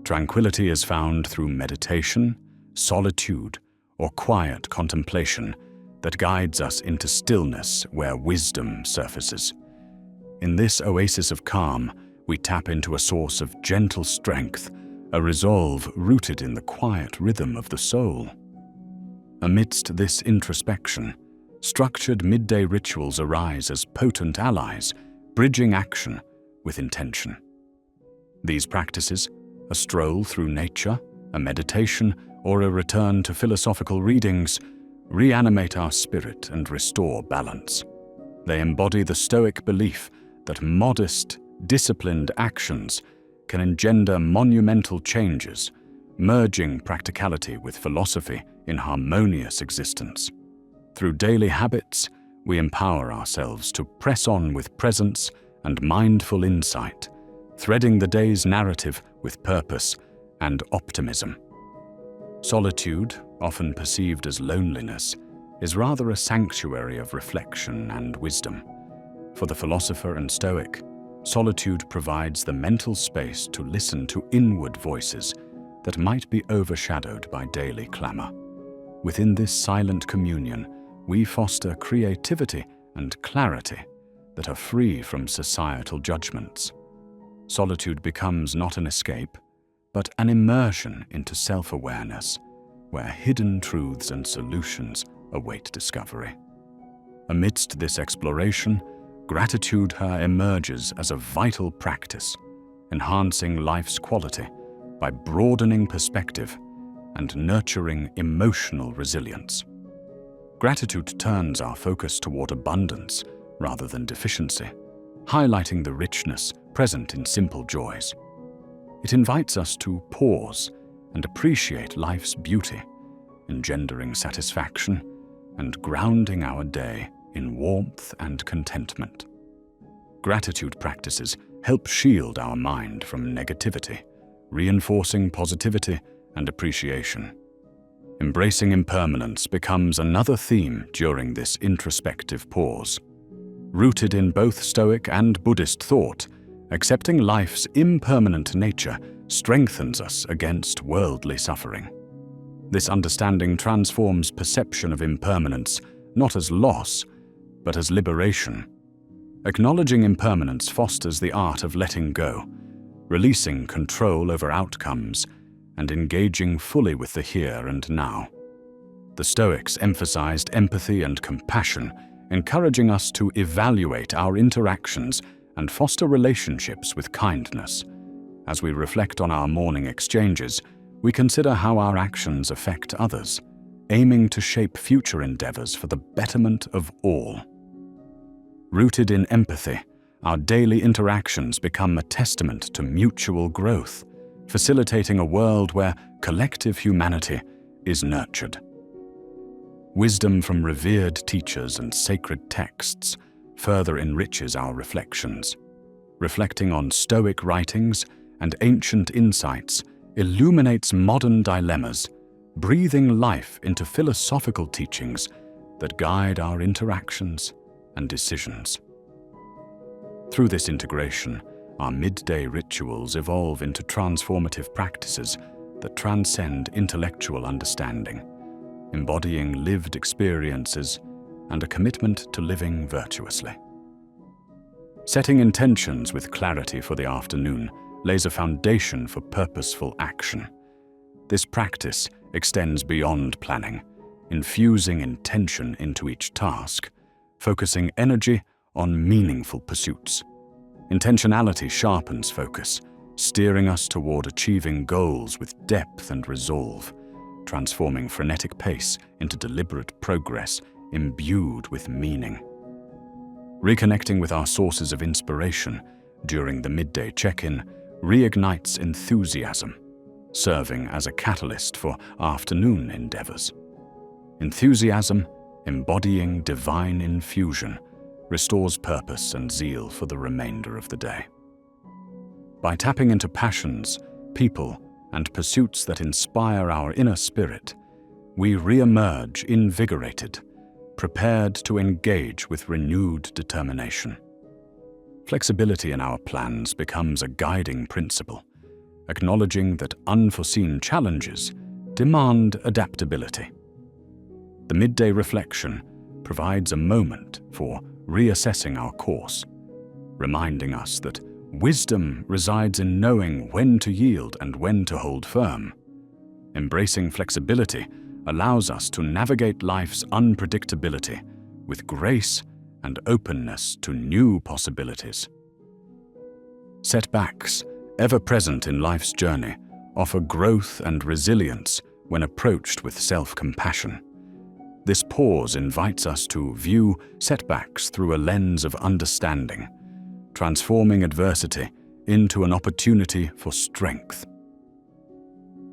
Tranquility is found through meditation, solitude, or quiet contemplation that guides us into stillness where wisdom surfaces. In this oasis of calm, we tap into a source of gentle strength, a resolve rooted in the quiet rhythm of the soul. Amidst this introspection, structured midday rituals arise as potent allies, bridging action with intention. These practices, a stroll through nature, a meditation, or a return to philosophical readings, reanimate our spirit and restore balance. They embody the Stoic belief that modest, disciplined actions can engender monumental changes, merging practicality with philosophy in harmonious existence. Through daily habits, we empower ourselves to press on with presence and mindful insight, threading the day's narrative with purpose and optimism. Solitude, often perceived as loneliness, is rather a sanctuary of reflection and wisdom. For the philosopher and Stoic, solitude provides the mental space to listen to inward voices that might be overshadowed by daily clamor. Within this silent communion, we foster creativity and clarity that are free from societal judgments. Solitude becomes not an escape, but an immersion into self-awareness, where hidden truths and solutions await discovery. Amidst this exploration, gratitude emerges as a vital practice, enhancing life's quality by broadening perspective and nurturing emotional resilience. Gratitude turns our focus toward abundance rather than deficiency, highlighting the richness present in simple joys. It invites us to pause and appreciate life's beauty, engendering satisfaction and grounding our day in warmth and contentment. Gratitude practices help shield our mind from negativity, reinforcing positivity and appreciation. Embracing impermanence becomes another theme during this introspective pause. Rooted in both Stoic and Buddhist thought, accepting life's impermanent nature strengthens us against worldly suffering. This understanding transforms perception of impermanence not as loss, but as liberation. Acknowledging impermanence fosters the art of letting go, releasing control over outcomes, and engaging fully with the here and now. The Stoics emphasized empathy and compassion, encouraging us to evaluate our interactions and foster relationships with kindness. As we reflect on our morning exchanges, we consider how our actions affect others, aiming to shape future endeavors for the betterment of all. Rooted in empathy, our daily interactions become a testament to mutual growth, facilitating a world where collective humanity is nurtured. Wisdom from revered teachers and sacred texts further enriches our reflections. Reflecting on Stoic writings and ancient insights illuminates modern dilemmas, breathing life into philosophical teachings that guide our interactions and decisions. Through this integration, our midday rituals evolve into transformative practices that transcend intellectual understanding, embodying lived experiences and a commitment to living virtuously. Setting intentions with clarity for the afternoon lays a foundation for purposeful action. This practice extends beyond planning, infusing intention into each task, focusing energy on meaningful pursuits. Intentionality sharpens focus, steering us toward achieving goals with depth and resolve, transforming frenetic pace into deliberate progress imbued with meaning. Reconnecting with our sources of inspiration during the midday check-in reignites enthusiasm, serving as a catalyst for afternoon endeavors. Enthusiasm, embodying divine infusion, restores purpose and zeal for the remainder of the day. By tapping into passions, people, and pursuits that inspire our inner spirit, we re-emerge invigorated, prepared to engage with renewed determination. Flexibility in our plans becomes a guiding principle, acknowledging that unforeseen challenges demand adaptability. The midday reflection provides a moment for reassessing our course, reminding us that wisdom resides in knowing when to yield and when to hold firm. Embracing flexibility allows us to navigate life's unpredictability with grace and openness to new possibilities. Setbacks, ever present in life's journey, offer growth and resilience when approached with self-compassion. This pause invites us to view setbacks through a lens of understanding, transforming adversity into an opportunity for strength.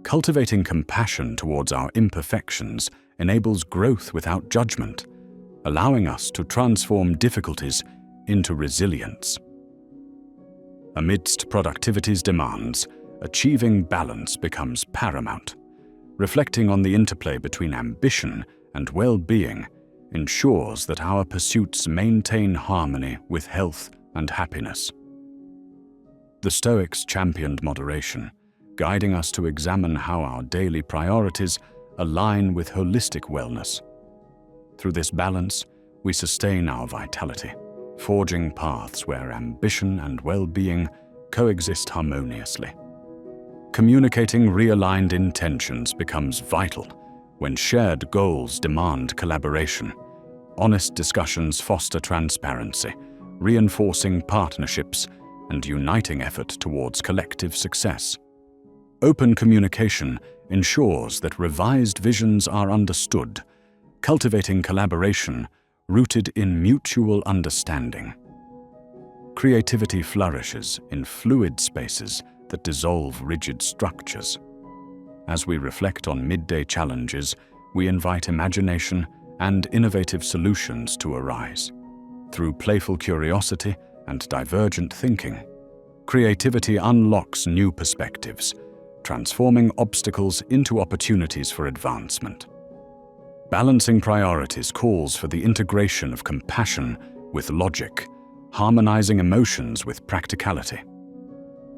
Cultivating compassion towards our imperfections enables growth without judgment, allowing us to transform difficulties into resilience. Amidst productivity's demands, achieving balance becomes paramount. Reflecting on the interplay between ambition and well-being ensures that our pursuits maintain harmony with health and happiness. The Stoics championed moderation, guiding us to examine how our daily priorities align with holistic wellness. Through this balance, we sustain our vitality, forging paths where ambition and well-being coexist harmoniously. Communicating realigned intentions becomes vital when shared goals demand collaboration. Honest discussions foster transparency, reinforcing partnerships and uniting effort towards collective success. Open communication ensures that revised visions are understood, cultivating collaboration rooted in mutual understanding. Creativity flourishes in fluid spaces that dissolve rigid structures. As we reflect on midday challenges, we invite imagination and innovative solutions to arise. Through playful curiosity and divergent thinking, creativity unlocks new perspectives, transforming obstacles into opportunities for advancement. Balancing priorities calls for the integration of compassion with logic, harmonizing emotions with practicality.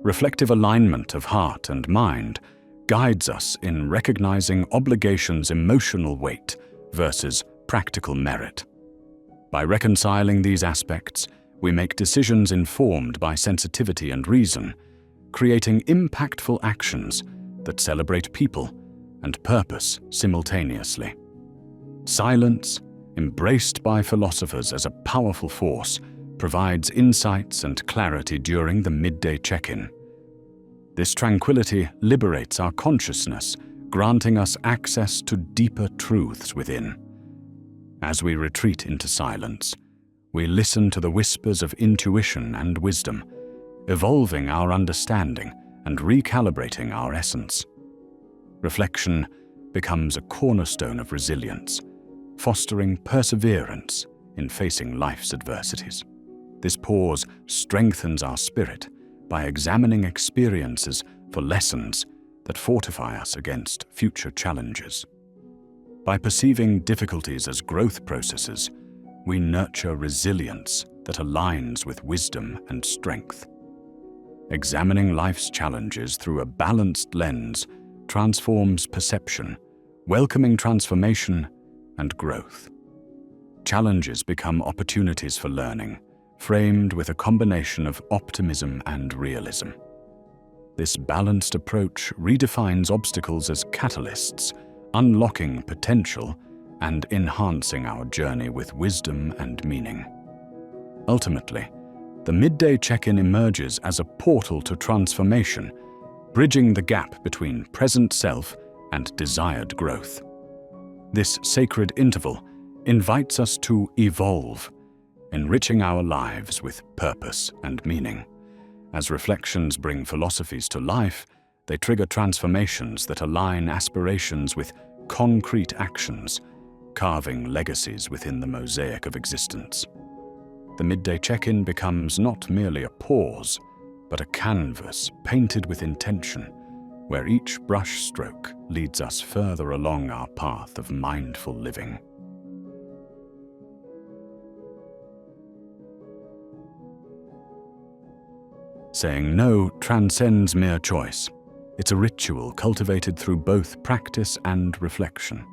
Reflective alignment of heart and mind guides us in recognizing obligation's emotional weight versus practical merit. By reconciling these aspects, we make decisions informed by sensitivity and reason, creating impactful actions that celebrate people and purpose simultaneously. Silence, embraced by philosophers as a powerful force, provides insights and clarity during the midday check-in. This tranquility liberates our consciousness, granting us access to deeper truths within. As we retreat into silence, we listen to the whispers of intuition and wisdom, evolving our understanding and recalibrating our essence. Reflection becomes a cornerstone of resilience, fostering perseverance in facing life's adversities. This pause strengthens our spirit by examining experiences for lessons that fortify us against future challenges. By perceiving difficulties as growth processes, we nurture resilience that aligns with wisdom and strength. Examining life's challenges through a balanced lens transforms perception, welcoming transformation and growth. Challenges become opportunities for learning, framed with a combination of optimism and realism. This balanced approach redefines obstacles as catalysts, unlocking potential and enhancing our journey with wisdom and meaning. Ultimately, the midday check-in emerges as a portal to transformation, bridging the gap between present self and desired growth. This sacred interval invites us to evolve, enriching our lives with purpose and meaning. As reflections bring philosophies to life, they trigger transformations that align aspirations with concrete actions, carving legacies within the mosaic of existence. The midday check-in becomes not merely a pause, but a canvas painted with intention, where each brush stroke leads us further along our path of mindful living. Saying no transcends mere choice. It's a ritual cultivated through both practice and reflection.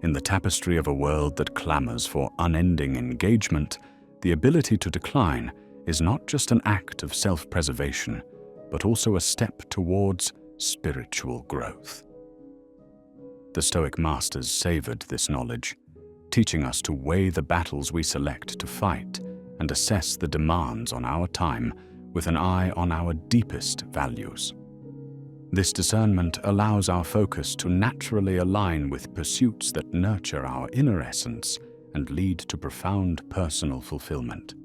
In the tapestry of a world that clamors for unending engagement, the ability to decline is not just an act of self-preservation, but also a step towards spiritual growth. The Stoic masters savored this knowledge, teaching us to weigh the battles we select to fight and assess the demands on our time with an eye on our deepest values. This discernment allows our focus to naturally align with pursuits that nurture our inner essence and lead to profound personal fulfillment.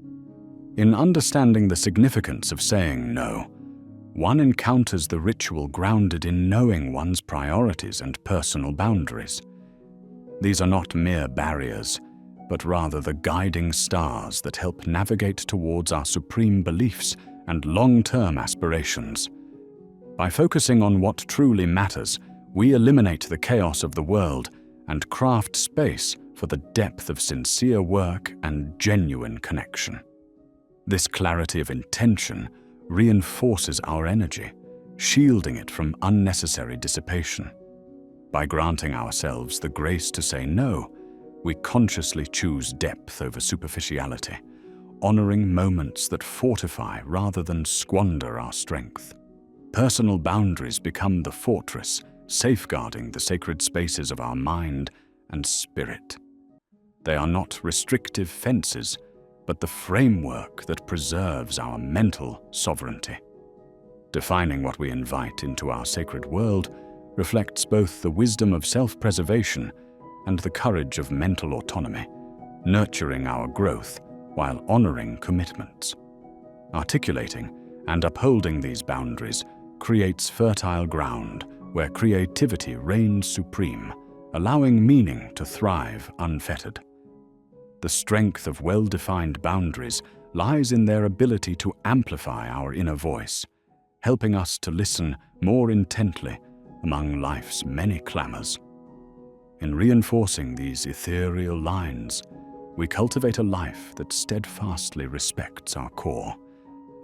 In understanding the significance of saying no, one encounters the ritual grounded in knowing one's priorities and personal boundaries. These are not mere barriers, but rather the guiding stars that help navigate towards our supreme beliefs and long-term aspirations. By focusing on what truly matters, we eliminate the chaos of the world and craft space for the depth of sincere work and genuine connection. This clarity of intention reinforces our energy, shielding it from unnecessary dissipation. By granting ourselves the grace to say no, we consciously choose depth over superficiality, honoring moments that fortify rather than squander our strength. Personal boundaries become the fortress, safeguarding the sacred spaces of our mind and spirit. They are not restrictive fences, but the framework that preserves our mental sovereignty. Defining what we invite into our sacred world reflects both the wisdom of self-preservation and the courage of mental autonomy, nurturing our growth while honoring commitments. Articulating and upholding these boundaries creates fertile ground where creativity reigns supreme allowing meaning to thrive unfettered. The strength of well-defined boundaries lies in their ability to amplify our inner voice, helping us to listen more intently among life's many clamors. In reinforcing these ethereal lines, we cultivate a life that steadfastly respects our core,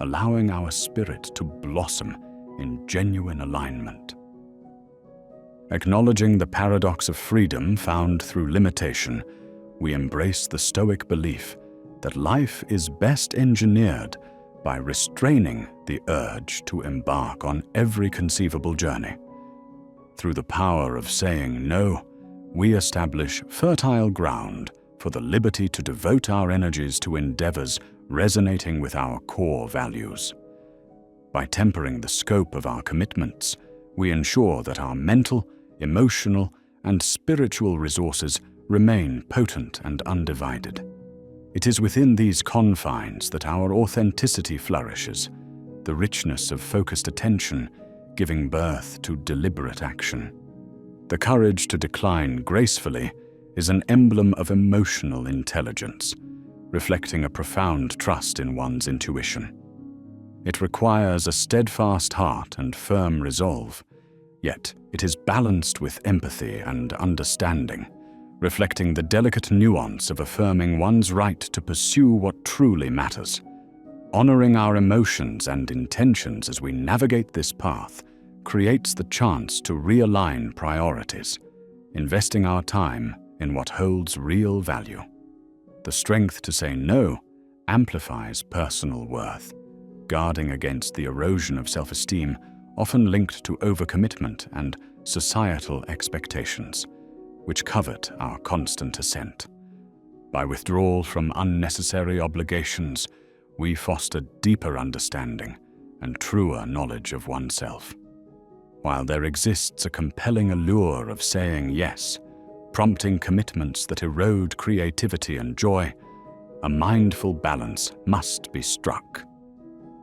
allowing our spirit to blossom in genuine alignment. Acknowledging the paradox of freedom found through limitation, we embrace the Stoic belief that life is best engineered by restraining the urge to embark on every conceivable journey. Through the power of saying no, we establish fertile ground for the liberty to devote our energies to endeavors resonating with our core values. By tempering the scope of our commitments, we ensure that our mental, emotional, and spiritual resources remain potent and undivided. It is within these confines that our authenticity flourishes, the richness of focused attention giving birth to deliberate action. The courage to decline gracefully is an emblem of emotional intelligence, reflecting a profound trust in one's intuition. It requires a steadfast heart and firm resolve, yet it is balanced with empathy and understanding, reflecting the delicate nuance of affirming one's right to pursue what truly matters. Honoring our emotions and intentions as we navigate this path creates the chance to realign priorities, investing our time in what holds real value. The strength to say no amplifies personal worth, guarding against the erosion of self-esteem often linked to overcommitment and societal expectations, which covet our constant ascent. By withdrawal from unnecessary obligations, we foster deeper understanding and truer knowledge of oneself. While there exists a compelling allure of saying yes, prompting commitments that erode creativity and joy, a mindful balance must be struck.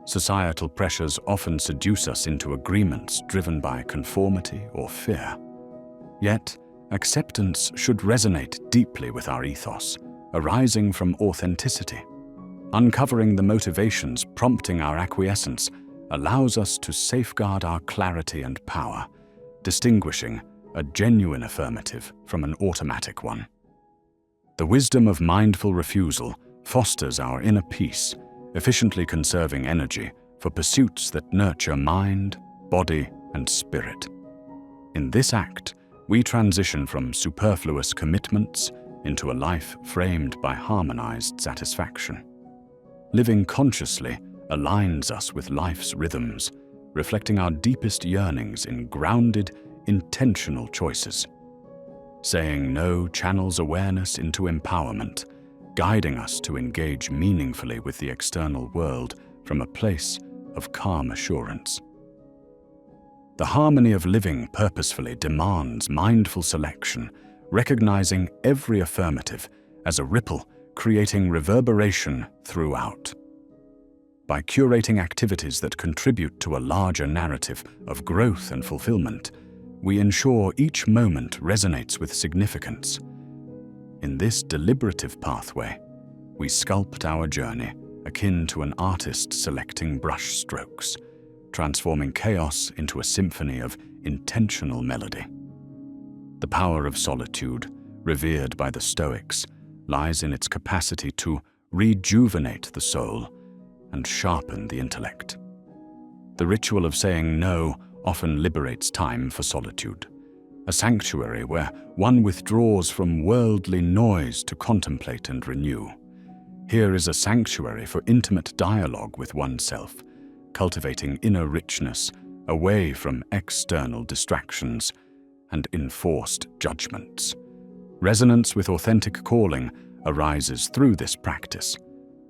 Societal pressures often seduce us into agreements driven by conformity or fear. Yet, acceptance should resonate deeply with our ethos, arising from authenticity. Uncovering the motivations prompting our acquiescence allows us to safeguard our clarity and power, distinguishing a genuine affirmative from an automatic one. The wisdom of mindful refusal fosters our inner peace, efficiently conserving energy for pursuits that nurture mind, body, and spirit. In this act, we transition from superfluous commitments into a life framed by harmonized satisfaction. Living consciously aligns us with life's rhythms, reflecting our deepest yearnings in grounded, intentional choices. Saying no channels awareness into empowerment, guiding us to engage meaningfully with the external world from a place of calm assurance. The harmony of living purposefully demands mindful selection, recognizing every affirmative as a ripple creating reverberation throughout. By curating activities that contribute to a larger narrative of growth and fulfillment, we ensure each moment resonates with significance. In this deliberative pathway, we sculpt our journey akin to an artist selecting brush strokes, transforming chaos into a symphony of intentional melody. The power of solitude, revered by the Stoics, lies in its capacity to rejuvenate the soul and sharpen the intellect. The ritual of saying no often liberates time for solitude, a sanctuary where one withdraws from worldly noise to contemplate and renew. Here is a sanctuary for intimate dialogue with oneself, cultivating inner richness away from external distractions and enforced judgments. Resonance with authentic calling arises through this practice,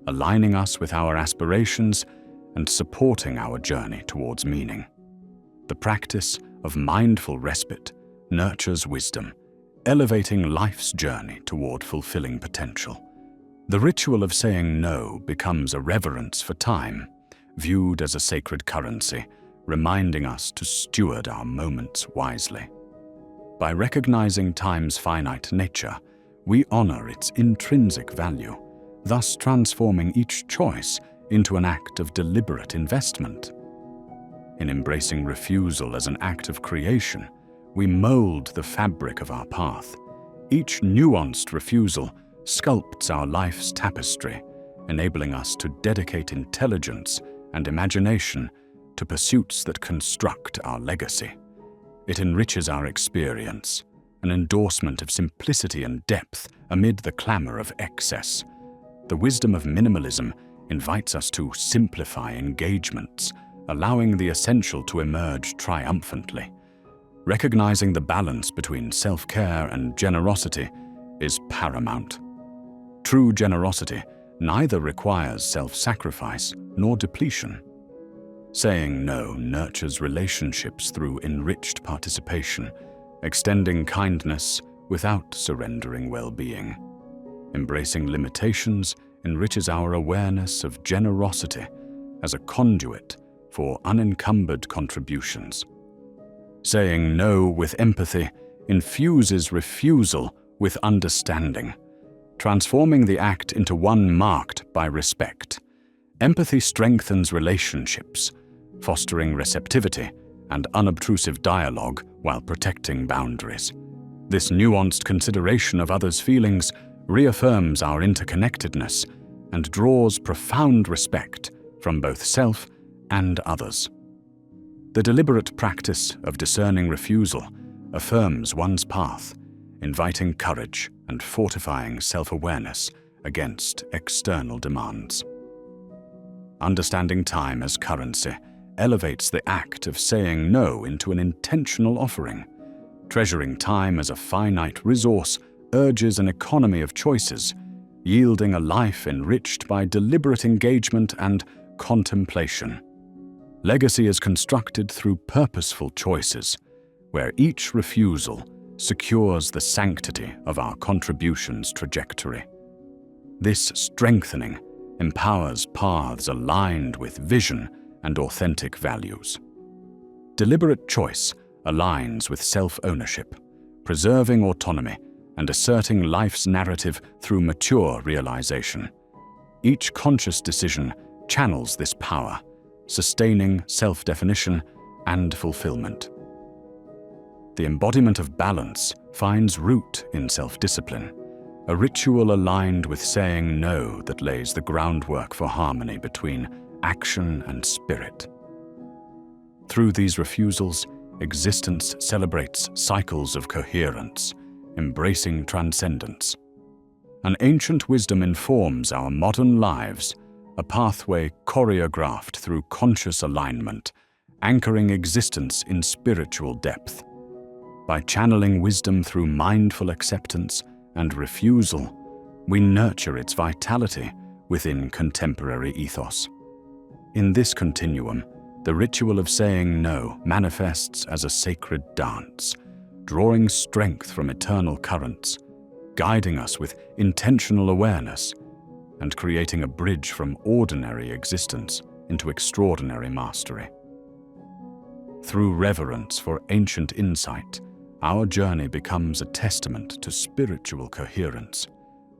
aligning us with our aspirations and supporting our journey towards meaning. The practice of mindful respite nurtures wisdom, elevating life's journey toward fulfilling potential. The ritual of saying no becomes a reverence for time, viewed as a sacred currency, reminding us to steward our moments wisely. By recognizing time's finite nature, we honor its intrinsic value, thus transforming each choice into an act of deliberate investment. In embracing refusal as an act of creation, we mold the fabric of our path. Each nuanced refusal sculpts our life's tapestry, enabling us to dedicate intelligence and imagination to pursuits that construct our legacy. It enriches our experience, an endorsement of simplicity and depth amid the clamor of excess. The wisdom of minimalism invites us to simplify engagements, allowing the essential to emerge triumphantly. Recognizing the balance between self-care and generosity is paramount. True generosity neither requires self-sacrifice nor depletion. Saying no nurtures relationships through enriched participation, extending kindness without surrendering well-being. Embracing limitations enriches our awareness of generosity as a conduit for unencumbered contributions. Saying no with empathy infuses refusal with understanding, transforming the act into one marked by respect. Empathy strengthens relationships, fostering receptivity and unobtrusive dialogue while protecting boundaries. This nuanced consideration of others' feelings reaffirms our interconnectedness and draws profound respect from both self and others. The deliberate practice of discerning refusal affirms one's path, inviting courage and fortifying self-awareness against external demands. Understanding time as currency elevates the act of saying no into an intentional offering. Treasuring time as a finite resource urges an economy of choices, yielding a life enriched by deliberate engagement and contemplation. Legacy is constructed through purposeful choices, where each refusal secures the sanctity of our contribution's trajectory. This strengthening empowers paths aligned with vision and authentic values. Deliberate choice aligns with self-ownership, preserving autonomy and asserting life's narrative through mature realization. Each conscious decision channels this power, sustaining self-definition and fulfillment. The embodiment of balance finds root in self-discipline, a ritual aligned with saying no that lays the groundwork for harmony between action and spirit. Through these refusals, existence celebrates cycles of coherence, embracing transcendence. An ancient wisdom informs our modern lives, a pathway choreographed through conscious alignment, anchoring existence in spiritual depth. By channeling wisdom through mindful acceptance and refusal, we nurture its vitality within contemporary ethos. In this continuum, the ritual of saying no manifests as a sacred dance, drawing strength from eternal currents, guiding us with intentional awareness, and creating a bridge from ordinary existence into extraordinary mastery. Through reverence for ancient insight, our journey becomes a testament to spiritual coherence,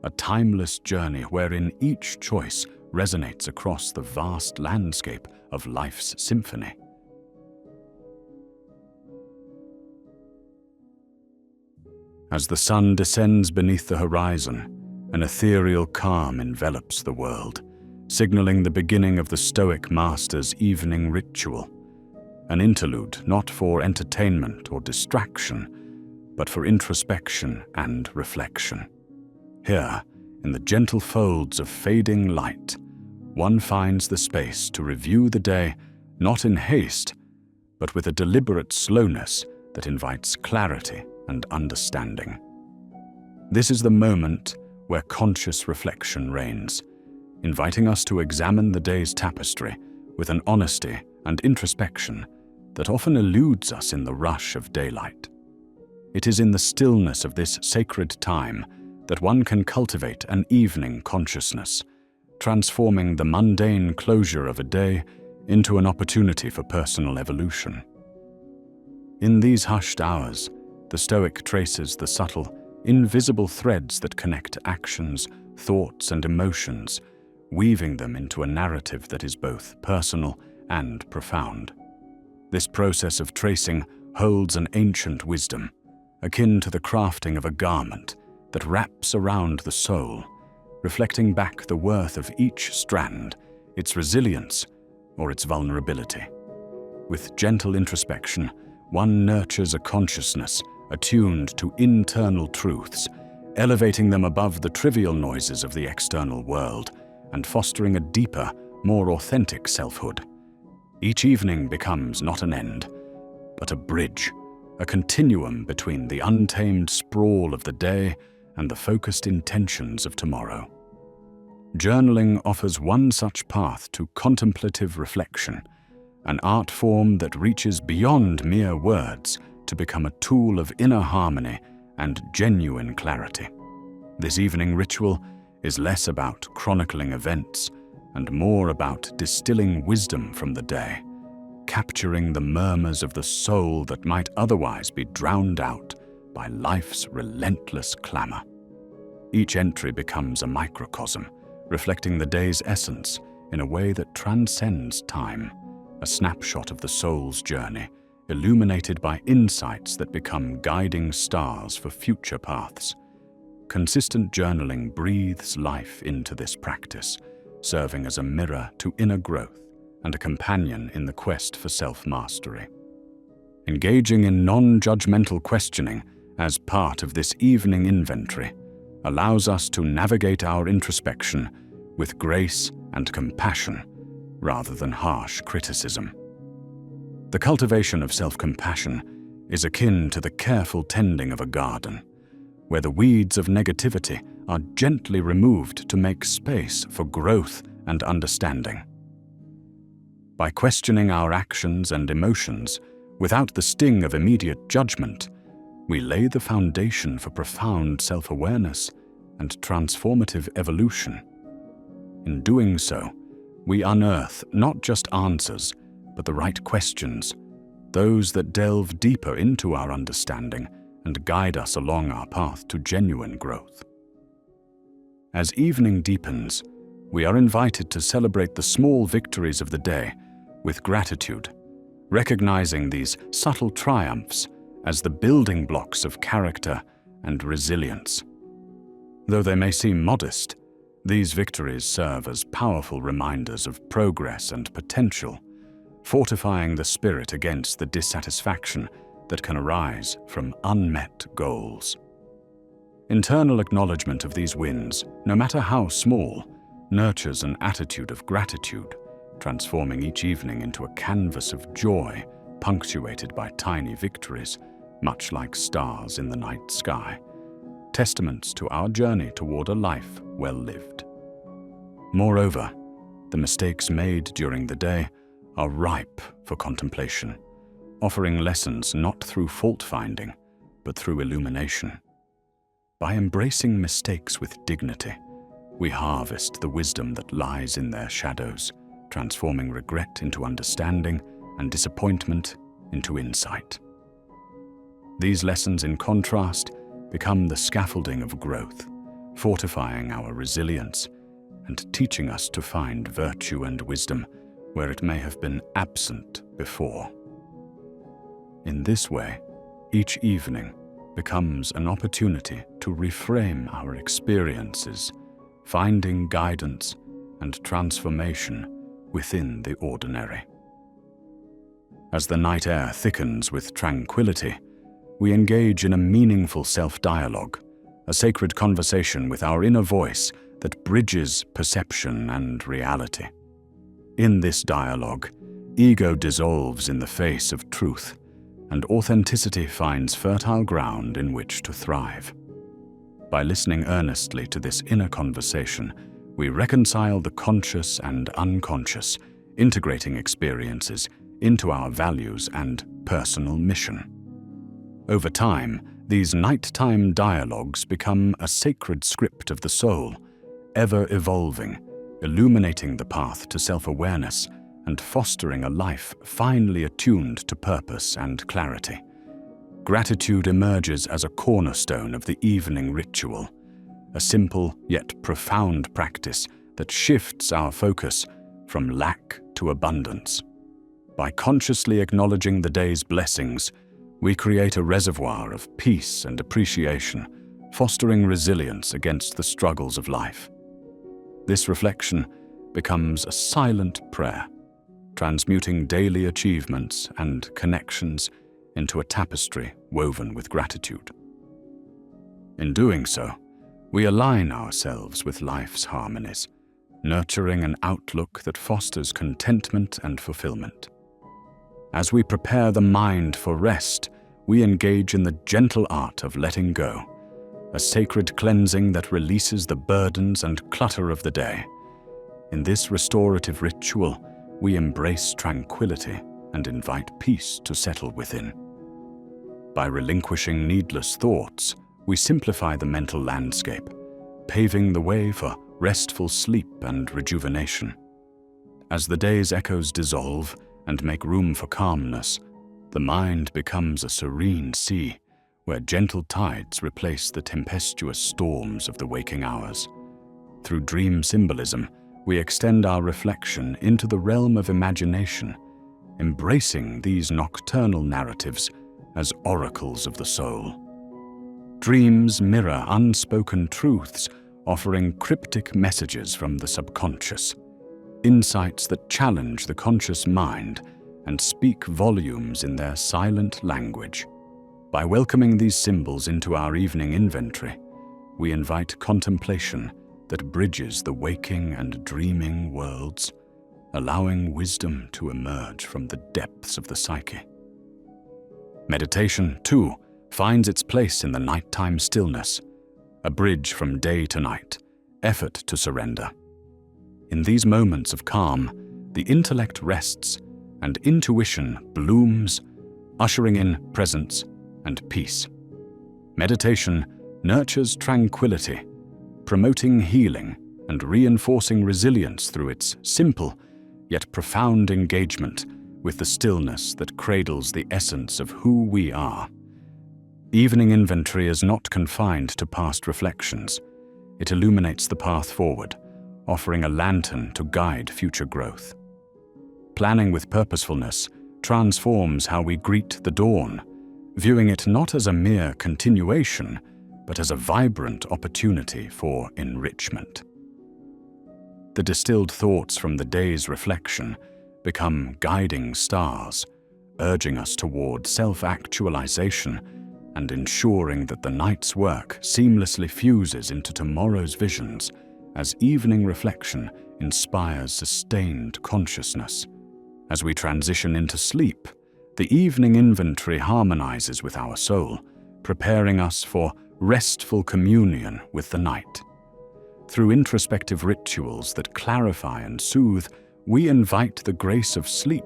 a timeless journey wherein each choice resonates across the vast landscape of life's symphony. As the sun descends beneath the horizon, an ethereal calm envelops the world, signaling the beginning of the Stoic master's evening ritual, an interlude not for entertainment or distraction, but for introspection and reflection. Here, in the gentle folds of fading light, one finds the space to review the day not in haste, but with a deliberate slowness that invites clarity and understanding. This is the moment where conscious reflection reigns, inviting us to examine the day's tapestry with an honesty and introspection that often eludes us in the rush of daylight. It is in the stillness of this sacred time that one can cultivate an evening consciousness, transforming the mundane closure of a day into an opportunity for personal evolution. In these hushed hours, the Stoic traces the subtle, invisible threads that connect actions, thoughts, and emotions, weaving them into a narrative that is both personal and profound. This process of tracing holds an ancient wisdom, akin to the crafting of a garment that wraps around the soul, reflecting back the worth of each strand, its resilience or its vulnerability. With gentle introspection, one nurtures a consciousness attuned to internal truths, elevating them above the trivial noises of the external world and fostering a deeper, more authentic selfhood. Each evening becomes not an end, but a bridge, a continuum between the untamed sprawl of the day and the focused intentions of tomorrow. Journaling offers one such path to contemplative reflection, an art form that reaches beyond mere words to become a tool of inner harmony and genuine clarity. This evening ritual is less about chronicling events and more about distilling wisdom from the day, capturing the murmurs of the soul that might otherwise be drowned out by life's relentless clamor. Each entry becomes a microcosm, reflecting the day's essence in a way that transcends time, a snapshot of the soul's journey, illuminated by insights that become guiding stars for future paths. Consistent journaling breathes life into this practice, serving as a mirror to inner growth and a companion in the quest for self-mastery. Engaging in non-judgmental questioning as part of this evening inventory allows us to navigate our introspection with grace and compassion rather than harsh criticism. The cultivation of self-compassion is akin to the careful tending of a garden, where the weeds of negativity are gently removed to make space for growth and understanding. By questioning our actions and emotions without the sting of immediate judgment, we lay the foundation for profound self-awareness and transformative evolution. In doing so, we unearth not just answers, but the right questions, those that delve deeper into our understanding and guide us along our path to genuine growth. As evening deepens, we are invited to celebrate the small victories of the day with gratitude, recognizing these subtle triumphs as the building blocks of character and resilience. Though they may seem modest, these victories serve as powerful reminders of progress and potential, fortifying the spirit against the dissatisfaction that can arise from unmet goals. Internal acknowledgement of these wins, no matter how small, nurtures an attitude of gratitude, transforming each evening into a canvas of joy punctuated by tiny victories, much like stars in the night sky, testaments to our journey toward a life well lived. Moreover, the mistakes made during the day are ripe for contemplation, offering lessons not through fault-finding, but through illumination. By embracing mistakes with dignity, we harvest the wisdom that lies in their shadows, transforming regret into understanding and disappointment into insight. These lessons, in contrast, become the scaffolding of growth, fortifying our resilience and teaching us to find virtue and wisdom where it may have been absent before. In this way, each evening becomes an opportunity to reframe our experiences, finding guidance and transformation within the ordinary. As the night air thickens with tranquility, we engage in a meaningful self-dialogue, a sacred conversation with our inner voice that bridges perception and reality. In this dialogue, ego dissolves in the face of truth, and authenticity finds fertile ground in which to thrive. By listening earnestly to this inner conversation, we reconcile the conscious and unconscious, integrating experiences into our values and personal mission. Over time, these nighttime dialogues become a sacred script of the soul, ever evolving, illuminating the path to self-awareness and fostering a life finely attuned to purpose and clarity. Gratitude emerges as a cornerstone of the evening ritual, a simple yet profound practice that shifts our focus from lack to abundance. By consciously acknowledging the day's blessings, we create a reservoir of peace and appreciation, fostering resilience against the struggles of life. This reflection becomes a silent prayer, transmuting daily achievements and connections into a tapestry woven with gratitude. In doing so, we align ourselves with life's harmonies, nurturing an outlook that fosters contentment and fulfillment. As we prepare the mind for rest, we engage in the gentle art of letting go, a sacred cleansing that releases the burdens and clutter of the day. In this restorative ritual, we embrace tranquility and invite peace to settle within. By relinquishing needless thoughts, we simplify the mental landscape, paving the way for restful sleep and rejuvenation. As the day's echoes dissolve and make room for calmness, the mind becomes a serene sea where gentle tides replace the tempestuous storms of the waking hours. Through dream symbolism, we extend our reflection into the realm of imagination, embracing these nocturnal narratives as oracles of the soul. Dreams mirror unspoken truths, offering cryptic messages from the subconscious, insights that challenge the conscious mind and speak volumes in their silent language. By welcoming these symbols into our evening inventory, we invite contemplation that bridges the waking and dreaming worlds, allowing wisdom to emerge from the depths of the psyche. Meditation, too, finds its place in the nighttime stillness, a bridge from day to night, effort to surrender. In these moments of calm, the intellect rests and intuition blooms, ushering in presence and peace. Meditation nurtures tranquility, promoting healing and reinforcing resilience through its simple yet profound engagement with the stillness that cradles the essence of who we are. Evening inventory is not confined to past reflections. It illuminates the path forward, offering a lantern to guide future growth. Planning with purposefulness transforms how we greet the dawn, viewing it not as a mere continuation, but as a vibrant opportunity for enrichment. The distilled thoughts from the day's reflection become guiding stars, urging us toward self-actualization and ensuring that the night's work seamlessly fuses into tomorrow's visions as evening reflection inspires sustained consciousness. As we transition into sleep, the evening inventory harmonizes with our soul, preparing us for restful communion with the night. Through introspective rituals that clarify and soothe, we invite the grace of sleep,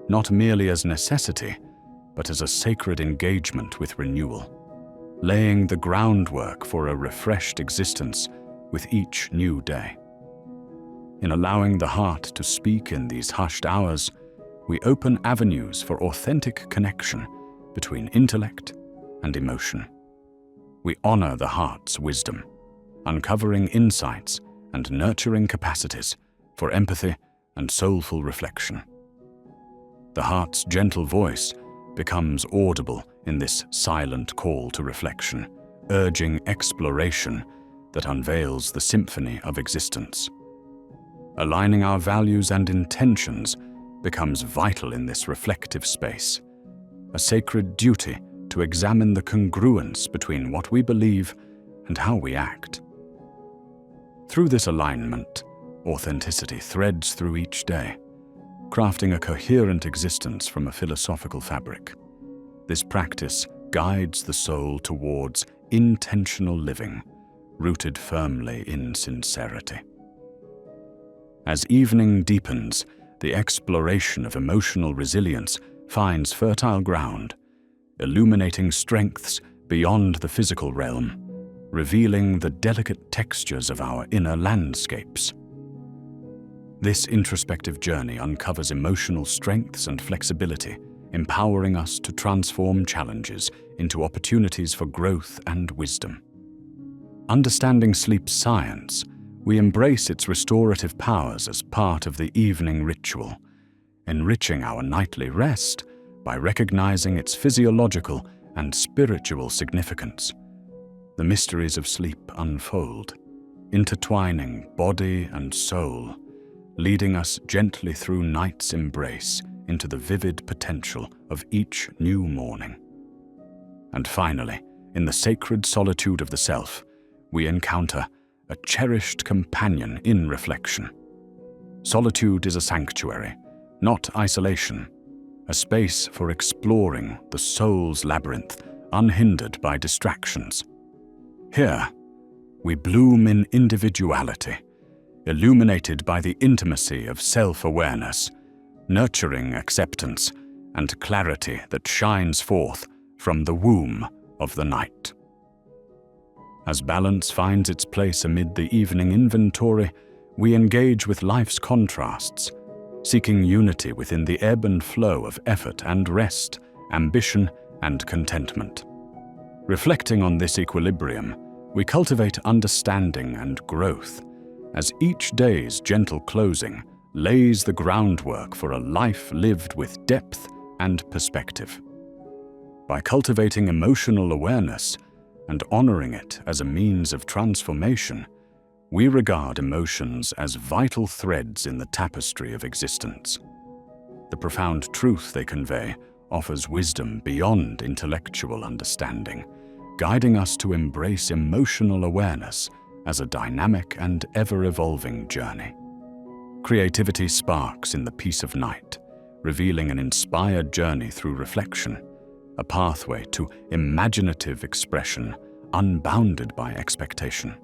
not merely as necessity, but as a sacred engagement with renewal, laying the groundwork for a refreshed existence with each new day. In allowing the heart to speak in these hushed hours, we open avenues for authentic connection between intellect and emotion. We honor the heart's wisdom, uncovering insights and nurturing capacities for empathy and soulful reflection. The heart's gentle voice becomes audible in this silent call to reflection, urging exploration that unveils the symphony of existence. Aligning our values and intentions becomes vital in this reflective space, a sacred duty to examine the congruence between what we believe and how we act. Through this alignment, authenticity threads through each day, crafting a coherent existence from a philosophical fabric. This practice guides the soul towards intentional living, rooted firmly in sincerity. As evening deepens, the exploration of emotional resilience finds fertile ground, illuminating strengths beyond the physical realm, revealing the delicate textures of our inner landscapes. This introspective journey uncovers emotional strengths and flexibility, empowering us to transform challenges into opportunities for growth and wisdom. Understanding sleep's science, we embrace its restorative powers as part of the evening ritual, enriching our nightly rest by recognizing its physiological and spiritual significance. The mysteries of sleep unfold, intertwining body and soul, leading us gently through night's embrace into the vivid potential of each new morning. And finally, in the sacred solitude of the self, we encounter a cherished companion in reflection. Solitude is a sanctuary, not isolation, a space for exploring the soul's labyrinth unhindered by distractions. Here, we bloom in individuality, illuminated by the intimacy of self-awareness, nurturing acceptance and clarity that shines forth from the womb of the night. As balance finds its place amid the evening inventory, we engage with life's contrasts, seeking unity within the ebb and flow of effort and rest, ambition and contentment. Reflecting on this equilibrium, we cultivate understanding and growth, as each day's gentle closing lays the groundwork for a life lived with depth and perspective. By cultivating emotional awareness and honoring it as a means of transformation, we regard emotions as vital threads in the tapestry of existence. The profound truth they convey offers wisdom beyond intellectual understanding, guiding us to embrace emotional awareness as a dynamic and ever-evolving journey. Creativity sparks in the peace of night, revealing an inspired journey through reflection, a pathway to imaginative expression unbounded by expectation.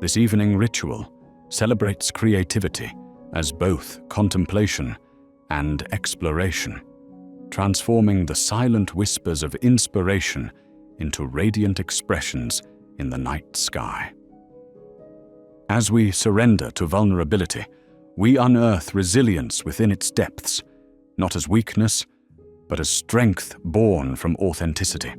This evening ritual celebrates creativity as both contemplation and exploration, transforming the silent whispers of inspiration into radiant expressions in the night sky. As we surrender to vulnerability, we unearth resilience within its depths, not as weakness, but as strength born from authenticity.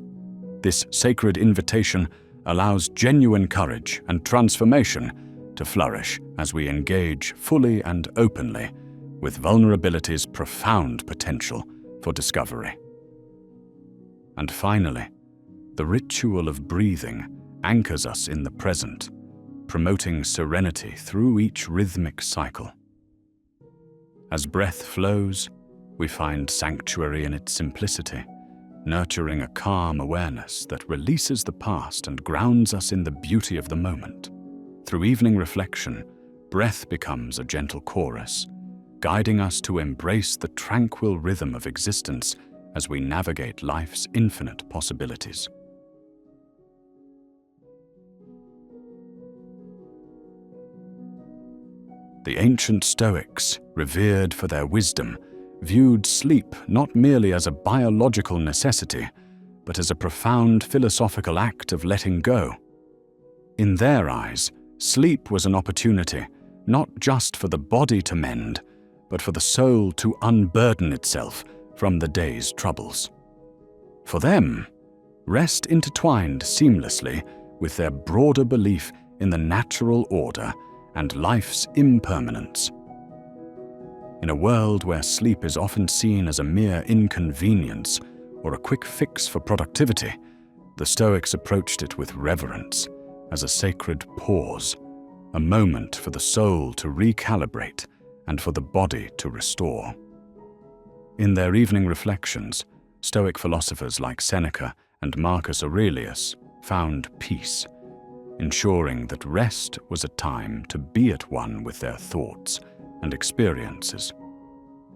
This sacred invitation allows genuine courage and transformation to flourish as we engage fully and openly with vulnerability's profound potential for discovery. And finally, the ritual of breathing anchors us in the present, promoting serenity through each rhythmic cycle. As breath flows, we find sanctuary in its simplicity, nurturing a calm awareness that releases the past and grounds us in the beauty of the moment. Through evening reflection, breath becomes a gentle chorus, guiding us to embrace the tranquil rhythm of existence as we navigate life's infinite possibilities. The ancient Stoics, revered for their wisdom, viewed sleep not merely as a biological necessity, but as a profound philosophical act of letting go. In their eyes, sleep was an opportunity not just for the body to mend, but for the soul to unburden itself from the day's troubles. For them, rest intertwined seamlessly with their broader belief in the natural order and life's impermanence. In a world where sleep is often seen as a mere inconvenience or a quick fix for productivity, the Stoics approached it with reverence, as a sacred pause, a moment for the soul to recalibrate and for the body to restore. In their evening reflections, Stoic philosophers like Seneca and Marcus Aurelius found peace, ensuring that rest was a time to be at one with their thoughts and experiences.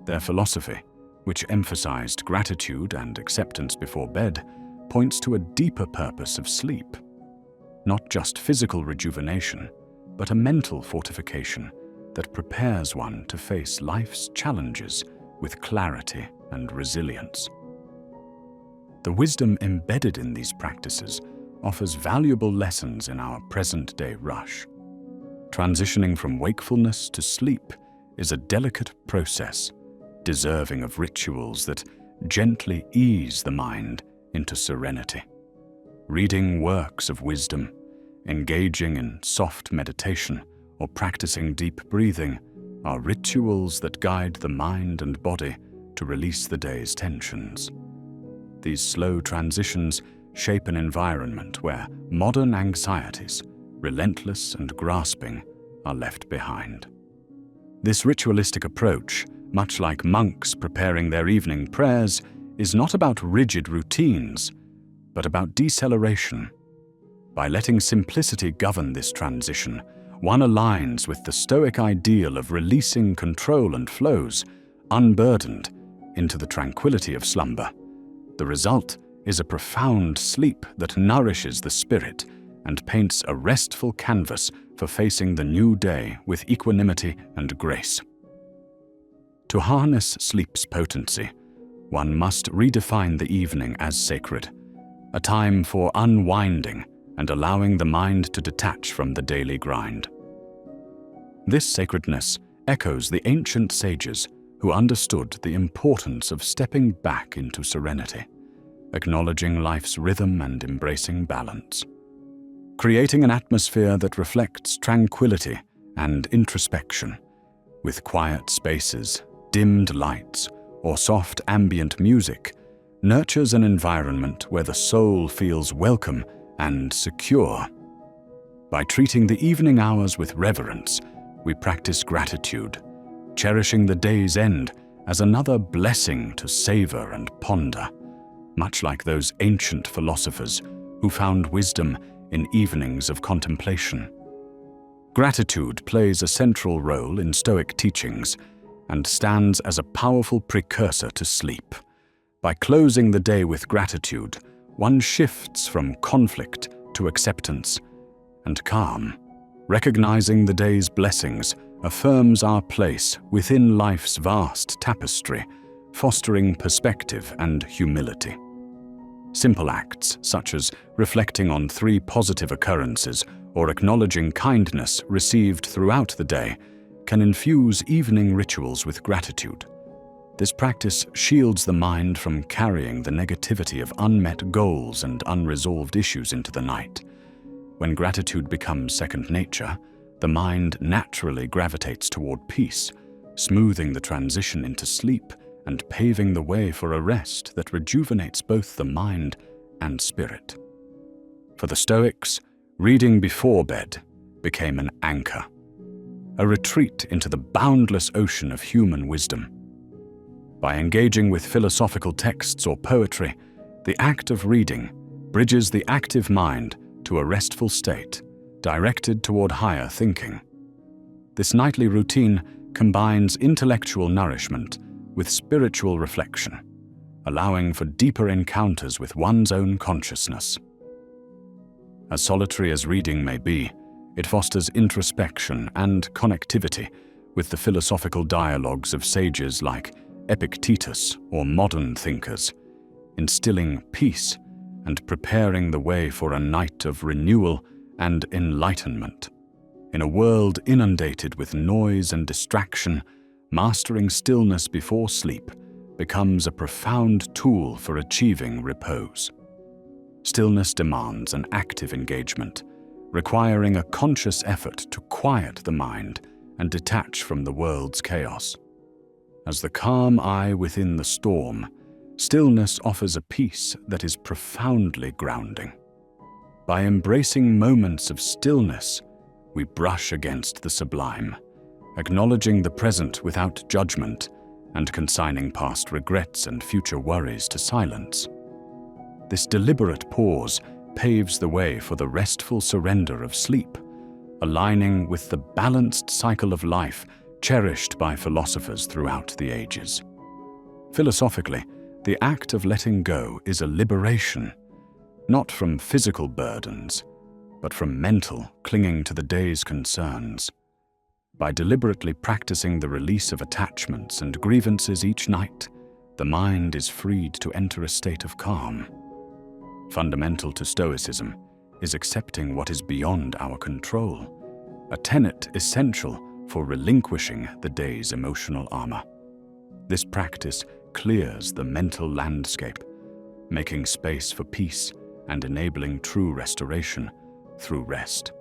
Their philosophy, which emphasized gratitude and acceptance before bed, points to a deeper purpose of sleep. Not just physical rejuvenation, but a mental fortification that prepares one to face life's challenges with clarity and resilience. The wisdom embedded in these practices offers valuable lessons in our present-day rush. Transitioning from wakefulness to sleep is a delicate process, deserving of rituals that gently ease the mind into serenity. Reading works of wisdom, engaging in soft meditation, or practicing deep breathing are rituals that guide the mind and body to release the day's tensions. These slow transitions shape an environment where modern anxieties, relentless and grasping, are left behind. This ritualistic approach, much like monks preparing their evening prayers, is not about rigid routines, but about deceleration. By letting simplicity govern this transition, one aligns with the Stoic ideal of releasing control and flows, unburdened, into the tranquility of slumber. The result is a profound sleep that nourishes the spirit and paints a restful canvas for facing the new day with equanimity and grace. To harness sleep's potency, one must redefine the evening as sacred, a time for unwinding and allowing the mind to detach from the daily grind. This sacredness echoes the ancient sages who understood the importance of stepping back into serenity, acknowledging life's rhythm and embracing balance. Creating an atmosphere that reflects tranquility and introspection, with quiet spaces, dimmed lights, or soft ambient music, nurtures an environment where the soul feels welcome and secure. By treating the evening hours with reverence, we practice gratitude, cherishing the day's end as another blessing to savor and ponder, much like those ancient philosophers who found wisdom in evenings of contemplation. Gratitude plays a central role in Stoic teachings and stands as a powerful precursor to sleep. By closing the day with gratitude, one shifts from conflict to acceptance and calm. Recognizing the day's blessings affirms our place within life's vast tapestry, fostering perspective and humility. Simple acts such as reflecting on 3 positive occurrences or acknowledging kindness received throughout the day can infuse evening rituals with gratitude. This practice shields the mind from carrying the negativity of unmet goals and unresolved issues into the night. When gratitude becomes second nature, the mind naturally gravitates toward peace, smoothing the transition into sleep and paving the way for a rest that rejuvenates both the mind and spirit. For the Stoics, reading before bed became an anchor, a retreat into the boundless ocean of human wisdom. By engaging with philosophical texts or poetry, the act of reading bridges the active mind to a restful state, directed toward higher thinking. This nightly routine combines intellectual nourishment with spiritual reflection, allowing for deeper encounters with one's own consciousness. As solitary as reading may be, it fosters introspection and connectivity with the philosophical dialogues of sages like Epictetus or modern thinkers, instilling peace and preparing the way for a night of renewal and enlightenment. In a world inundated with noise and distraction, mastering stillness before sleep becomes a profound tool for achieving repose. Stillness demands an active engagement, requiring a conscious effort to quiet the mind and detach from the world's chaos. As the calm eye within the storm, stillness offers a peace that is profoundly grounding. By embracing moments of stillness, we brush against the sublime, acknowledging the present without judgment and consigning past regrets and future worries to silence. This deliberate pause paves the way for the restful surrender of sleep, aligning with the balanced cycle of life cherished by philosophers throughout the ages. Philosophically, the act of letting go is a liberation, not from physical burdens, but from mental clinging to the day's concerns. By deliberately practicing the release of attachments and grievances each night, the mind is freed to enter a state of calm. Fundamental to Stoicism is accepting what is beyond our control, a tenet essential for relinquishing the day's emotional armor. This practice clears the mental landscape, making space for peace and enabling true restoration through rest.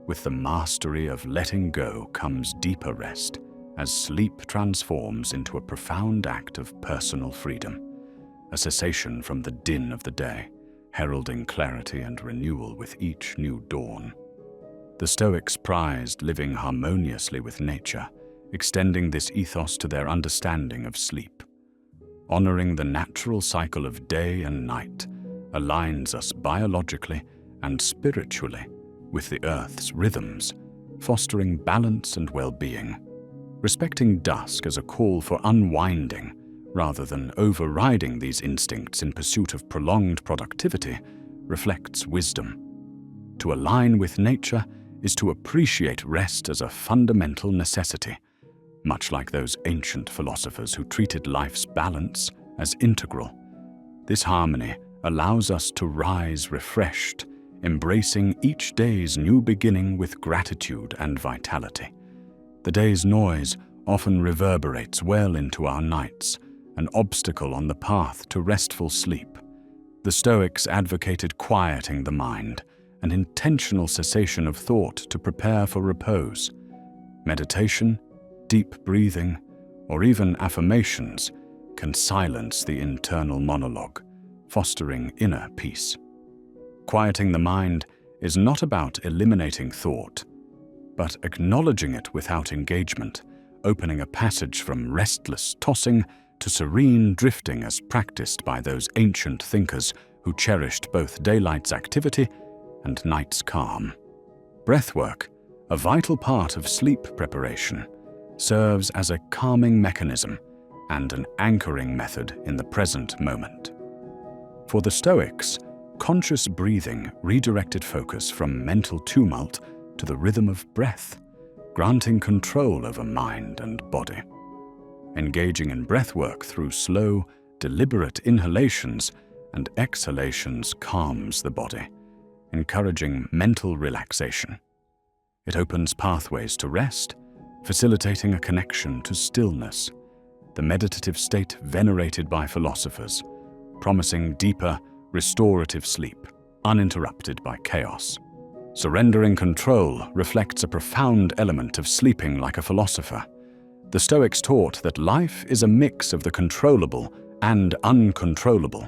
With the mastery of letting go comes deeper rest, as sleep transforms into a profound act of personal freedom, a cessation from the din of the day, heralding clarity and renewal with each new dawn. The Stoics prized living harmoniously with nature, extending this ethos to their understanding of sleep. Honoring the natural cycle of day and night aligns us biologically and spiritually with the Earth's rhythms, fostering balance and well-being. Respecting dusk as a call for unwinding, rather than overriding these instincts in pursuit of prolonged productivity, reflects wisdom. To align with nature is to appreciate rest as a fundamental necessity, much like those ancient philosophers who treated life's balance as integral. This harmony allows us to rise refreshed, embracing each day's new beginning with gratitude and vitality. The day's noise often reverberates well into our nights, an obstacle on the path to restful sleep. The Stoics advocated quieting the mind, an intentional cessation of thought to prepare for repose. Meditation, deep breathing, or even affirmations can silence the internal monologue, fostering inner peace. Quieting the mind is not about eliminating thought, but acknowledging it without engagement, opening a passage from restless tossing to serene drifting as practiced by those ancient thinkers who cherished both daylight's activity and night's calm. Breathwork, a vital part of sleep preparation, serves as a calming mechanism and an anchoring method in the present moment. For the Stoics, conscious breathing redirected focus from mental tumult to the rhythm of breath, granting control over mind and body. Engaging in breathwork through slow, deliberate inhalations and exhalations calms the body, encouraging mental relaxation. It opens pathways to rest, facilitating a connection to stillness, the meditative state venerated by philosophers, promising deeper, restorative sleep, uninterrupted by chaos. Surrendering control reflects a profound element of sleeping like a philosopher. The Stoics taught that life is a mix of the controllable and uncontrollable.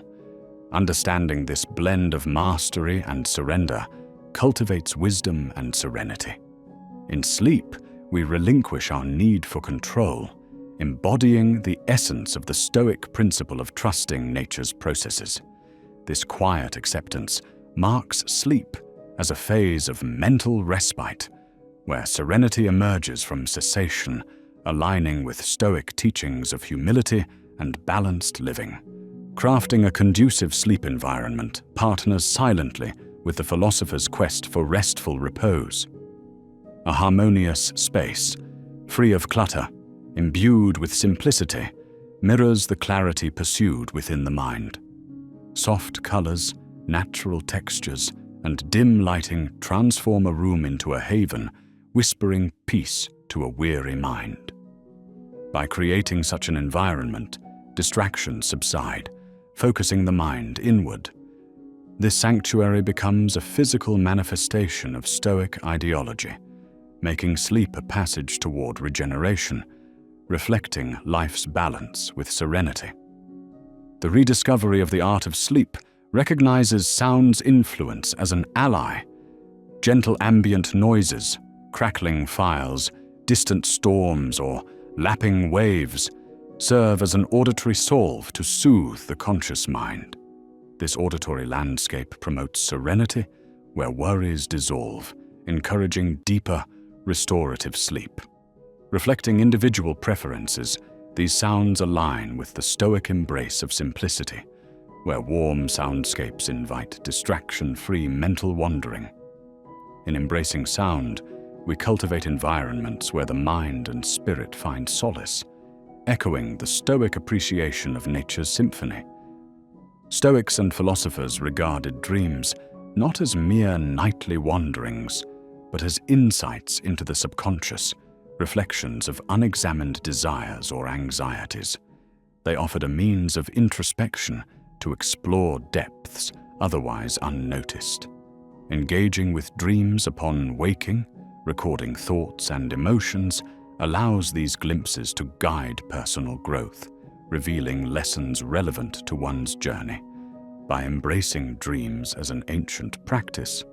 Understanding this blend of mastery and surrender cultivates wisdom and serenity. In sleep, we relinquish our need for control, embodying the essence of the Stoic principle of trusting nature's processes. This quiet acceptance marks sleep as a phase of mental respite, where serenity emerges from cessation, aligning with Stoic teachings of humility and balanced living. Crafting a conducive sleep environment partners silently with the philosopher's quest for restful repose. A harmonious space, free of clutter, imbued with simplicity, mirrors the clarity pursued within the mind. Soft colors, natural textures, and dim lighting transform a room into a haven, whispering peace to a weary mind. By creating such an environment, distractions subside, focusing the mind inward. This sanctuary becomes a physical manifestation of Stoic ideology, making sleep a passage toward regeneration, reflecting life's balance with serenity. The rediscovery of the art of sleep recognizes sound's influence as an ally. Gentle ambient noises, crackling fires, distant storms, or lapping waves serve as an auditory salve to soothe the conscious mind. This auditory landscape promotes serenity where worries dissolve, encouraging deeper, restorative sleep. Reflecting individual preferences, these sounds align with the Stoic embrace of simplicity, where warm soundscapes invite distraction-free mental wandering. In embracing sound, we cultivate environments where the mind and spirit find solace, echoing the Stoic appreciation of nature's symphony. Stoics and philosophers regarded dreams not as mere nightly wanderings, but as insights into the subconscious, reflections of unexamined desires or anxieties. They offered a means of introspection to explore depths otherwise unnoticed. Engaging with dreams upon waking, recording thoughts and emotions, allows these glimpses to guide personal growth, revealing lessons relevant to one's journey. By embracing dreams as an ancient practice,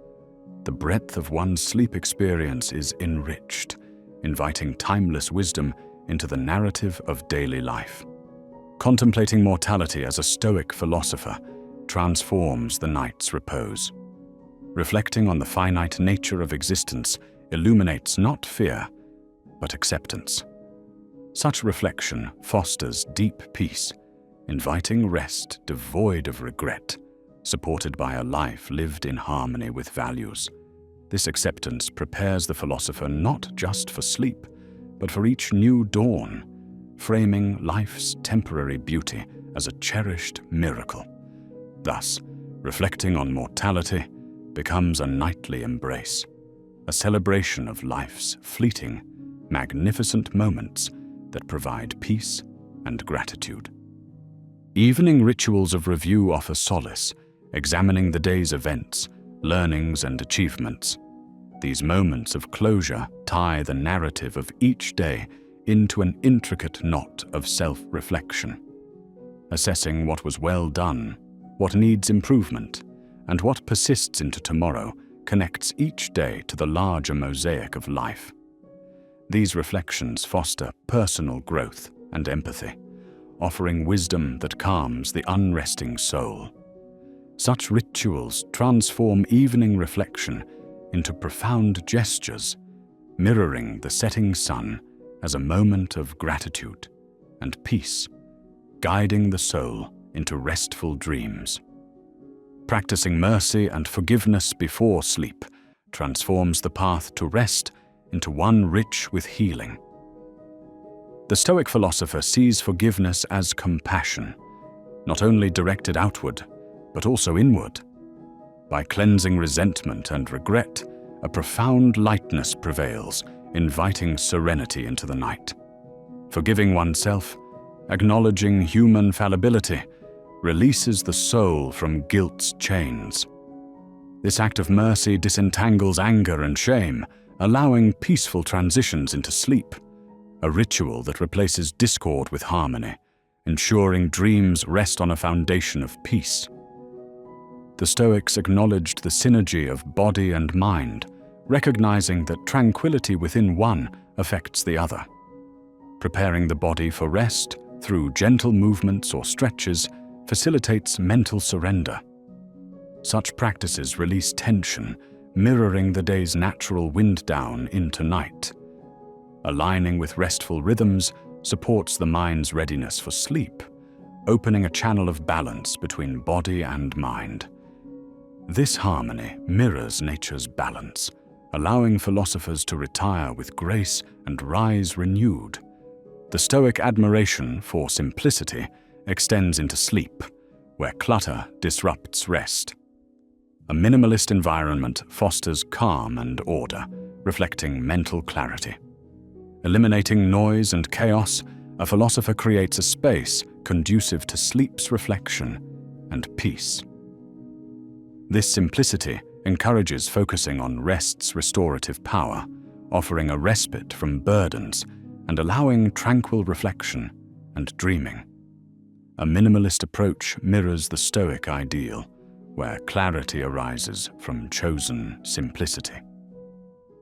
the breadth of one's sleep experience is enriched, inviting timeless wisdom into the narrative of daily life. Contemplating mortality as a Stoic philosopher transforms the night's repose. Reflecting on the finite nature of existence illuminates not fear, but acceptance. Such reflection fosters deep peace, inviting rest devoid of regret, supported by a life lived in harmony with values. This acceptance prepares the philosopher not just for sleep, but for each new dawn, framing life's temporary beauty as a cherished miracle. Thus, reflecting on mortality becomes a nightly embrace, a celebration of life's fleeting, magnificent moments that provide peace and gratitude. Evening rituals of review offer solace, examining the day's events, learnings, and achievements. These moments of closure tie the narrative of each day into an intricate knot of self-reflection. Assessing what was well done, what needs improvement, and what persists into tomorrow connects each day to the larger mosaic of life. These reflections foster personal growth and empathy, offering wisdom that calms the unresting soul. Such rituals transform evening reflection into profound gestures, mirroring the setting sun as a moment of gratitude and peace, guiding the soul into restful dreams. Practicing mercy and forgiveness before sleep transforms the path to rest into one rich with healing. The Stoic philosopher sees forgiveness as compassion, not only directed outward, but also inward. By cleansing resentment and regret, a profound lightness prevails, inviting serenity into the night. Forgiving oneself, acknowledging human fallibility, releases the soul from guilt's chains. This act of mercy disentangles anger and shame, allowing peaceful transitions into sleep, a ritual that replaces discord with harmony, ensuring dreams rest on a foundation of peace. The Stoics acknowledged the synergy of body and mind, recognizing that tranquility within one affects the other. Preparing the body for rest through gentle movements or stretches facilitates mental surrender. Such practices release tension, mirroring the day's natural wind down into night. Aligning with restful rhythms supports the mind's readiness for sleep, opening a channel of balance between body and mind. This harmony mirrors nature's balance, allowing philosophers to retire with grace and rise renewed. The Stoic admiration for simplicity extends into sleep, where clutter disrupts rest. A minimalist environment fosters calm and order, reflecting mental clarity. Eliminating noise and chaos, a philosopher creates a space conducive to sleep's reflection and peace. This simplicity encourages focusing on rest's restorative power, offering a respite from burdens and allowing tranquil reflection and dreaming. A minimalist approach mirrors the Stoic ideal, where clarity arises from chosen simplicity.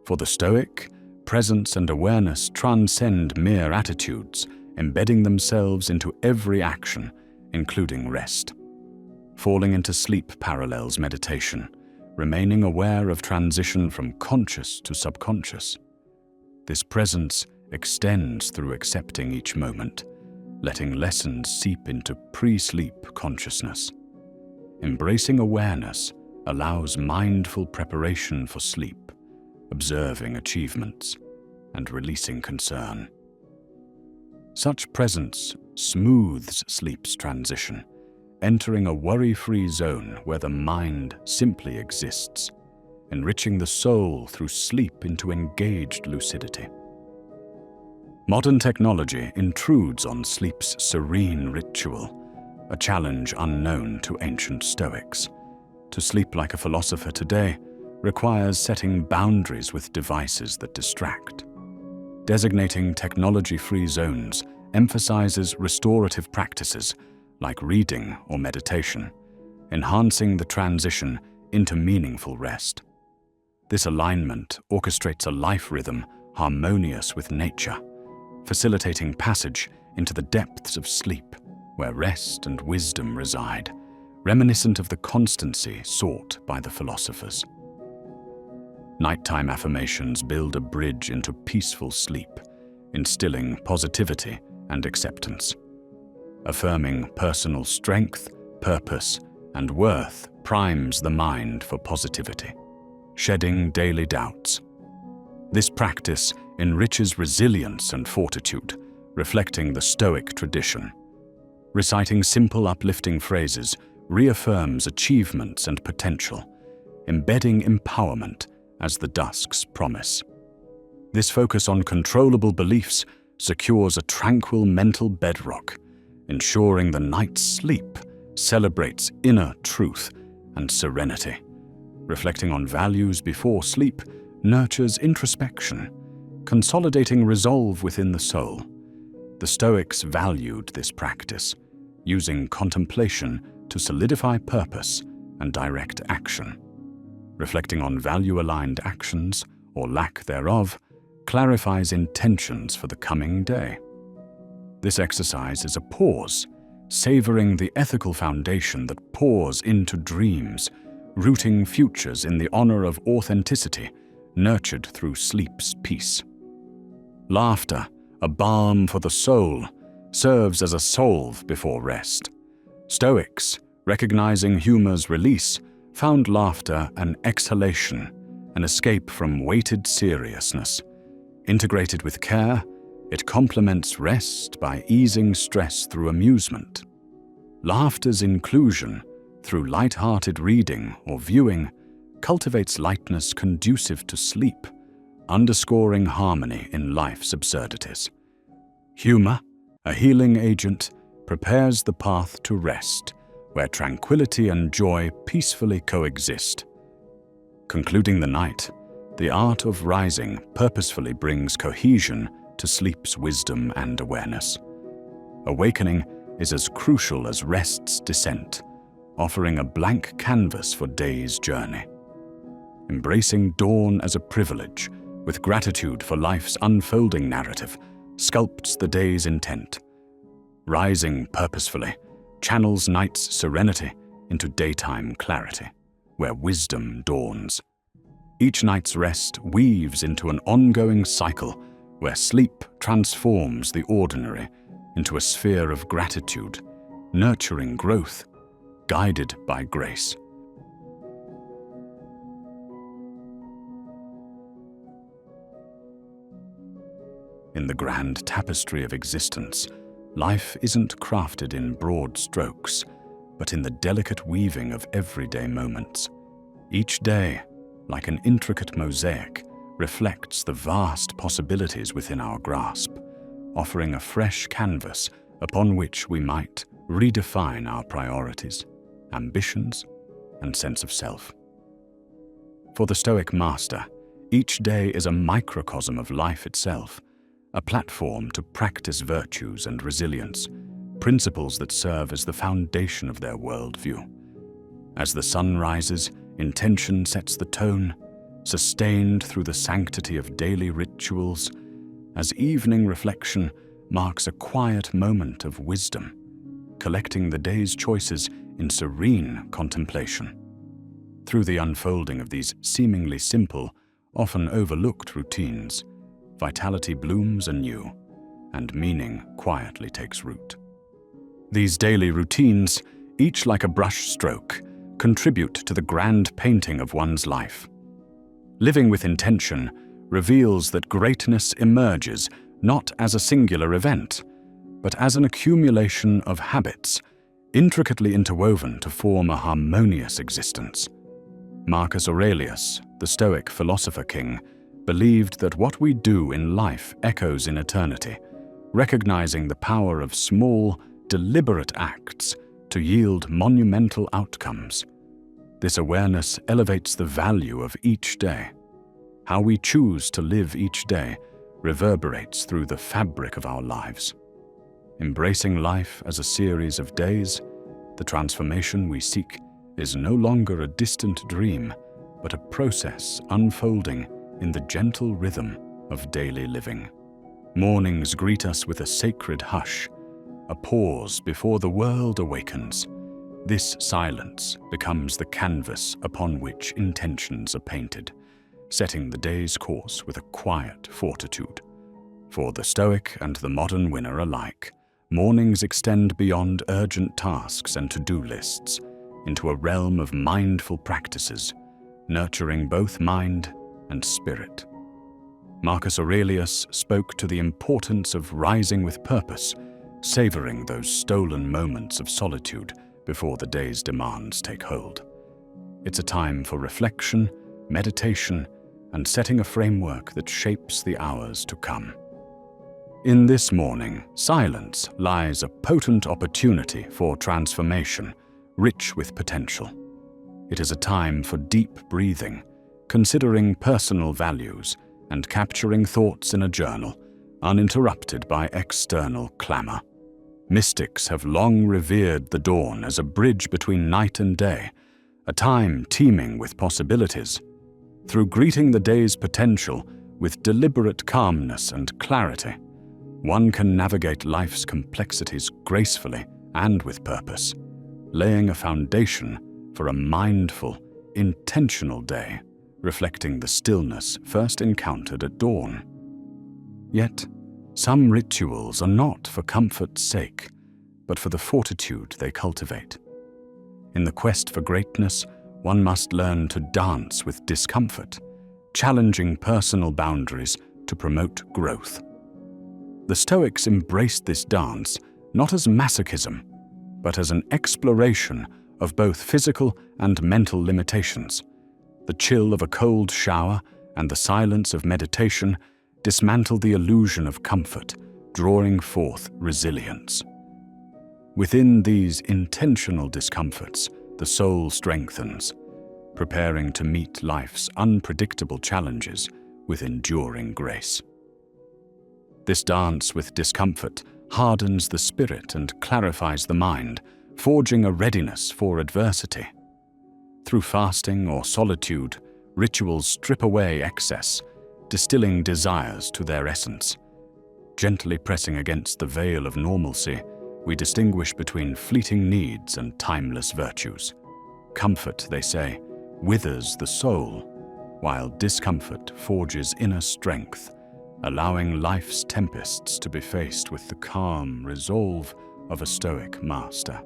For the Stoic, presence and awareness transcend mere attitudes, embedding themselves into every action, including rest. Falling into sleep parallels meditation, remaining aware of transition from conscious to subconscious. This presence extends through accepting each moment, letting lessons seep into pre-sleep consciousness. Embracing awareness allows mindful preparation for sleep, observing achievements, and releasing concern. Such presence smooths sleep's transition, entering a worry-free zone where the mind simply exists, enriching the soul through sleep into engaged lucidity. Modern technology intrudes on sleep's serene ritual, a challenge unknown to ancient Stoics. To sleep like a philosopher today requires setting boundaries with devices that distract. Designating technology-free zones emphasizes restorative practices like reading or meditation, enhancing the transition into meaningful rest. This alignment orchestrates a life rhythm harmonious with nature, facilitating passage into the depths of sleep, where rest and wisdom reside, reminiscent of the constancy sought by the philosophers. Nighttime affirmations build a bridge into peaceful sleep, instilling positivity and acceptance. Affirming personal strength, purpose, and worth primes the mind for positivity, shedding daily doubts. This practice enriches resilience and fortitude, reflecting the Stoic tradition. Reciting simple, uplifting phrases reaffirms achievements and potential, embedding empowerment as the dusk's promise. This focus on controllable beliefs secures a tranquil mental bedrock, ensuring the night's sleep celebrates inner truth and serenity. Reflecting on values before sleep nurtures introspection, consolidating resolve within the soul. The Stoics valued this practice, using contemplation to solidify purpose and direct action. Reflecting on value-aligned actions, or lack thereof, clarifies intentions for the coming day. This exercise is a pause, savoring the ethical foundation that pours into dreams, rooting futures in the honor of authenticity, nurtured through sleep's peace. Laughter, a balm for the soul, serves as a salve before rest. Stoics, recognizing humor's release, found laughter an exhalation, an escape from weighted seriousness. Integrated with care, it complements rest by easing stress through amusement. Laughter's inclusion, through light-hearted reading or viewing, cultivates lightness conducive to sleep, underscoring harmony in life's absurdities. Humor, a healing agent, prepares the path to rest, where tranquility and joy peacefully coexist. Concluding the night, the art of rising purposefully brings cohesion to sleep's wisdom and awareness. Awakening is as crucial as rest's descent, offering a blank canvas for day's journey. Embracing dawn as a privilege, with gratitude for life's unfolding narrative, sculpts the day's intent. Rising purposefully channels night's serenity into daytime clarity, where wisdom dawns. Each night's rest weaves into an ongoing cycle where sleep transforms the ordinary into a sphere of gratitude, nurturing growth, guided by grace. In the grand tapestry of existence, life isn't crafted in broad strokes, but in the delicate weaving of everyday moments. Each day, like an intricate mosaic, reflects the vast possibilities within our grasp, offering a fresh canvas upon which we might redefine our priorities, ambitions, and sense of self. For the Stoic master, each day is a microcosm of life itself, a platform to practice virtues and resilience, principles that serve as the foundation of their worldview. As the sun rises, intention sets the tone, sustained through the sanctity of daily rituals, as evening reflection marks a quiet moment of wisdom, collecting the day's choices in serene contemplation. Through the unfolding of these seemingly simple, often overlooked routines, vitality blooms anew, and meaning quietly takes root. These daily routines, each like a brush stroke, contribute to the grand painting of one's life. Living with intention reveals that greatness emerges not as a singular event, but as an accumulation of habits, intricately interwoven to form a harmonious existence. Marcus Aurelius, the Stoic philosopher king, believed that what we do in life echoes in eternity, recognizing the power of small, deliberate acts to yield monumental outcomes. This awareness elevates the value of each day. How we choose to live each day reverberates through the fabric of our lives. Embracing life as a series of days, the transformation we seek is no longer a distant dream, but a process unfolding in the gentle rhythm of daily living. Mornings greet us with a sacred hush, a pause before the world awakens. This silence becomes the canvas upon which intentions are painted, setting the day's course with a quiet fortitude. For the Stoic and the modern winner alike, mornings extend beyond urgent tasks and to-do lists into a realm of mindful practices, nurturing both mind and spirit. Marcus Aurelius spoke to the importance of rising with purpose, savoring those stolen moments of solitude before the day's demands take hold. It's a time for reflection, meditation, and setting a framework that shapes the hours to come. In this morning, silence lies a potent opportunity for transformation, rich with potential. It is a time for deep breathing, considering personal values, and capturing thoughts in a journal, uninterrupted by external clamor. Mystics have long revered the dawn as a bridge between night and day, a time teeming with possibilities. Through greeting the day's potential with deliberate calmness and clarity, one can navigate life's complexities gracefully and with purpose, laying a foundation for a mindful, intentional day, reflecting the stillness first encountered at dawn. Yet, some rituals are not for comfort's sake, but for the fortitude they cultivate. In the quest for greatness, one must learn to dance with discomfort, challenging personal boundaries to promote growth. The Stoics embraced this dance not as masochism, but as an exploration of both physical and mental limitations. The chill of a cold shower and the silence of meditation dismantle the illusion of comfort, drawing forth resilience. Within these intentional discomforts, the soul strengthens, preparing to meet life's unpredictable challenges with enduring grace. This dance with discomfort hardens the spirit and clarifies the mind, forging a readiness for adversity. Through fasting or solitude, rituals strip away excess, distilling desires to their essence. Gently pressing against the veil of normalcy, we distinguish between fleeting needs and timeless virtues. Comfort, they say, withers the soul, while discomfort forges inner strength, allowing life's tempests to be faced with the calm resolve of a Stoic master.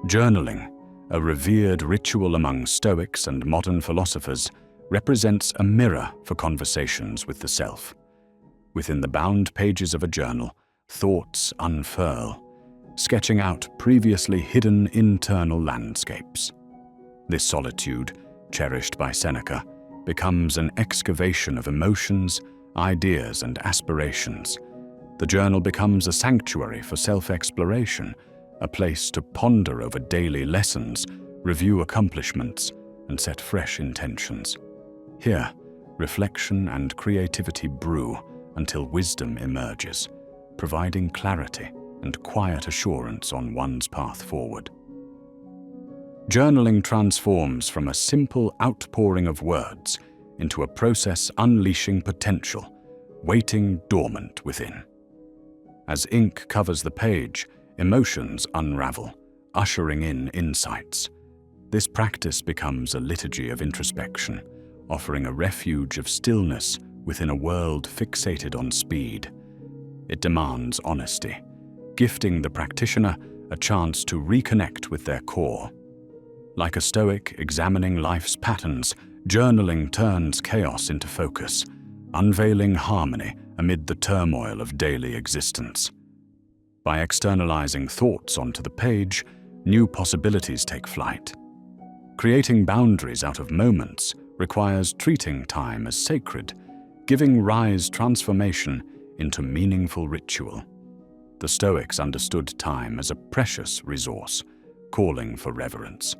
Journaling, a revered ritual among Stoics and modern philosophers, represents a mirror for conversations with the self. Within the bound pages of a journal, thoughts unfurl, sketching out previously hidden internal landscapes. This solitude, cherished by Seneca, becomes an excavation of emotions, ideas, and aspirations. The journal becomes a sanctuary for self-exploration, a place to ponder over daily lessons, review accomplishments, and set fresh intentions. Here, reflection and creativity brew until wisdom emerges, providing clarity and quiet assurance on one's path forward. Journaling transforms from a simple outpouring of words into a process unleashing potential, waiting dormant within. As ink covers the page, emotions unravel, ushering in insights. This practice becomes a liturgy of introspection, offering a refuge of stillness within a world fixated on speed. It demands honesty, gifting the practitioner a chance to reconnect with their core. Like a Stoic examining life's patterns, journaling turns chaos into focus, unveiling harmony amid the turmoil of daily existence. By externalizing thoughts onto the page, new possibilities take flight. Creating boundaries out of moments requires treating time as sacred, giving rise transformation into meaningful ritual. The Stoics understood time as a precious resource, calling for reverence.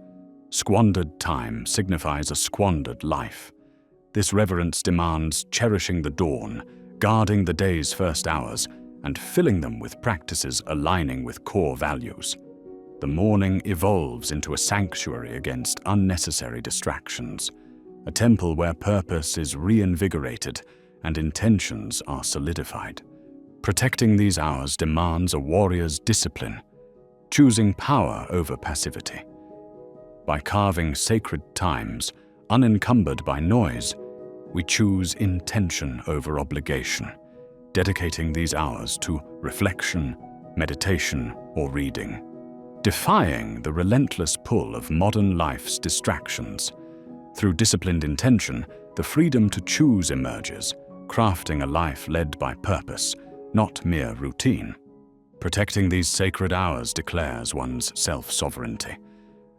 Squandered time signifies a squandered life. This reverence demands cherishing the dawn, guarding the day's first hours, and filling them with practices aligning with core values. The morning evolves into a sanctuary against unnecessary distractions, a temple where purpose is reinvigorated and intentions are solidified. Protecting these hours demands a warrior's discipline, choosing power over passivity. By carving sacred times, unencumbered by noise, we choose intention over obligation, dedicating these hours to reflection, meditation, or reading, defying the relentless pull of modern life's distractions. Through disciplined intention, the freedom to choose emerges, crafting a life led by purpose, not mere routine. Protecting these sacred hours declares one's self-sovereignty,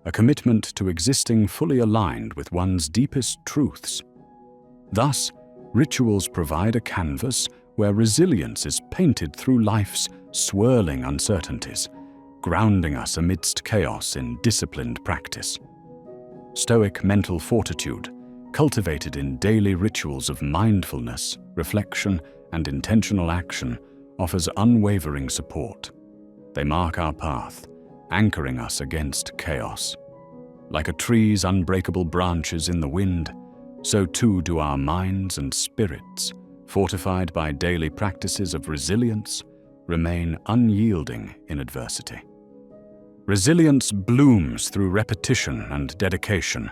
a commitment to existing fully aligned with one's deepest truths. Thus, rituals provide a canvas where resilience is painted through life's swirling uncertainties, grounding us amidst chaos in disciplined practice. Stoic mental fortitude, cultivated in daily rituals of mindfulness, reflection, and intentional action, offers unwavering support. They mark our path, anchoring us against chaos. Like a tree's unbreakable branches in the wind, so too do our minds and spirits, fortified by daily practices of resilience, remain unyielding in adversity. Resilience blooms through repetition and dedication,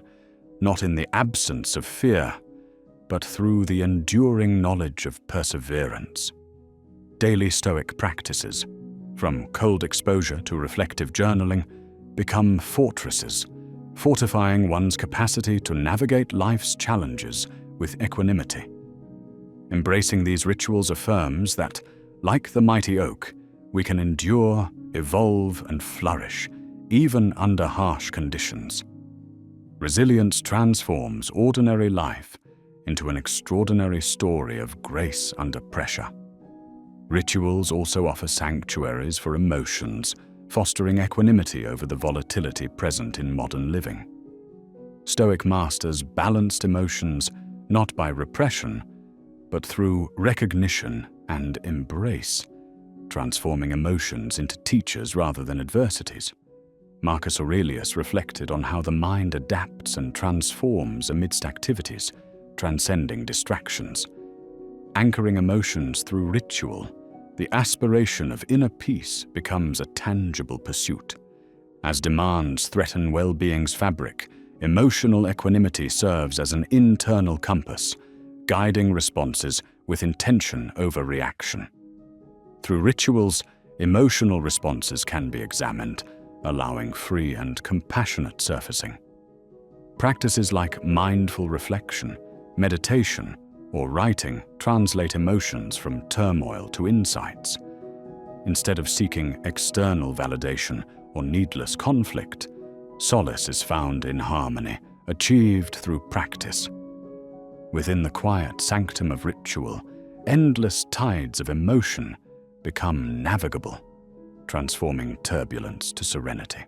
not in the absence of fear, but through the enduring knowledge of perseverance. Daily Stoic practices, from cold exposure to reflective journaling, become fortresses, fortifying one's capacity to navigate life's challenges with equanimity. Embracing these rituals affirms that, like the mighty oak, we can endure, evolve, and flourish, even under harsh conditions. Resilience transforms ordinary life into an extraordinary story of grace under pressure. Rituals also offer sanctuaries for emotions, fostering equanimity over the volatility present in modern living. Stoic masters balanced emotions not by repression, but through recognition and embrace, transforming emotions into teachers rather than adversities. Marcus Aurelius reflected on how the mind adapts and transforms amidst activities, transcending distractions. Anchoring emotions through ritual, the aspiration of inner peace becomes a tangible pursuit. As demands threaten well-being's fabric, emotional equanimity serves as an internal compass, guiding responses with intention over reaction. Through rituals, emotional responses can be examined, allowing free and compassionate surfacing. Practices like mindful reflection, meditation, or writing translate emotions from turmoil to insights. Instead of seeking external validation or needless conflict, solace is found in harmony, achieved through practice. Within the quiet sanctum of ritual, endless tides of emotion become navigable, transforming turbulence to serenity.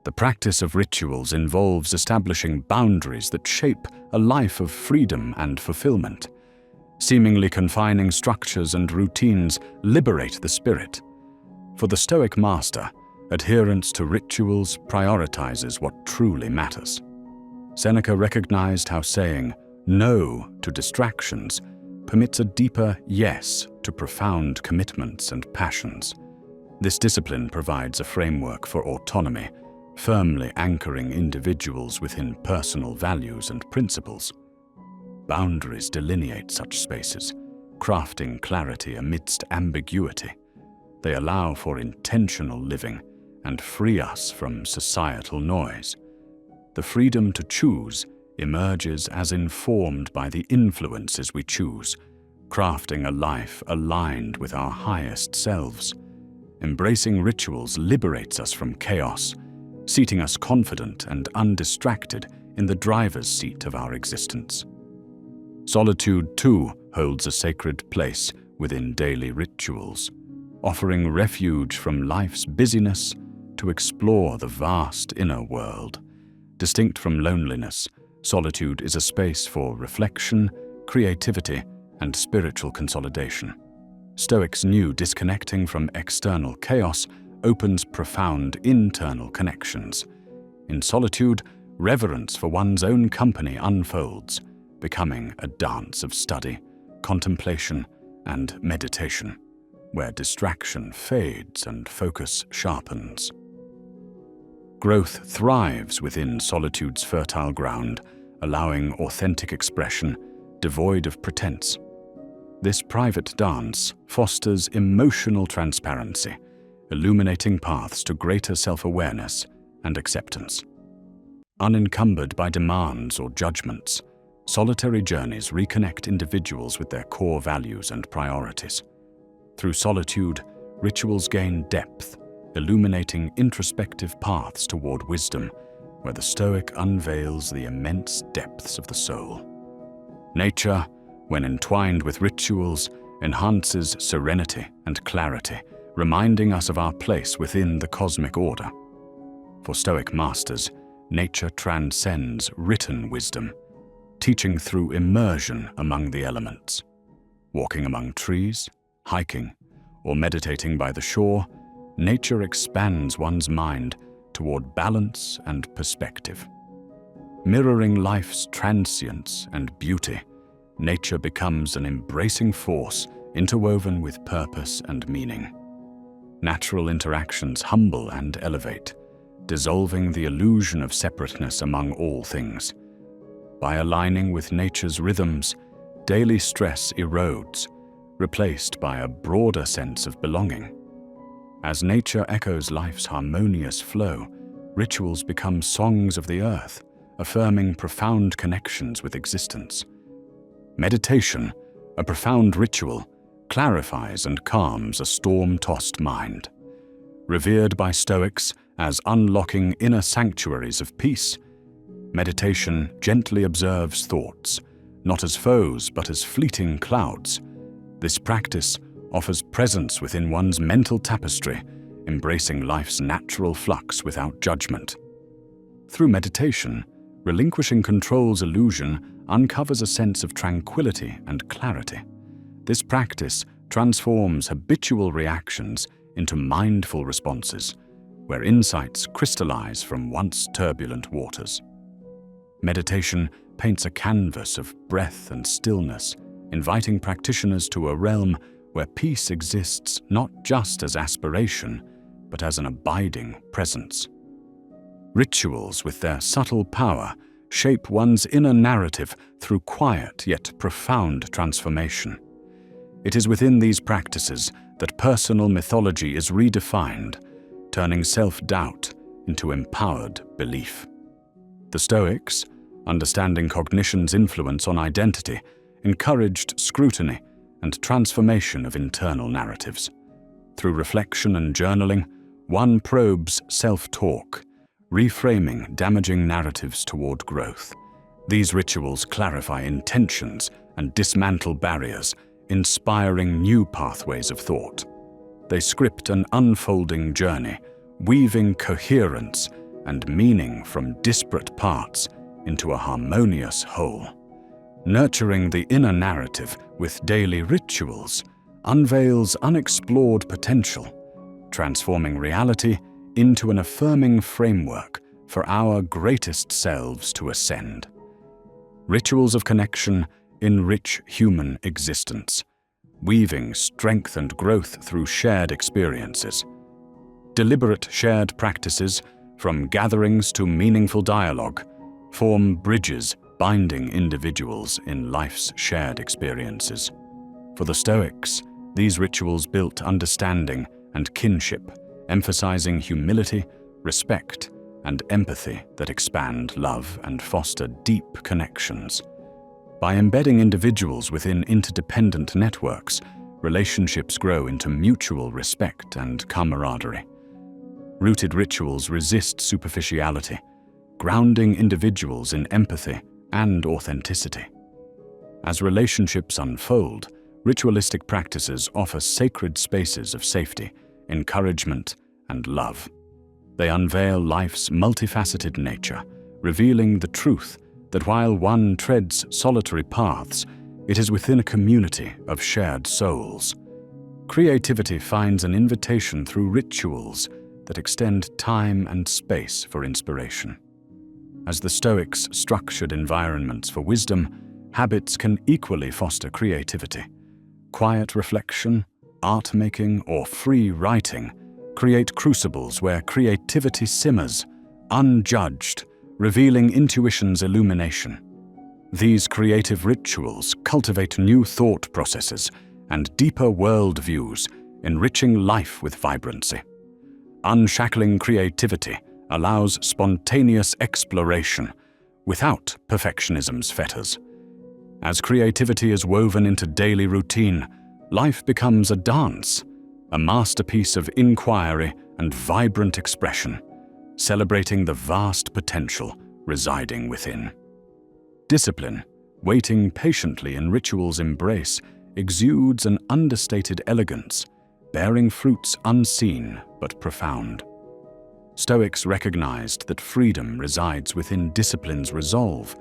The practice of rituals involves establishing boundaries that shape a life of freedom and fulfillment. Seemingly confining structures and routines liberate the spirit. For the Stoic master, adherence to rituals prioritizes what truly matters. Seneca recognized how saying no to distractions permits a deeper yes to profound commitments and passions. This discipline provides a framework for autonomy, firmly anchoring individuals within personal values and principles. Boundaries delineate such spaces, crafting clarity amidst ambiguity. They allow for intentional living and free us from societal noise. The freedom to choose emerges as informed by the influences we choose, crafting a life aligned with our highest selves. Embracing rituals liberates us from chaos, seating us confident and undistracted in the driver's seat of our existence. Solitude, too, holds a sacred place within daily rituals, offering refuge from life's busyness to explore the vast inner world. Distinct from loneliness, solitude is a space for reflection, creativity, and spiritual consolidation. Stoics knew disconnecting from external chaos opens profound internal connections. In solitude, reverence for one's own company unfolds, becoming a dance of study, contemplation, and meditation, where distraction fades and focus sharpens. Growth thrives within solitude's fertile ground, allowing authentic expression, devoid of pretense. This private dance fosters emotional transparency, illuminating paths to greater self-awareness and acceptance. Unencumbered by demands or judgments, solitary journeys reconnect individuals with their core values and priorities. Through solitude, rituals gain depth, illuminating introspective paths toward wisdom, where the Stoic unveils the immense depths of the soul. Nature, when entwined with rituals, enhances serenity and clarity, reminding us of our place within the cosmic order. For Stoic masters, nature transcends written wisdom, teaching through immersion among the elements. Walking among trees, hiking, or meditating by the shore, nature expands one's mind toward balance and perspective. Mirroring life's transience and beauty, nature becomes an embracing force interwoven with purpose and meaning. Natural interactions humble and elevate, dissolving the illusion of separateness among all things. By aligning with nature's rhythms, daily stress erodes, replaced by a broader sense of belonging. As nature echoes life's harmonious flow, rituals become songs of the earth, affirming profound connections with existence. Meditation, a profound ritual, clarifies and calms a storm-tossed mind. Revered by Stoics as unlocking inner sanctuaries of peace, meditation gently observes thoughts, not as foes but as fleeting clouds. This practice offers presence within one's mental tapestry, embracing life's natural flux without judgment. Through meditation, relinquishing control's illusion uncovers a sense of tranquility and clarity. This practice transforms habitual reactions into mindful responses, where insights crystallize from once turbulent waters. Meditation paints a canvas of breath and stillness, inviting practitioners to a realm where peace exists not just as aspiration, but as an abiding presence. Rituals, with their subtle power, shape one's inner narrative through quiet yet profound transformation. It is within these practices that personal mythology is redefined, turning self-doubt into empowered belief. The Stoics, understanding cognition's influence on identity, encouraged scrutiny and transformation of internal narratives. Through reflection and journaling, one probes self-talk, reframing damaging narratives toward growth. These rituals clarify intentions and dismantle barriers, inspiring new pathways of thought. They script an unfolding journey, weaving coherence and meaning from disparate parts into a harmonious whole. Nurturing the inner narrative with daily rituals unveils unexplored potential, transforming reality into an affirming framework for our greatest selves to ascend. Rituals of connection enrich human existence, weaving strength and growth through shared experiences. Deliberate shared practices, from gatherings to meaningful dialogue, form bridges binding individuals in life's shared experiences. For the Stoics, these rituals built understanding and kinship, emphasizing humility, respect, and empathy that expand love and foster deep connections. By embedding individuals within interdependent networks, relationships grow into mutual respect and camaraderie. Rooted rituals resist superficiality, grounding individuals in empathy and authenticity. As relationships unfold, ritualistic practices offer sacred spaces of safety, encouragement, and love. They unveil life's multifaceted nature, revealing the truth that while one treads solitary paths, it is within a community of shared souls. Creativity finds an invitation through rituals that extend time and space for inspiration. As the Stoics structured environments for wisdom, habits can equally foster creativity. Quiet reflection, art-making, or free writing create crucibles where creativity simmers, unjudged, revealing intuition's illumination. These creative rituals cultivate new thought processes and deeper worldviews, enriching life with vibrancy. Unshackling creativity allows spontaneous exploration without perfectionism's fetters. As creativity is woven into daily routine, life becomes a dance, a masterpiece of inquiry and vibrant expression, celebrating the vast potential residing within. Discipline, waiting patiently in ritual's embrace, exudes an understated elegance, bearing fruits unseen but profound. Stoics recognized that freedom resides within discipline's resolve,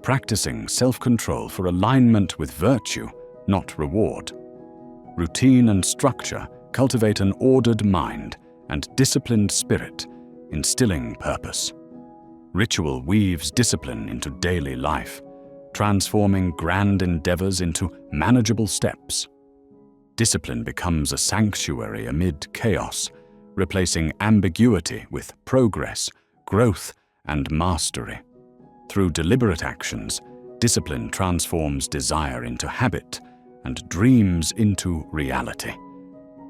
practicing self-control for alignment with virtue, not reward. Routine and structure cultivate an ordered mind and disciplined spirit, instilling purpose. Ritual weaves discipline into daily life, transforming grand endeavors into manageable steps. Discipline becomes a sanctuary amid chaos, replacing ambiguity with progress, growth, and mastery. Through deliberate actions, discipline transforms desire into habit and dreams into reality.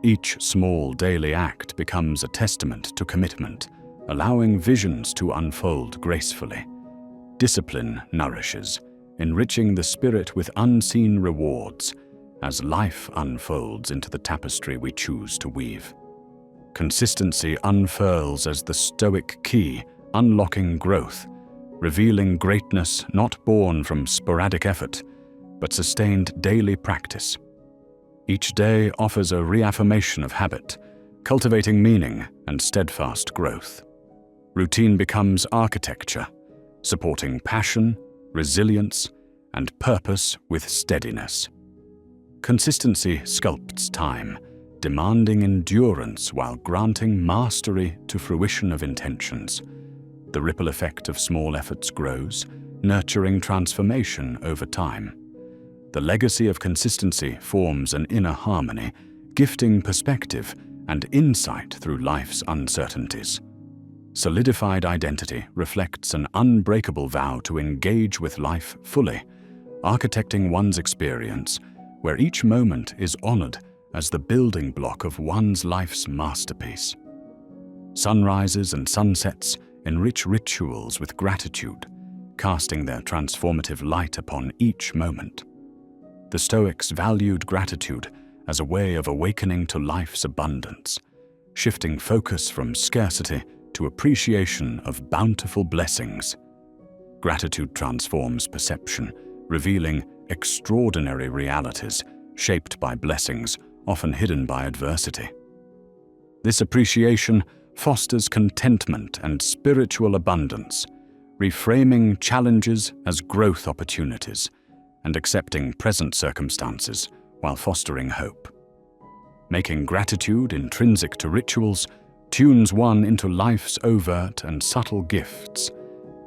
Each small daily act becomes a testament to commitment, allowing visions to unfold gracefully. Discipline nourishes, enriching the spirit with unseen rewards as life unfolds into the tapestry we choose to weave. Consistency unfurls as the Stoic key, unlocking growth, revealing greatness not born from sporadic effort, but sustained daily practice. Each day offers a reaffirmation of habit, cultivating meaning and steadfast growth. Routine becomes architecture, supporting passion, resilience, and purpose with steadiness. Consistency sculpts time, demanding endurance while granting mastery to fruition of intentions. The ripple effect of small efforts grows, nurturing transformation over time. The legacy of consistency forms an inner harmony, gifting perspective and insight through life's uncertainties. Solidified identity reflects an unbreakable vow to engage with life fully, architecting one's experience, where each moment is honored as the building block of one's life's masterpiece. Sunrises and sunsets enrich rituals with gratitude, casting their transformative light upon each moment. The Stoics valued gratitude as a way of awakening to life's abundance, shifting focus from scarcity to appreciation of bountiful blessings. Gratitude transforms perception, revealing extraordinary realities shaped by blessings often hidden by adversity. This appreciation fosters contentment and spiritual abundance, reframing challenges as growth opportunities and accepting present circumstances while fostering hope. Making gratitude intrinsic to rituals tunes one into life's overt and subtle gifts,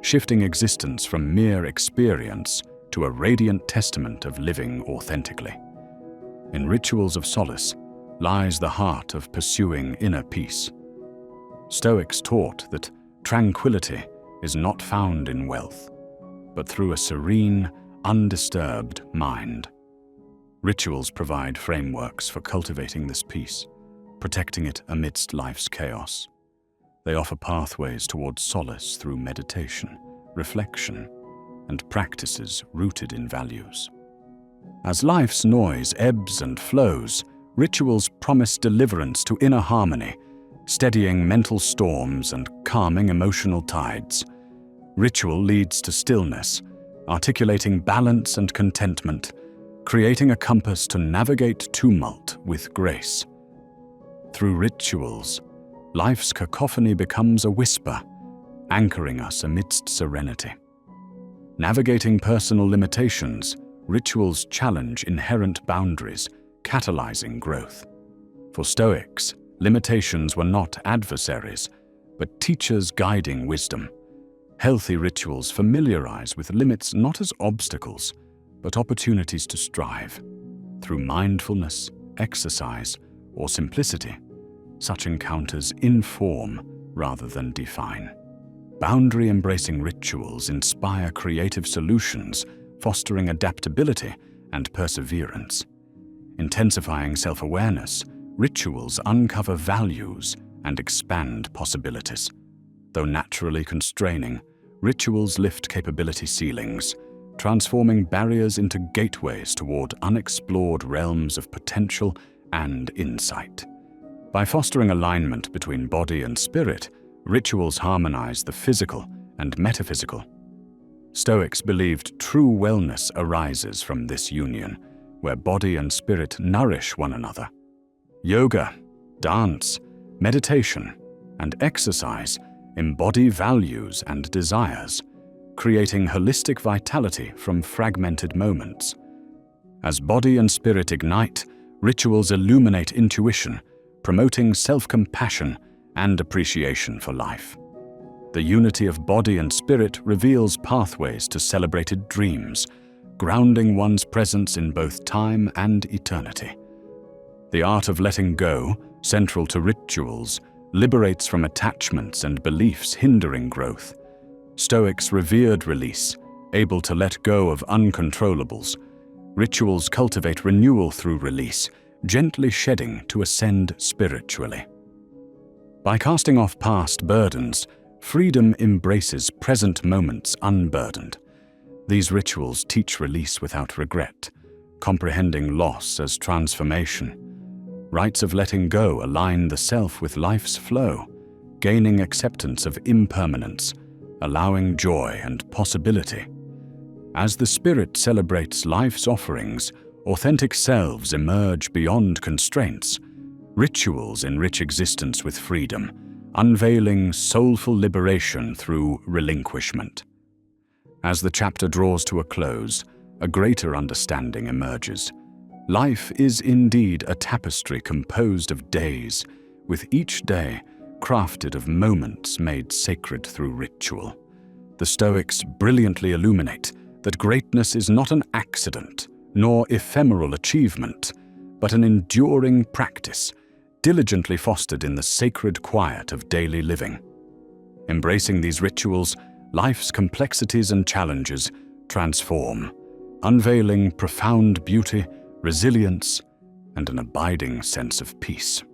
shifting existence from mere experience to a radiant testament of living authentically. In rituals of solace lies the heart of pursuing inner peace. Stoics taught that tranquility is not found in wealth, but through a serene, undisturbed mind. Rituals provide frameworks for cultivating this peace, protecting it amidst life's chaos. They offer pathways towards solace through meditation, reflection, and practices rooted in values. As life's noise ebbs and flows, rituals promise deliverance to inner harmony, steadying mental storms and calming emotional tides. Ritual leads to stillness, articulating balance and contentment, creating a compass to navigate tumult with grace. Through rituals, life's cacophony becomes a whisper, anchoring us amidst serenity. Navigating personal limitations, rituals challenge inherent boundaries, catalyzing growth. For Stoics, limitations were not adversaries, but teachers guiding wisdom. Healthy rituals familiarize with limits not as obstacles, but opportunities to strive. Through mindfulness, exercise, or simplicity, such encounters inform rather than define. Boundary-embracing rituals inspire creative solutions, fostering adaptability and perseverance. Intensifying self-awareness, rituals uncover values and expand possibilities. Though naturally constraining, rituals lift capability ceilings, transforming barriers into gateways toward unexplored realms of potential and insight. By fostering alignment between body and spirit, rituals harmonize the physical and metaphysical. Stoics believed true wellness arises from this union, where body and spirit nourish one another. Yoga, dance, meditation, and exercise embody values and desires, creating holistic vitality from fragmented moments. As body and spirit ignite, rituals illuminate intuition, promoting self-compassion and appreciation for life. The unity of body and spirit reveals pathways to celebrated dreams, grounding one's presence in both time and eternity. The art of letting go, central to rituals, liberates from attachments and beliefs hindering growth. Stoics revered release, able to let go of uncontrollables. Rituals cultivate renewal through release, gently shedding to ascend spiritually. By casting off past burdens, freedom embraces present moments unburdened. These rituals teach release without regret, comprehending loss as transformation. Rites of letting go align the self with life's flow, gaining acceptance of impermanence, allowing joy and possibility. As the spirit celebrates life's offerings, authentic selves emerge beyond constraints. Rituals enrich existence with freedom, unveiling soulful liberation through relinquishment. As the chapter draws to a close, a greater understanding emerges. Life is indeed a tapestry composed of days, with each day crafted of moments made sacred through ritual. The Stoics brilliantly illuminate that greatness is not an accident, nor ephemeral achievement, but an enduring practice, diligently fostered in the sacred quiet of daily living. Embracing these rituals, life's complexities and challenges transform, unveiling profound beauty, resilience, and an abiding sense of peace.